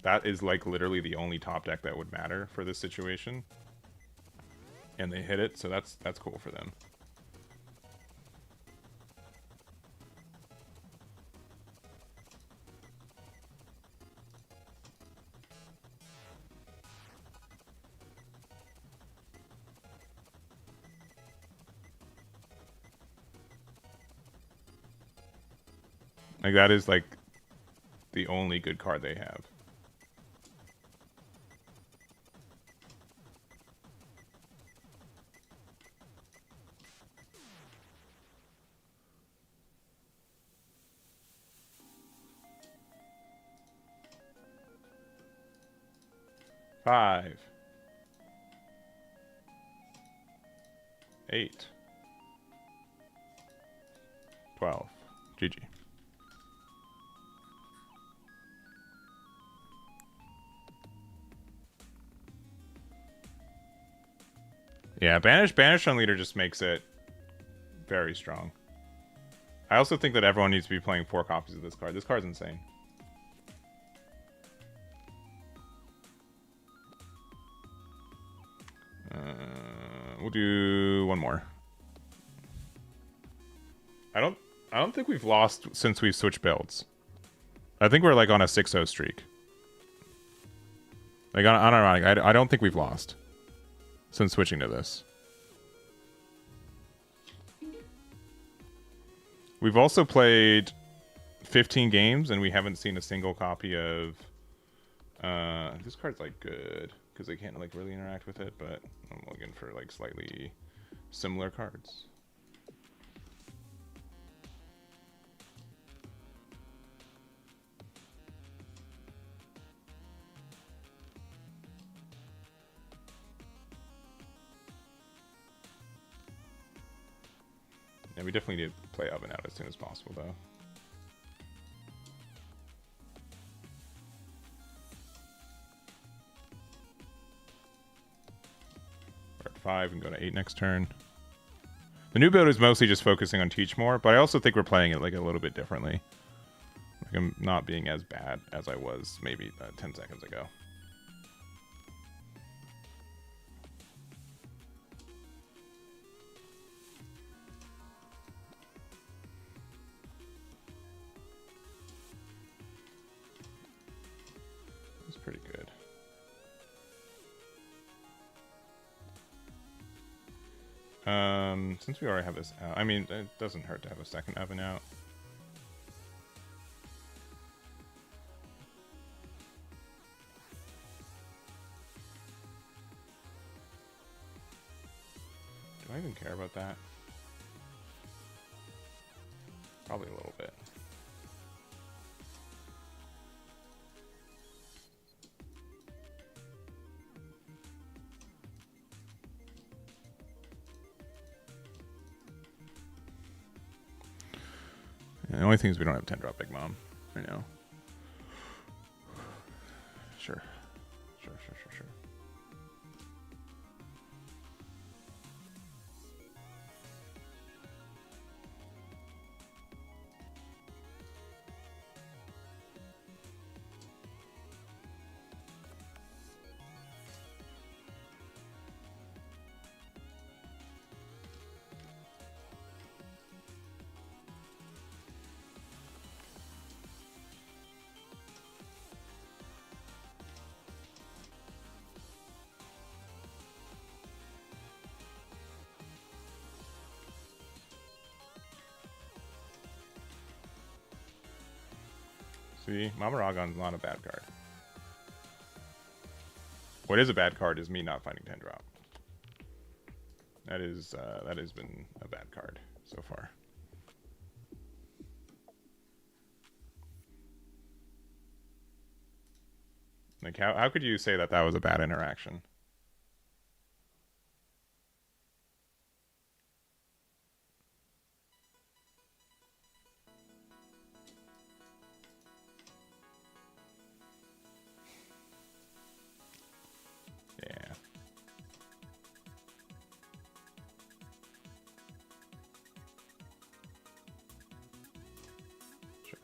That is, like, literally the only top deck that would matter for this situation. And they hit it, so that's cool for them. Like, that is, like, the only good card they have. Five. 8. 12. GG. Yeah, Banish on leader just makes it very strong. I also think that everyone needs to be playing 4 copies of this card. This card's insane. do one more. I don't think we've lost since we've switched builds. I think we're like on a 6-0 streak. Like unironic, I don't think we've lost since switching to this. We've also played 15 games and we haven't seen a single copy of. This card's like good because they can't like really interact with it, but I'm looking for like slightly similar cards. Yeah, we definitely need to play Oven out as soon as possible, though. We're at 5 and go to 8 next turn. The new build is mostly just focusing on Teach More, but I also think we're playing it like a little bit differently. Like I'm not being as bad as I was maybe 10 seconds ago. Pretty good. Since we already have this out, I mean, it doesn't hurt to have a second oven out. Do I even care about that? Probably a little bit. The only thing is we don't have 10-drop Big Mom right now. Sure. Sure. See, Mama Ragon's not a bad card. What is a bad card is me not finding 10-drop. That has been a bad card so far. Like how could you say that was a bad interaction? Yeah. Sure.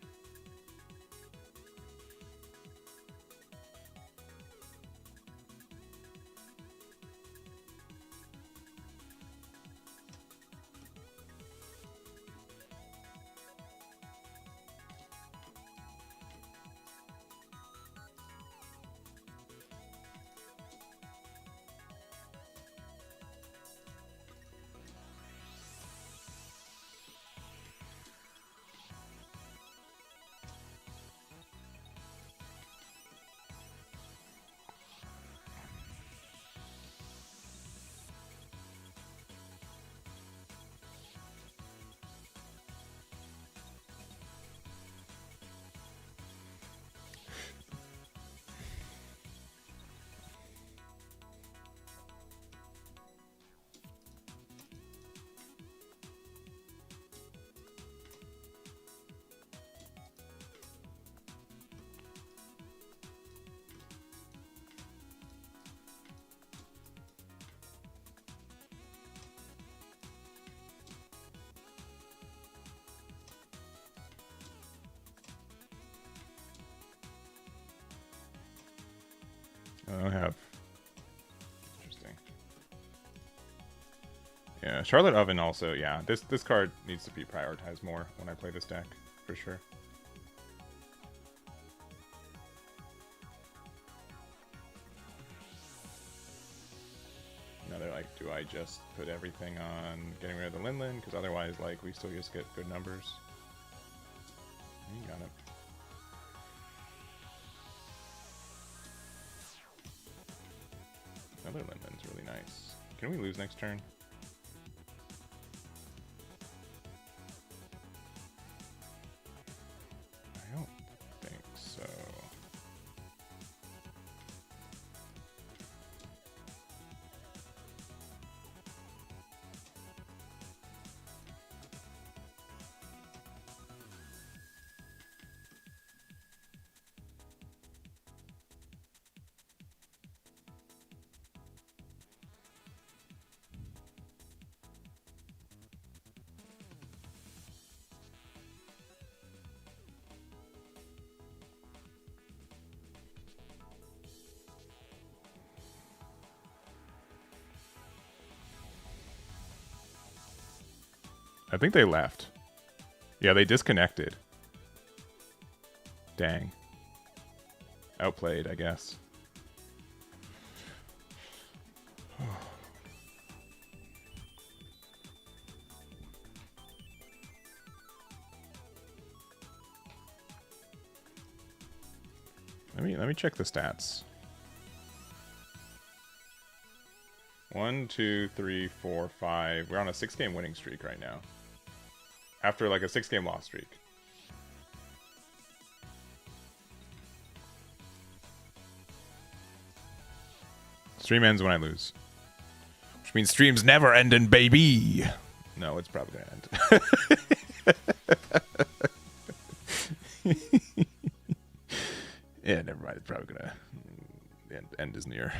Yeah, Charlotte Oven also, yeah. This card needs to be prioritized more when I play this deck, for sure. Now they're like, do I just put everything on getting rid of the Linlin? Because otherwise, like, we still just get good numbers. You got it. Another Linlin's really nice. Can we lose next turn? I don't think so. I think they left. Yeah, they disconnected. Dang. Outplayed, I guess. Let me check the stats. 1, 2, 3, 4, 5. We're on a 6-game winning streak right now. After like a 6-game loss streak. Stream ends when I lose. Which means stream's never ending, baby. No, it's probably gonna end. Yeah, never mind. It's probably gonna end is near.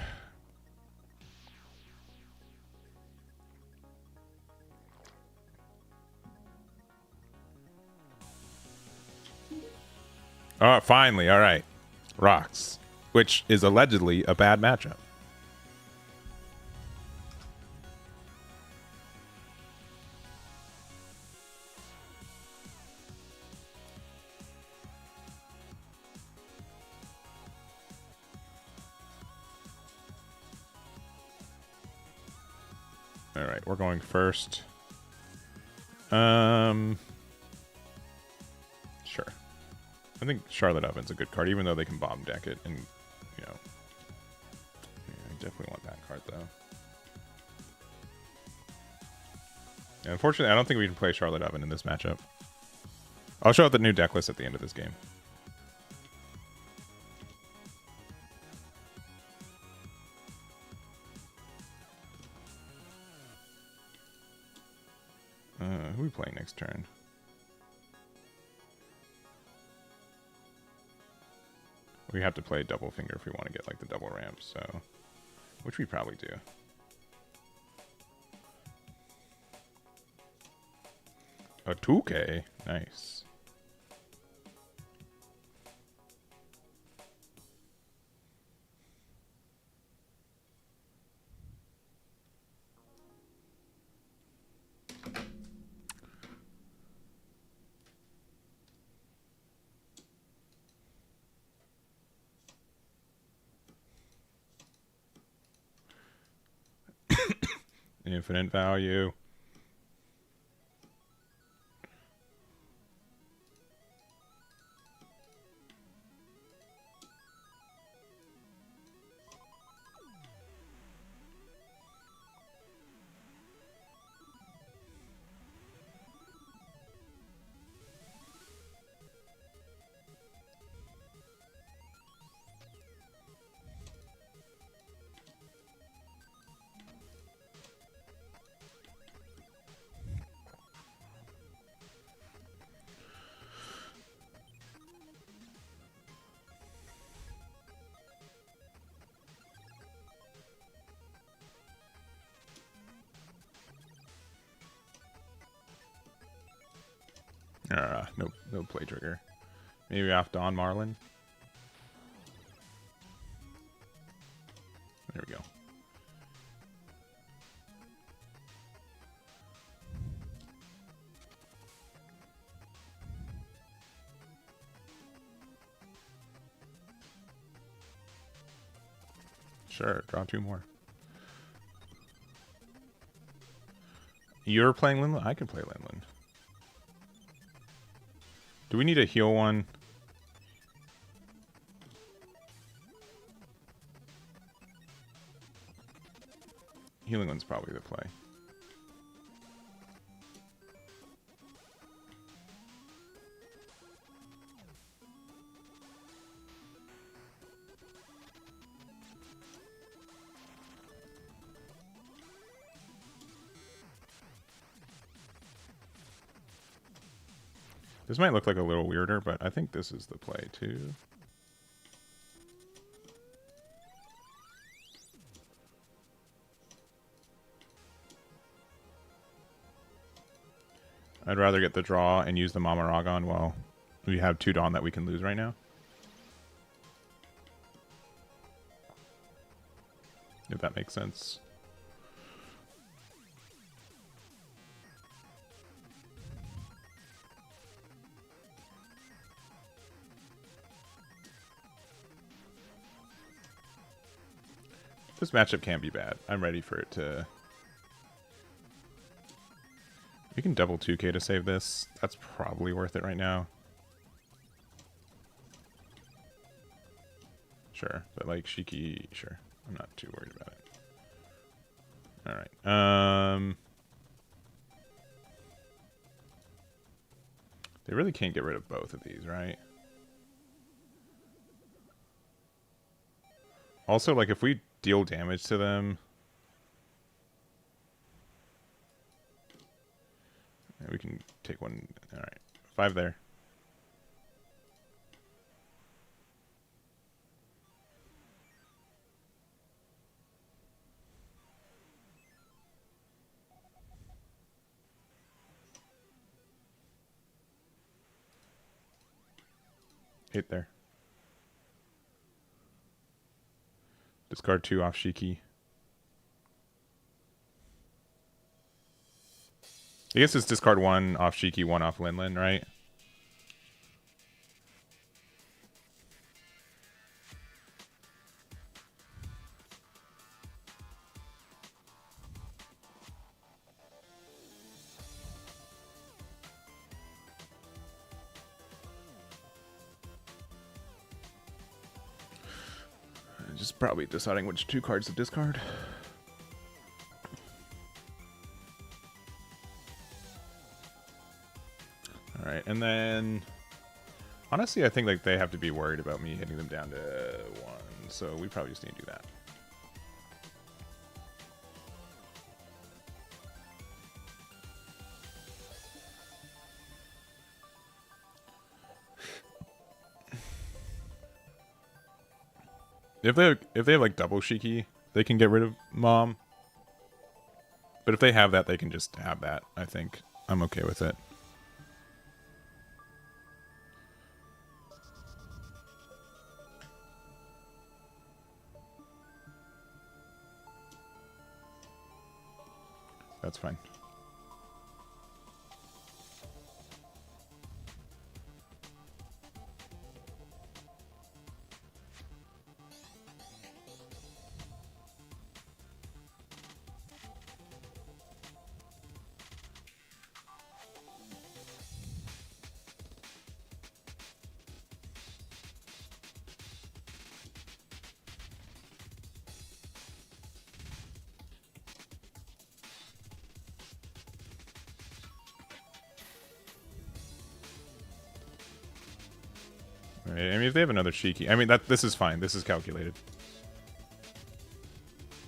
Oh, finally. All right. Rocks. Which is allegedly a bad matchup. All right. We're going first. Sure. I think Charlotte Oven's a good card, even though they can bomb deck it, and you know, yeah, I definitely want that card though. And unfortunately, I don't think we can play Charlotte Oven in this matchup. I'll show out the new deck list at the end of this game. Who are we playing next turn? We have to play double finger if we want to get like the double ramp, so which we probably do. A 2K, nice. Infinite value. No play trigger. Maybe off Don Marlin. There we go. Sure, draw 2 more. You're playing Linlin? I can play Linlin. Do we need a heal one? Healing one's probably the play. This might look like a little weirder, but I think this is the play too. I'd rather get the draw and use the Mamaragon while we have 2 Dawn that we can lose right now. If that makes sense. This matchup can't be bad. I'm ready for it to... We can double 2k to save this. That's probably worth it right now. Sure, but like Shiki, sure. I'm not too worried about it. Alright. They really can't get rid of both of these, right? Also, like, if we deal damage to them... Yeah, we can take one... Alright. 5 there. Eight there. Discard 2 off Shiki. I guess it's discard 1 off Shiki, 1 off Linlin, right? Just probably deciding which 2 cards to discard. Alright, and then... Honestly, I think like they have to be worried about me hitting them down to 1, so we probably just need to do that. If they have like double Shiki, they can get rid of Mom. But if they have that, they can just have that, I think. I'm okay with it. That's fine. Right, I mean, if they have another Shiki, I mean, this is fine. This is calculated.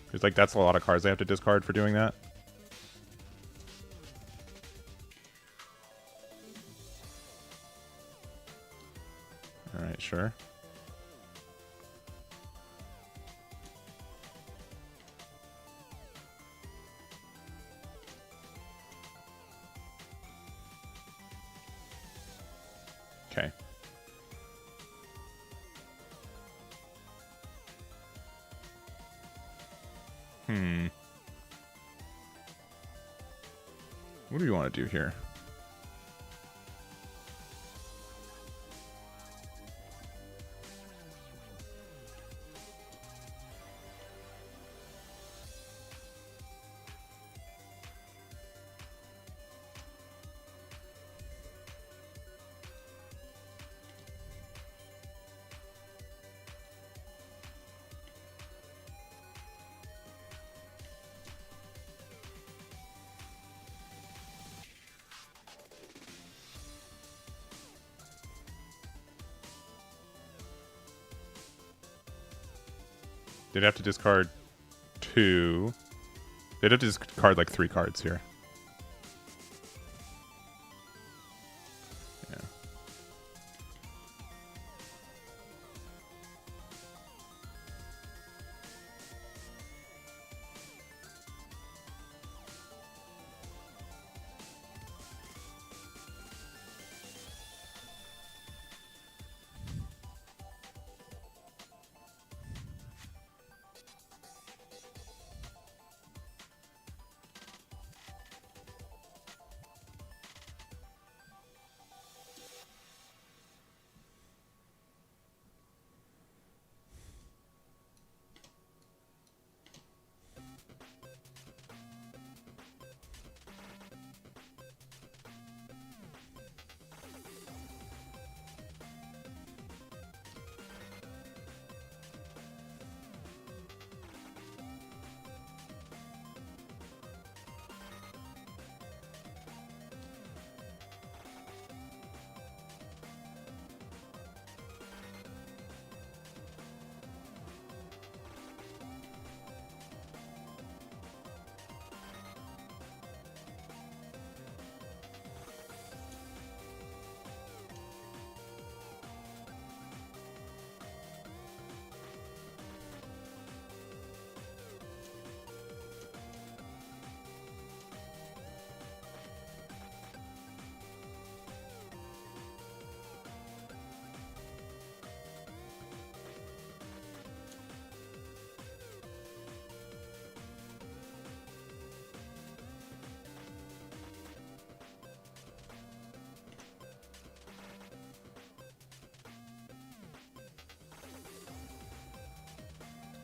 Because, like, that's a lot of cards they have to discard for doing that. Alright, sure. Okay. What do you want to do here? They'd have to discard 2. They'd have to discard like 3 cards here. Yeah.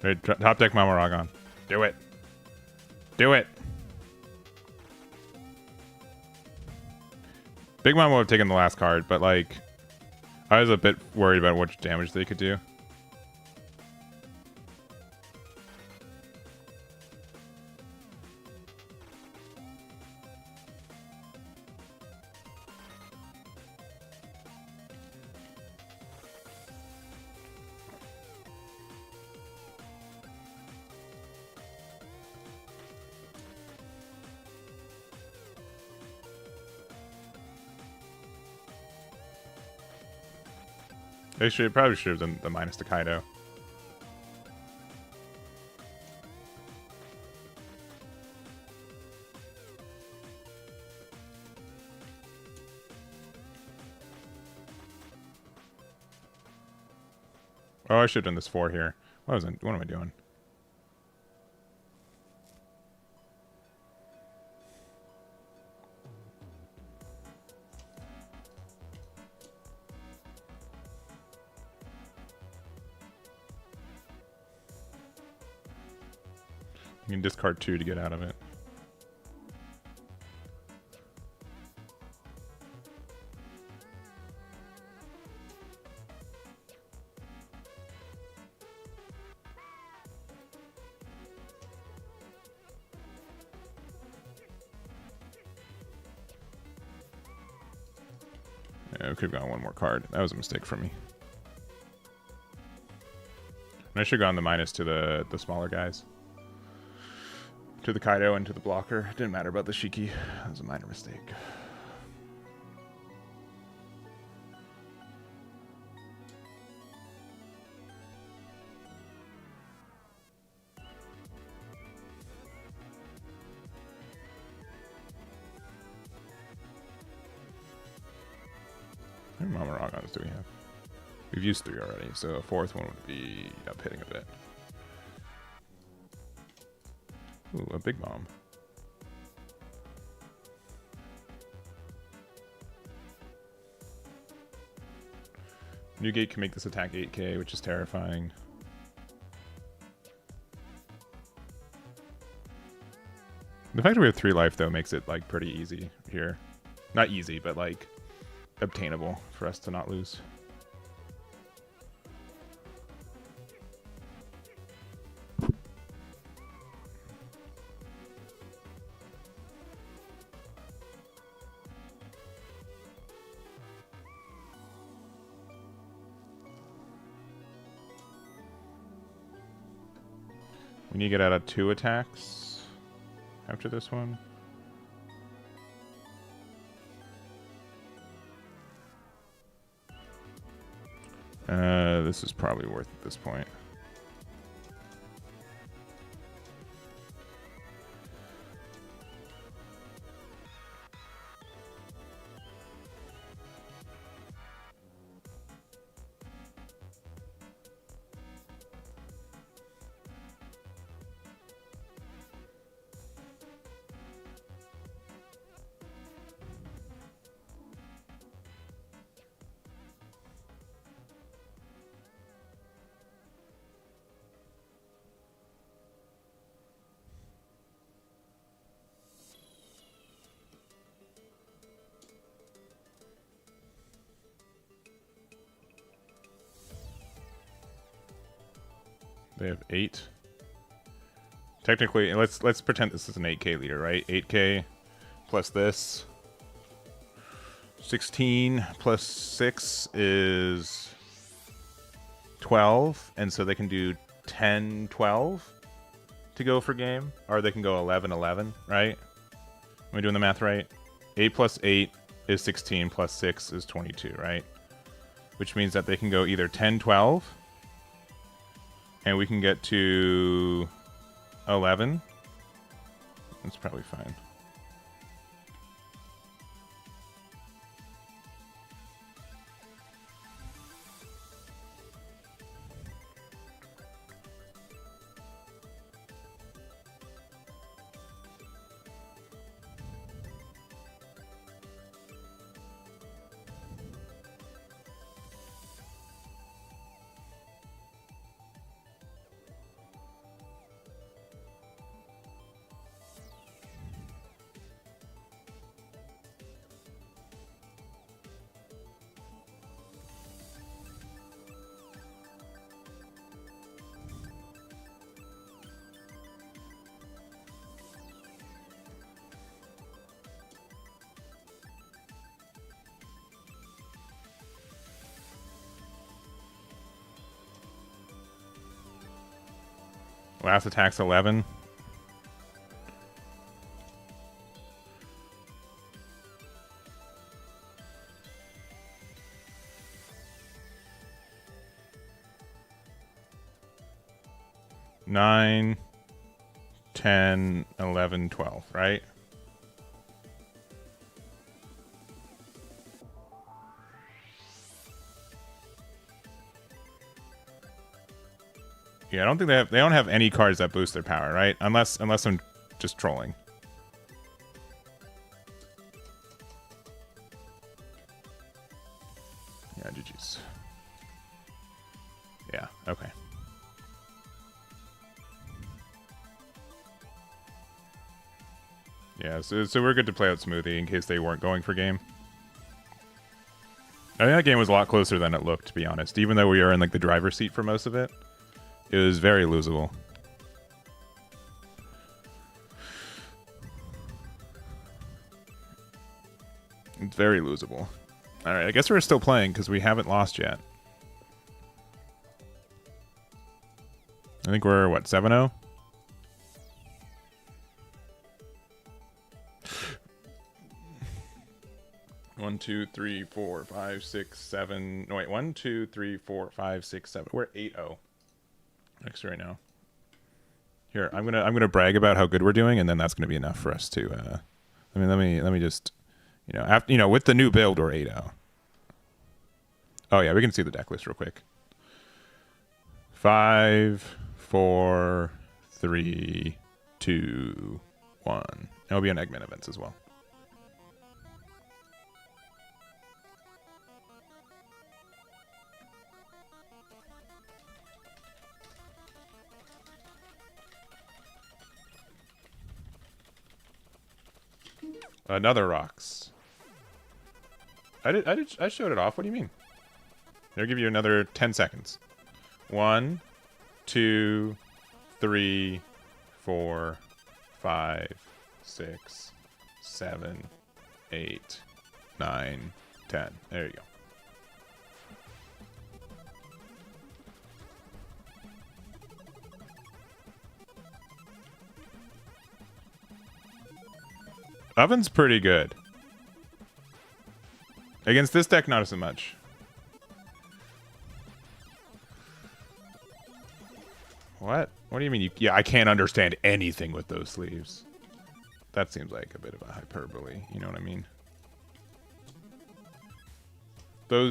Right, top deck Mamoragon. Do it. Do it. Big Mom would have taken the last card, but like, I was a bit worried about what damage they could do. They probably should have done the minus to Kaido. Oh, I should have done this 4 here. What am I doing? You can discard 2 to get out of it. Yeah, we could have gone 1 more card. That was a mistake for me. And I should have gone the minus to the smaller guys. To the Kaido and to the blocker. It didn't matter about the Shiki. That was a minor mistake. How many Mamaragons do we have? We've used 3 already, so a 4th one would be up hitting a bit. Ooh, a big bomb. Newgate can make this attack 8k, which is terrifying. The fact that we have 3 life, though, makes it, like, pretty easy here. Not easy, but, like, obtainable for us to not lose. We need to get out of 2 attacks after this one. This is probably worth at this point. They have 8. Technically, let's pretend this is an 8K leader, right? 8K plus this. 16 plus 6 is 12, and so they can do 10, 12 to go for game, or they can go 11, 11, right? Am I doing the math right? 8 plus 8 is 16, plus 6 is 22, right? Which means that they can go either 10, 12, and we can get to 11. That's probably fine. Last attack's 11. Nine, 10, 11, 12, right? Yeah, I don't think they don't have any cards that boost their power, right? Unless I'm just trolling. Yeah, GG's. Yeah, okay. Yeah, so we're good to play out smoothie in case they weren't going for game. I think that game was a lot closer than it looked, to be honest. Even though we were in like the driver's seat for most of it, it was very losable. It's very losable. All right, I guess we're still playing because we haven't lost yet. I think we're what, 7-0? One, 2, 3, 4, 5, 6, 7. No, wait. 1, 2, 3, 4, 5, 6, 7. We're 8-0. Next right now. Here, I'm gonna brag about how good we're doing, and then that's gonna be enough for us to. Let me just, with the new build, we're 8-0. Oh yeah, we can see the deck list real quick. 5, 4, 3, 2, 1. And it'll be on Eggman events as well. Another rocks. I showed it off. What do you mean? They'll give you another 10 seconds. 1, 2, 3, 4, 5, 6, 7, 8, 9, 10. There you go. Oven's pretty good. Against this deck, not so much. What? What do you mean? Yeah, I can't understand anything with those sleeves. That seems like a bit of a hyperbole. You know what I mean?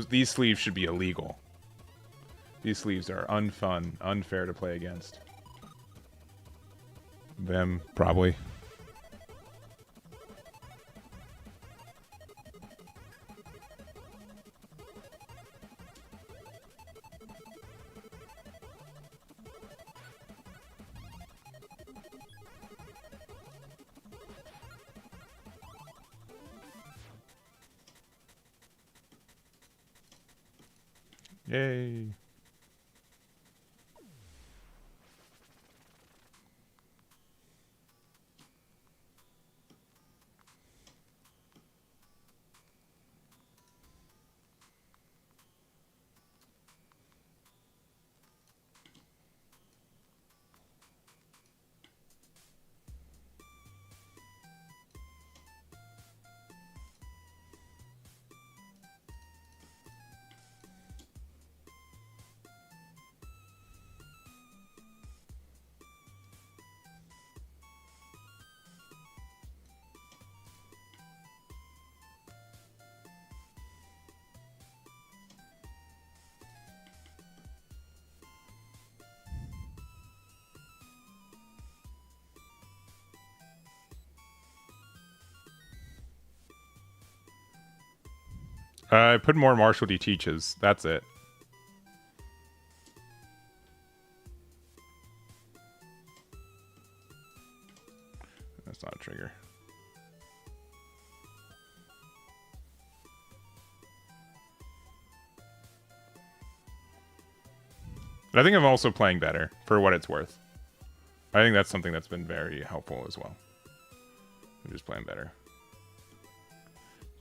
These sleeves should be illegal. These sleeves are unfun, unfair to play against. Them, probably. Yay. I put more Marshall D teaches. That's it. That's not a trigger. But I think I'm also playing better, for what it's worth. I think that's something that's been very helpful as well. I'm just playing better.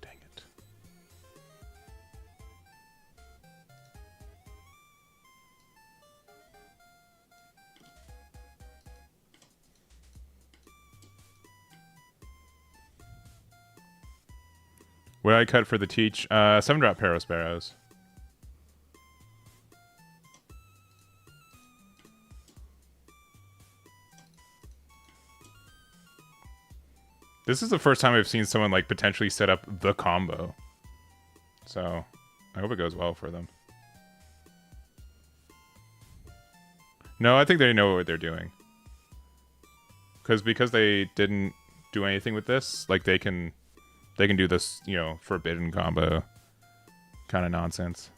Dang it. What did I cut for the teach? 7-drop Parasparrows. This is the first time I've seen someone like potentially set up the combo. So I hope it goes well for them. No, I think they know what they're doing. Because they didn't do anything with this, like they can do this, you know, forbidden combo kind of nonsense.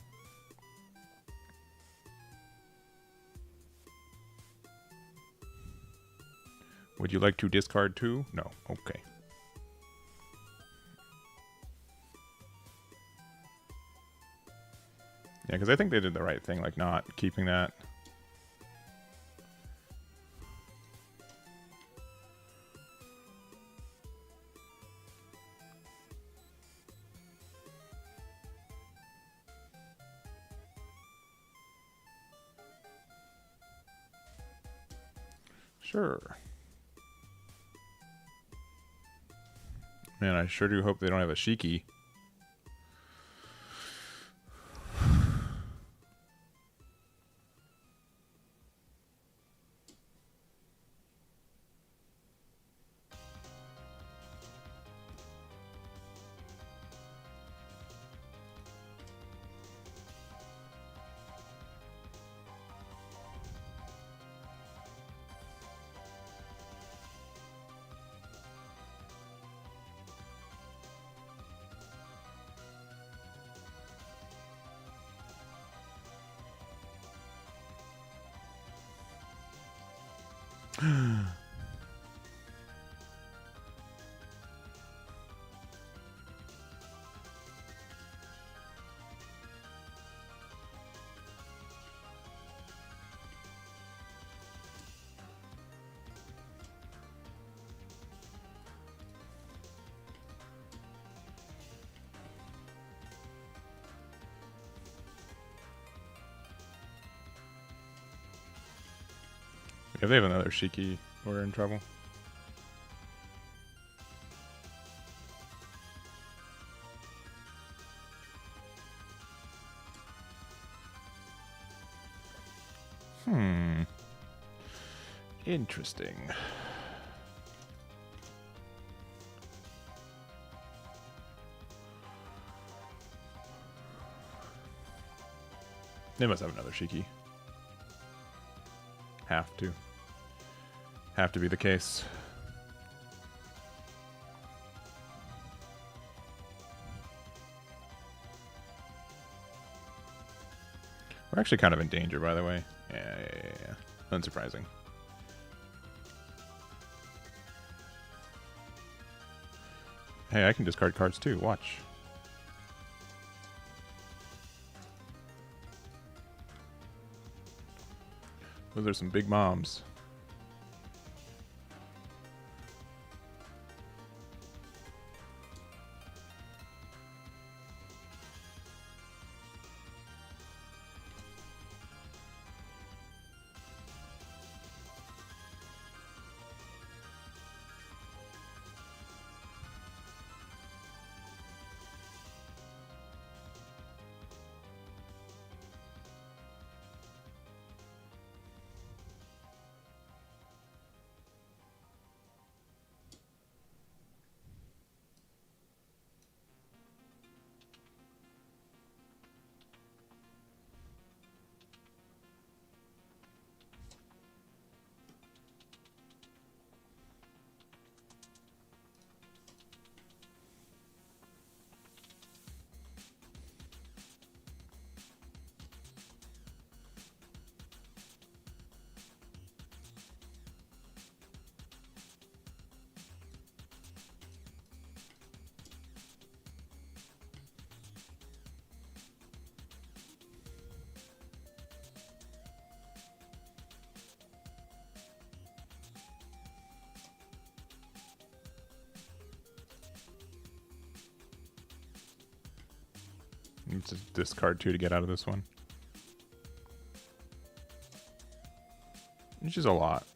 Would you like to discard too? No. Okay. Yeah, because I think they did the right thing, like not keeping that. Sure. Man, I sure do hope they don't have a Shiki. If they have another Shiki, we're in trouble. Interesting. They must have another Shiki. Have to. Have to be the case. We're actually kind of in danger, by the way. Yeah. Unsurprising. Hey, I can discard cards too. Watch. Those are some big moms. Need to discard 2 to get out of this one. Which is a lot.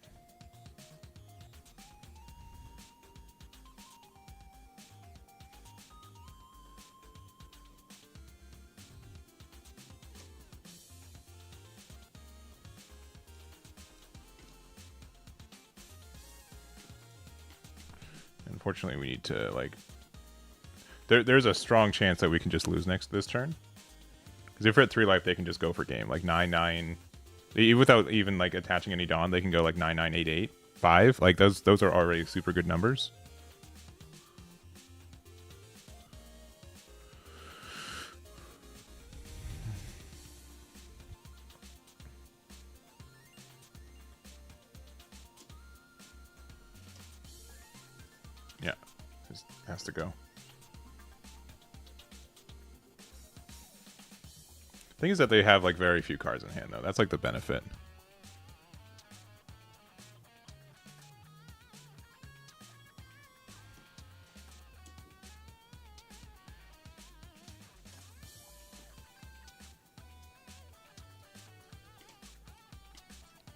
Unfortunately, we need to, like... There's a strong chance that we can just lose this turn. Because if we're at 3 life, they can just go for game. Like 9-9... Without even, like, attaching any Dawn, they can go, like, 9-9-8-8. 5. Like, those are already super good numbers. Yeah. Just has to go. Thing is that they have like very few cards in hand though. That's like the benefit.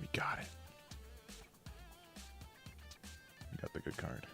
We got it. We got the good card.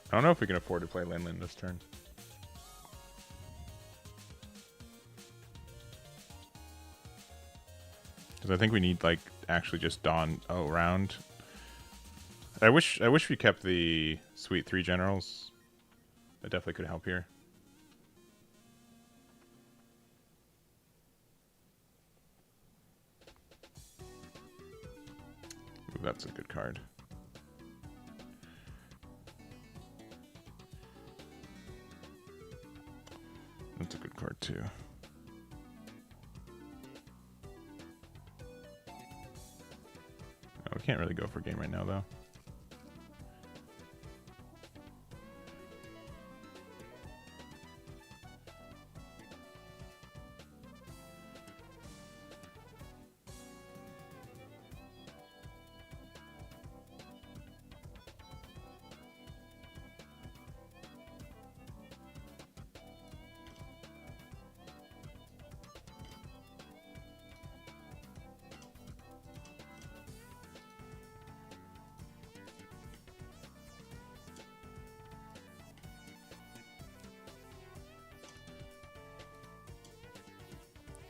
I don't know if we can afford to play Lin this turn. Because I think we need, like, actually just Dawn around. I wish we kept the Sweet 3 Generals. That definitely could help here. Ooh, that's a good card. That's a good card too. Oh, we can't really go for game right now though.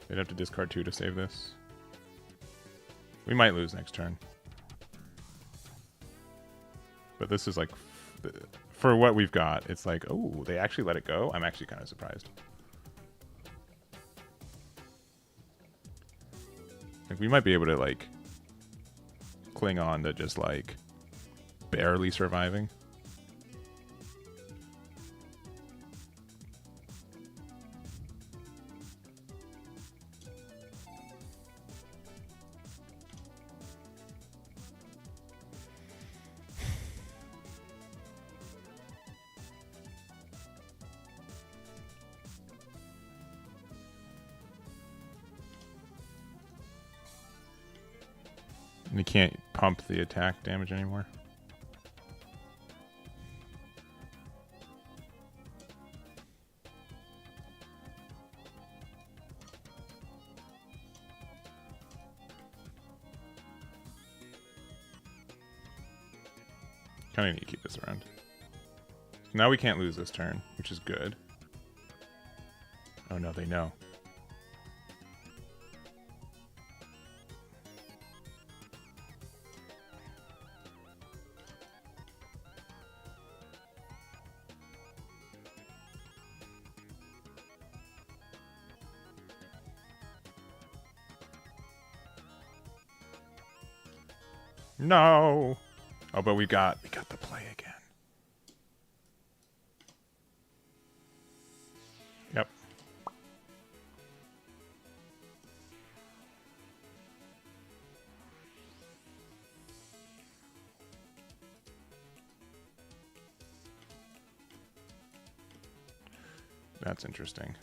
They'd have to discard 2 to save this. We might lose next turn. But this is like, for what we've got, it's like, oh, they actually let it go? I'm actually kind of surprised. Like, we might be able to, like, cling on to just, like, barely surviving. And you can't pump the attack damage anymore. Kind of need to keep this around. Now we can't lose this turn, which is good. Oh no, they know. No. Oh, but we got the play again. Yep. That's interesting.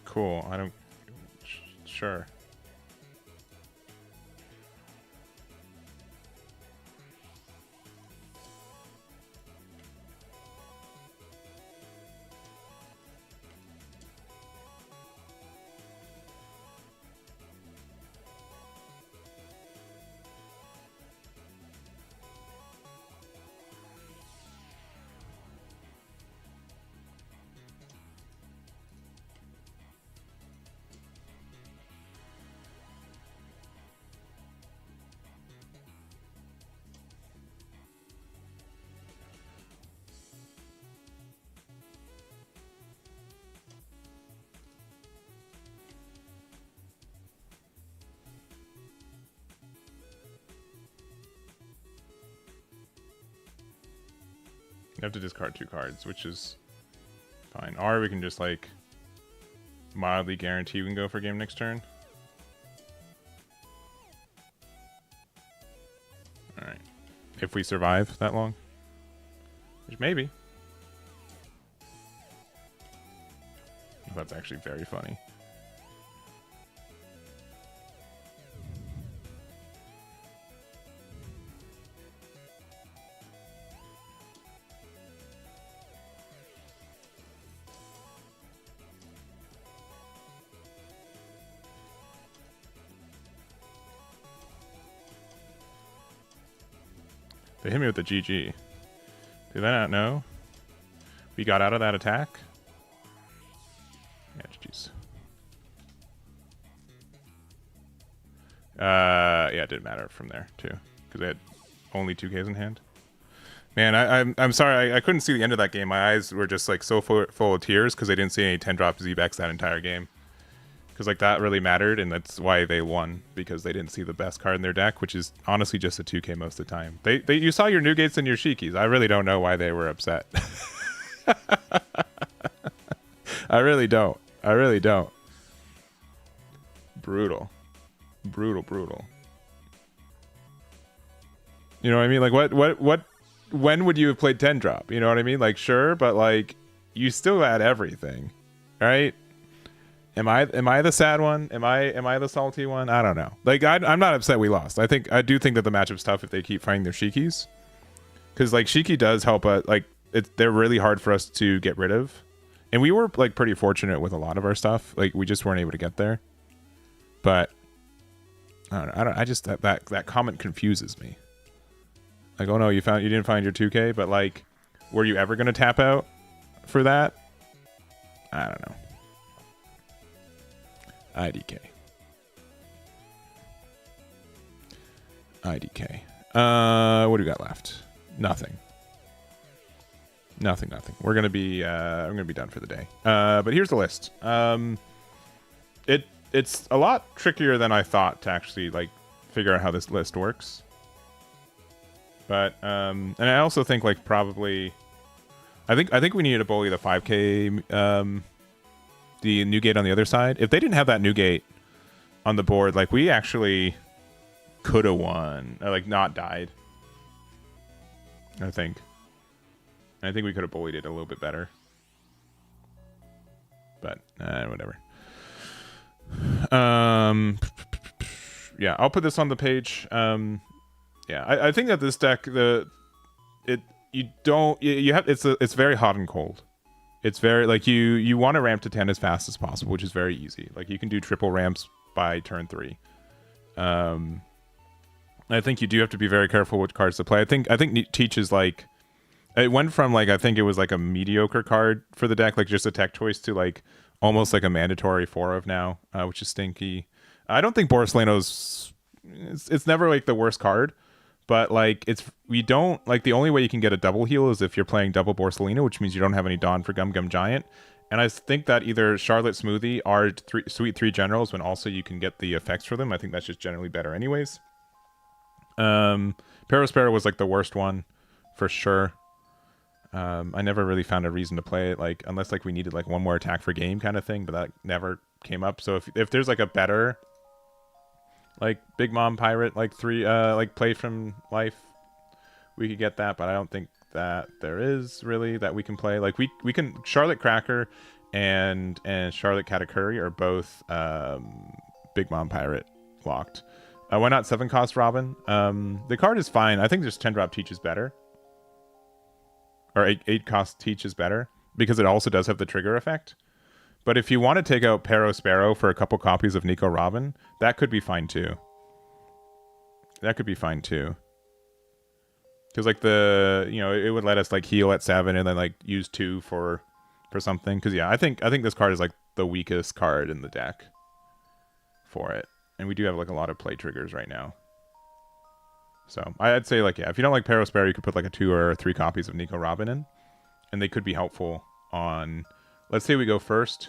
Cool. I don't... Sure. You have to discard 2 cards, which is fine. Or we can just, like, mildly guarantee we can go for game next turn. Alright. If we survive that long. Which maybe. That's actually very funny. They hit me with the GG. Did they not know? We got out of that attack? Yeah, GG's. Yeah, it didn't matter from there, too. Because they had only 2Ks in hand. Man, I'm sorry, I couldn't see the end of that game. My eyes were just like so full of tears because I didn't see any 10-drop Z-Backs that entire game. Because like that really mattered, and that's why they won, because they didn't see the best card in their deck, which is honestly just a 2K most of the time. You saw your Newgates and your Shikis. I really don't know why they were upset. I really don't. I really don't. Brutal. Brutal, brutal. You know what I mean? Like what when would you have played 10-drop? You know what I mean? Like sure, but like you still had everything. Right? Am I the sad one? Am I the salty one? I don't know. Like I'm not upset we lost. I do think that the matchup's tough if they keep finding their Shikis. Because like Shiki does help us. Like they're really hard for us to get rid of, and we were like pretty fortunate with a lot of our stuff. Like we just weren't able to get there. But I don't. I just that comment confuses me. Like, oh no, you didn't find your 2K, but like, were you ever gonna tap out for that? I don't know. IDK. What do we got left? Nothing. We're gonna be done for the day. But here's the list. It's a lot trickier than I thought to actually like figure out how this list works. But and I also think like probably I think we needed to bully the 5K the new gate on the other side. If they didn't have that new gate on the board, like we actually could have won or like not died. I think we could have bullied it a little bit better. But whatever. Yeah, I'll put this on the page. Yeah, I think that this deck it's very hot and cold. It's very like you want to ramp to 10 as fast as possible, which is very easy. Like you can do triple ramps by turn 3. I think you do have to be very careful which cards to play. I think Teach is like it went from like I think it was like a mediocre card for the deck, like just a tech choice, to like almost like a mandatory 4 of now, which is stinky. I don't think Boris it's never like the worst card, but like we don't like the only way you can get a double heal is if you're playing double Borsalino, which means you don't have any Dawn for Gum Gum Giant. And I think that either Charlotte Smoothie are Sweet 3 generals when also you can get the effects for them. I think that's just generally better anyways. Parasparrow was like the worst one for sure. I never really found a reason to play it, like unless like we needed like one more attack for game kind of thing, but that never came up. So if there's like a better like Big Mom Pirate like 3 like play from life, we could get that, but I don't think that there is really that we can play. Like we can Charlotte Cracker and Charlotte Katakuri are both Big Mom Pirate locked. Why not 7 cost Robin? The card is fine. I think just 10 drop Teach is better. Or 8 cost Teach is better because it also does have the trigger effect. But if you want to take out Pero Sparrow for a couple copies of Nico Robin, that could be fine too. Because like it would let us like heal at 7 and then like use 2 for something. Because yeah, I think this card is like the weakest card in the deck for it. And we do have like a lot of play triggers right now. So I'd say like, yeah, if you don't like Pero Sparrow, you could put like a 2 or 3 copies of Nico Robin in. And they could be helpful on, let's say we go first.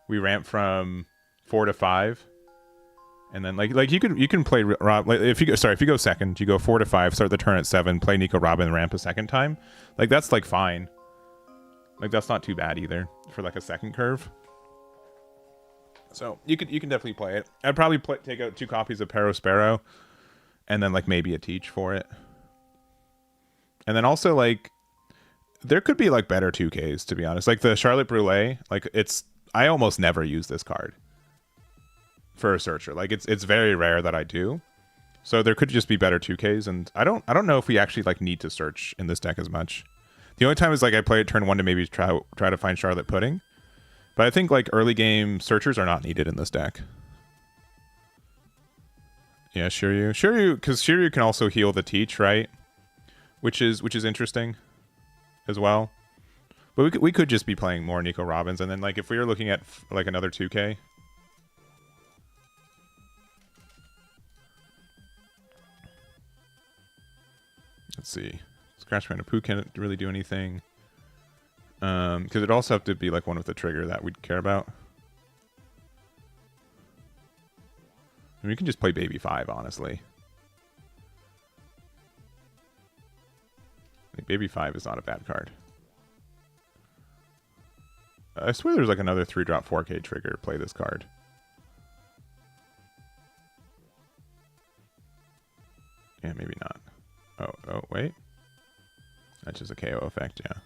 We ramp from 4 to 5. And then like you can play Rob, like if you go second, you go 4 to 5, start the turn at 7, play Nico Robin, ramp a second time. Like that's like fine. Like that's not too bad either for like a second curve. So you can definitely play it. I'd probably take out 2 copies of Pero Sparrow, and then like maybe a Teach for it. And then also like there could be like better 2Ks to be honest. Like the Charlotte Brûlée, like I almost never use this card for a searcher. Like it's very rare that I do. So there could just be better 2Ks, and I don't know if we actually like need to search in this deck as much. The only time is like I play it turn 1 to maybe try to find Charlotte Pudding. But I think like early game searchers are not needed in this deck. Yeah, Shiryu, because Shiryu can also heal the Teach, right? Which is interesting as well. But we could just be playing more Nico Robins, and then like if we were looking at like another 2K. Let's see. Scratch Poo can't really do anything. Because it'd also have to be like one with the trigger that we'd care about. I mean, we can just play Baby 5, honestly. Like, Baby 5 is not a bad card. I swear there's like another 3-drop 4K trigger. Play this card. Yeah, maybe not. Oh, wait. That's just a KO effect, yeah.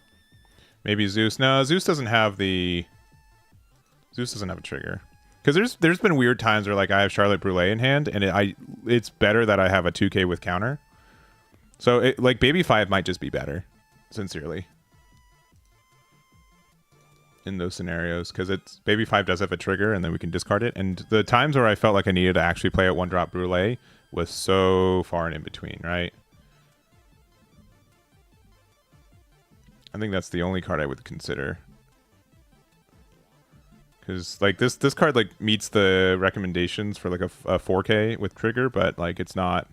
Maybe Zeus. No, Zeus doesn't have a trigger. Because there's been weird times where like I have Charlotte Brûlée in hand, and it's better that I have a 2K with counter. So like Baby 5 might just be better, sincerely, in those scenarios, because it's Baby 5 does have a trigger and then we can discard it. And the times where I felt like I needed to actually play at 1-drop Brûlée was so far and in between, right? I think that's the only card I would consider. Because like this card like meets the recommendations for like a 4K with trigger, but like it's not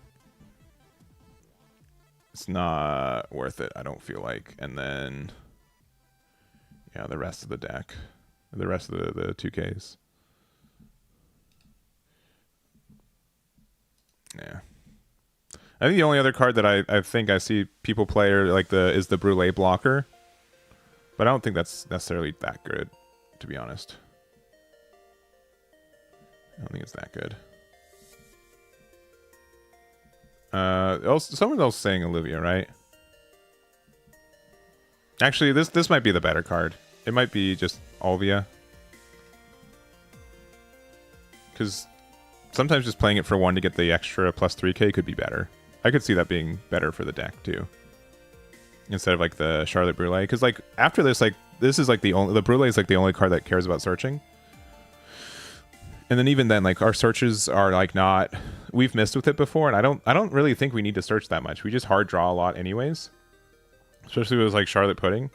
worth it, I don't feel like. And then yeah, the rest of the deck, the rest of the 2Ks. Yeah. I think the only other card that I think I see people play are like is the Brûlée blocker. But I don't think that's necessarily that good, to be honest. I don't think it's that good. Someone else saying Olivia, right? Actually, this might be the better card. It might be just Olivia. Because sometimes just playing it for 1 to get the extra plus 3k could be better. I could see that being better for the deck, too. Instead of, like, the Charlotte Brûlée. Because, like, after this, like, this is, like, the Brûlée is, like, the only card that cares about searching. And then even then, like, our searches are, like, not... We've missed with it before, and I don't really think we need to search that much. We just hard draw a lot anyways. Especially with, like, Charlotte Pudding.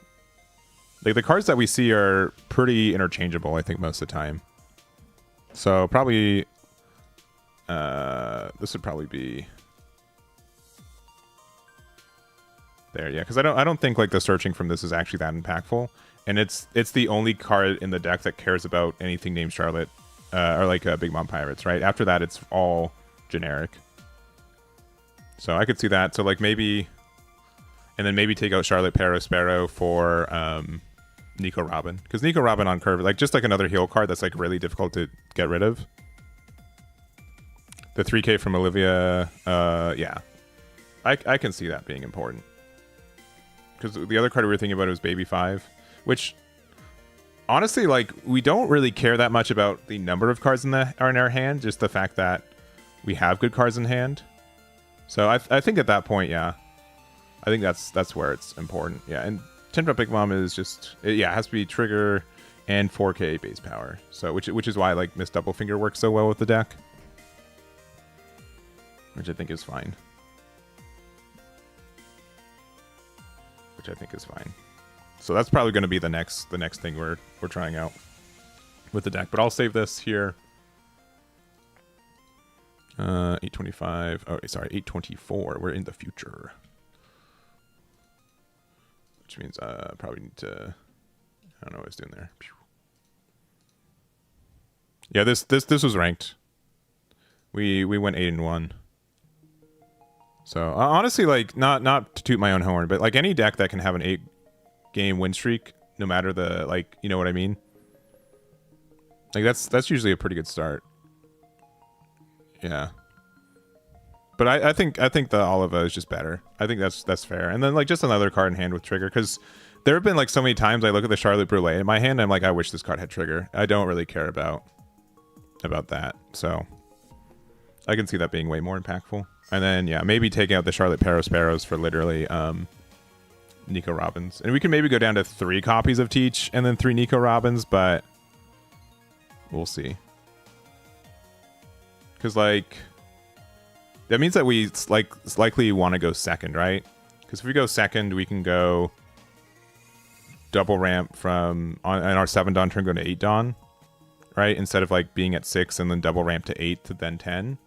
Like, the cards that we see are pretty interchangeable, I think, most of the time. So, probably... this would probably be... There, yeah, because I don't think like the searching from this is actually that impactful, and it's the only card in the deck that cares about anything named Charlotte, or like Big Mom Pirates, right? After that, it's all generic. So I could see that. So like maybe, and then maybe take out Charlotte Sparrow for Nico Robin, because Nico Robin on curve, like just like another heal card that's like really difficult to get rid of. The 3k from Olivia, yeah, I can see that being important. Because the other card we were thinking about was Baby 5, which honestly, like, we don't really care that much about the number of cards in our hand, just the fact that we have good cards in hand. So I think at that point, yeah, I think that's where it's important. Yeah, and 10-drop Big Mom is just, yeah, it has to be trigger and 4k base power. So which is why like Miss Doublefinger works so well with the deck, which I think is fine. I think is fine. So that's probably going to be the next thing we're trying out with the deck. But I'll save this here. 825. Oh, sorry, 824. We're in the future, which means probably need to. I don't know what it's doing there. Yeah, this was ranked. We went 8-1. So honestly, like not to toot my own horn, but like any deck that can have an 8-game win streak, no matter the, like, you know what I mean? Like that's usually a pretty good start. Yeah. But I think the Oliva is just better. I think that's fair. And then like just another card in hand with trigger, because there have been like so many times I look at the Charlotte Brûlée in my hand and I'm like, I wish this card had trigger. I don't really care about that. So I can see that being way more impactful. And then, yeah, maybe take out the Charlotte Sparrows for literally Nico Robins. And we can maybe go down to 3 copies of Teach and then 3 Nico Robins, but we'll see. Because, like, that means that we likely want to go second, right? Because if we go second, we can go double ramp from, on our 7 Dawn turn, go to 8 Dawn, right? Instead of, like, being at 6 and then double ramp to 8 to then 10.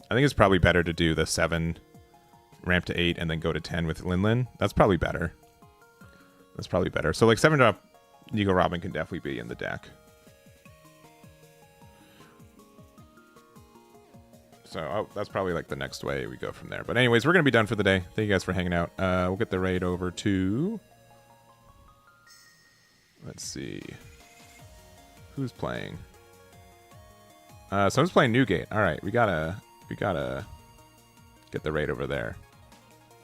I think it's probably better to do the 7 ramp to 8 and then go to 10 with Lin. That's probably better. That's probably better. So like 7-drop Nico Robin can definitely be in the deck. So that's probably like the next way we go from there. But anyways, we're going to be done for the day. Thank you guys for hanging out. We'll get the raid over to... Let's see. Who's playing? Someone's playing Newgate. All right, we gotta get the raid over there.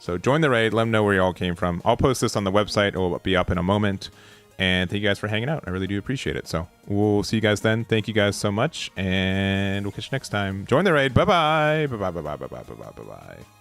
So join the raid. Let them know where you all came from. I'll post this on the website. It will be up in a moment. And thank you guys for hanging out. I really do appreciate it. So we'll see you guys then. Thank you guys so much, and we'll catch you next time. Join the raid. Bye bye. Bye bye. Bye bye. Bye bye. Bye bye. Bye bye.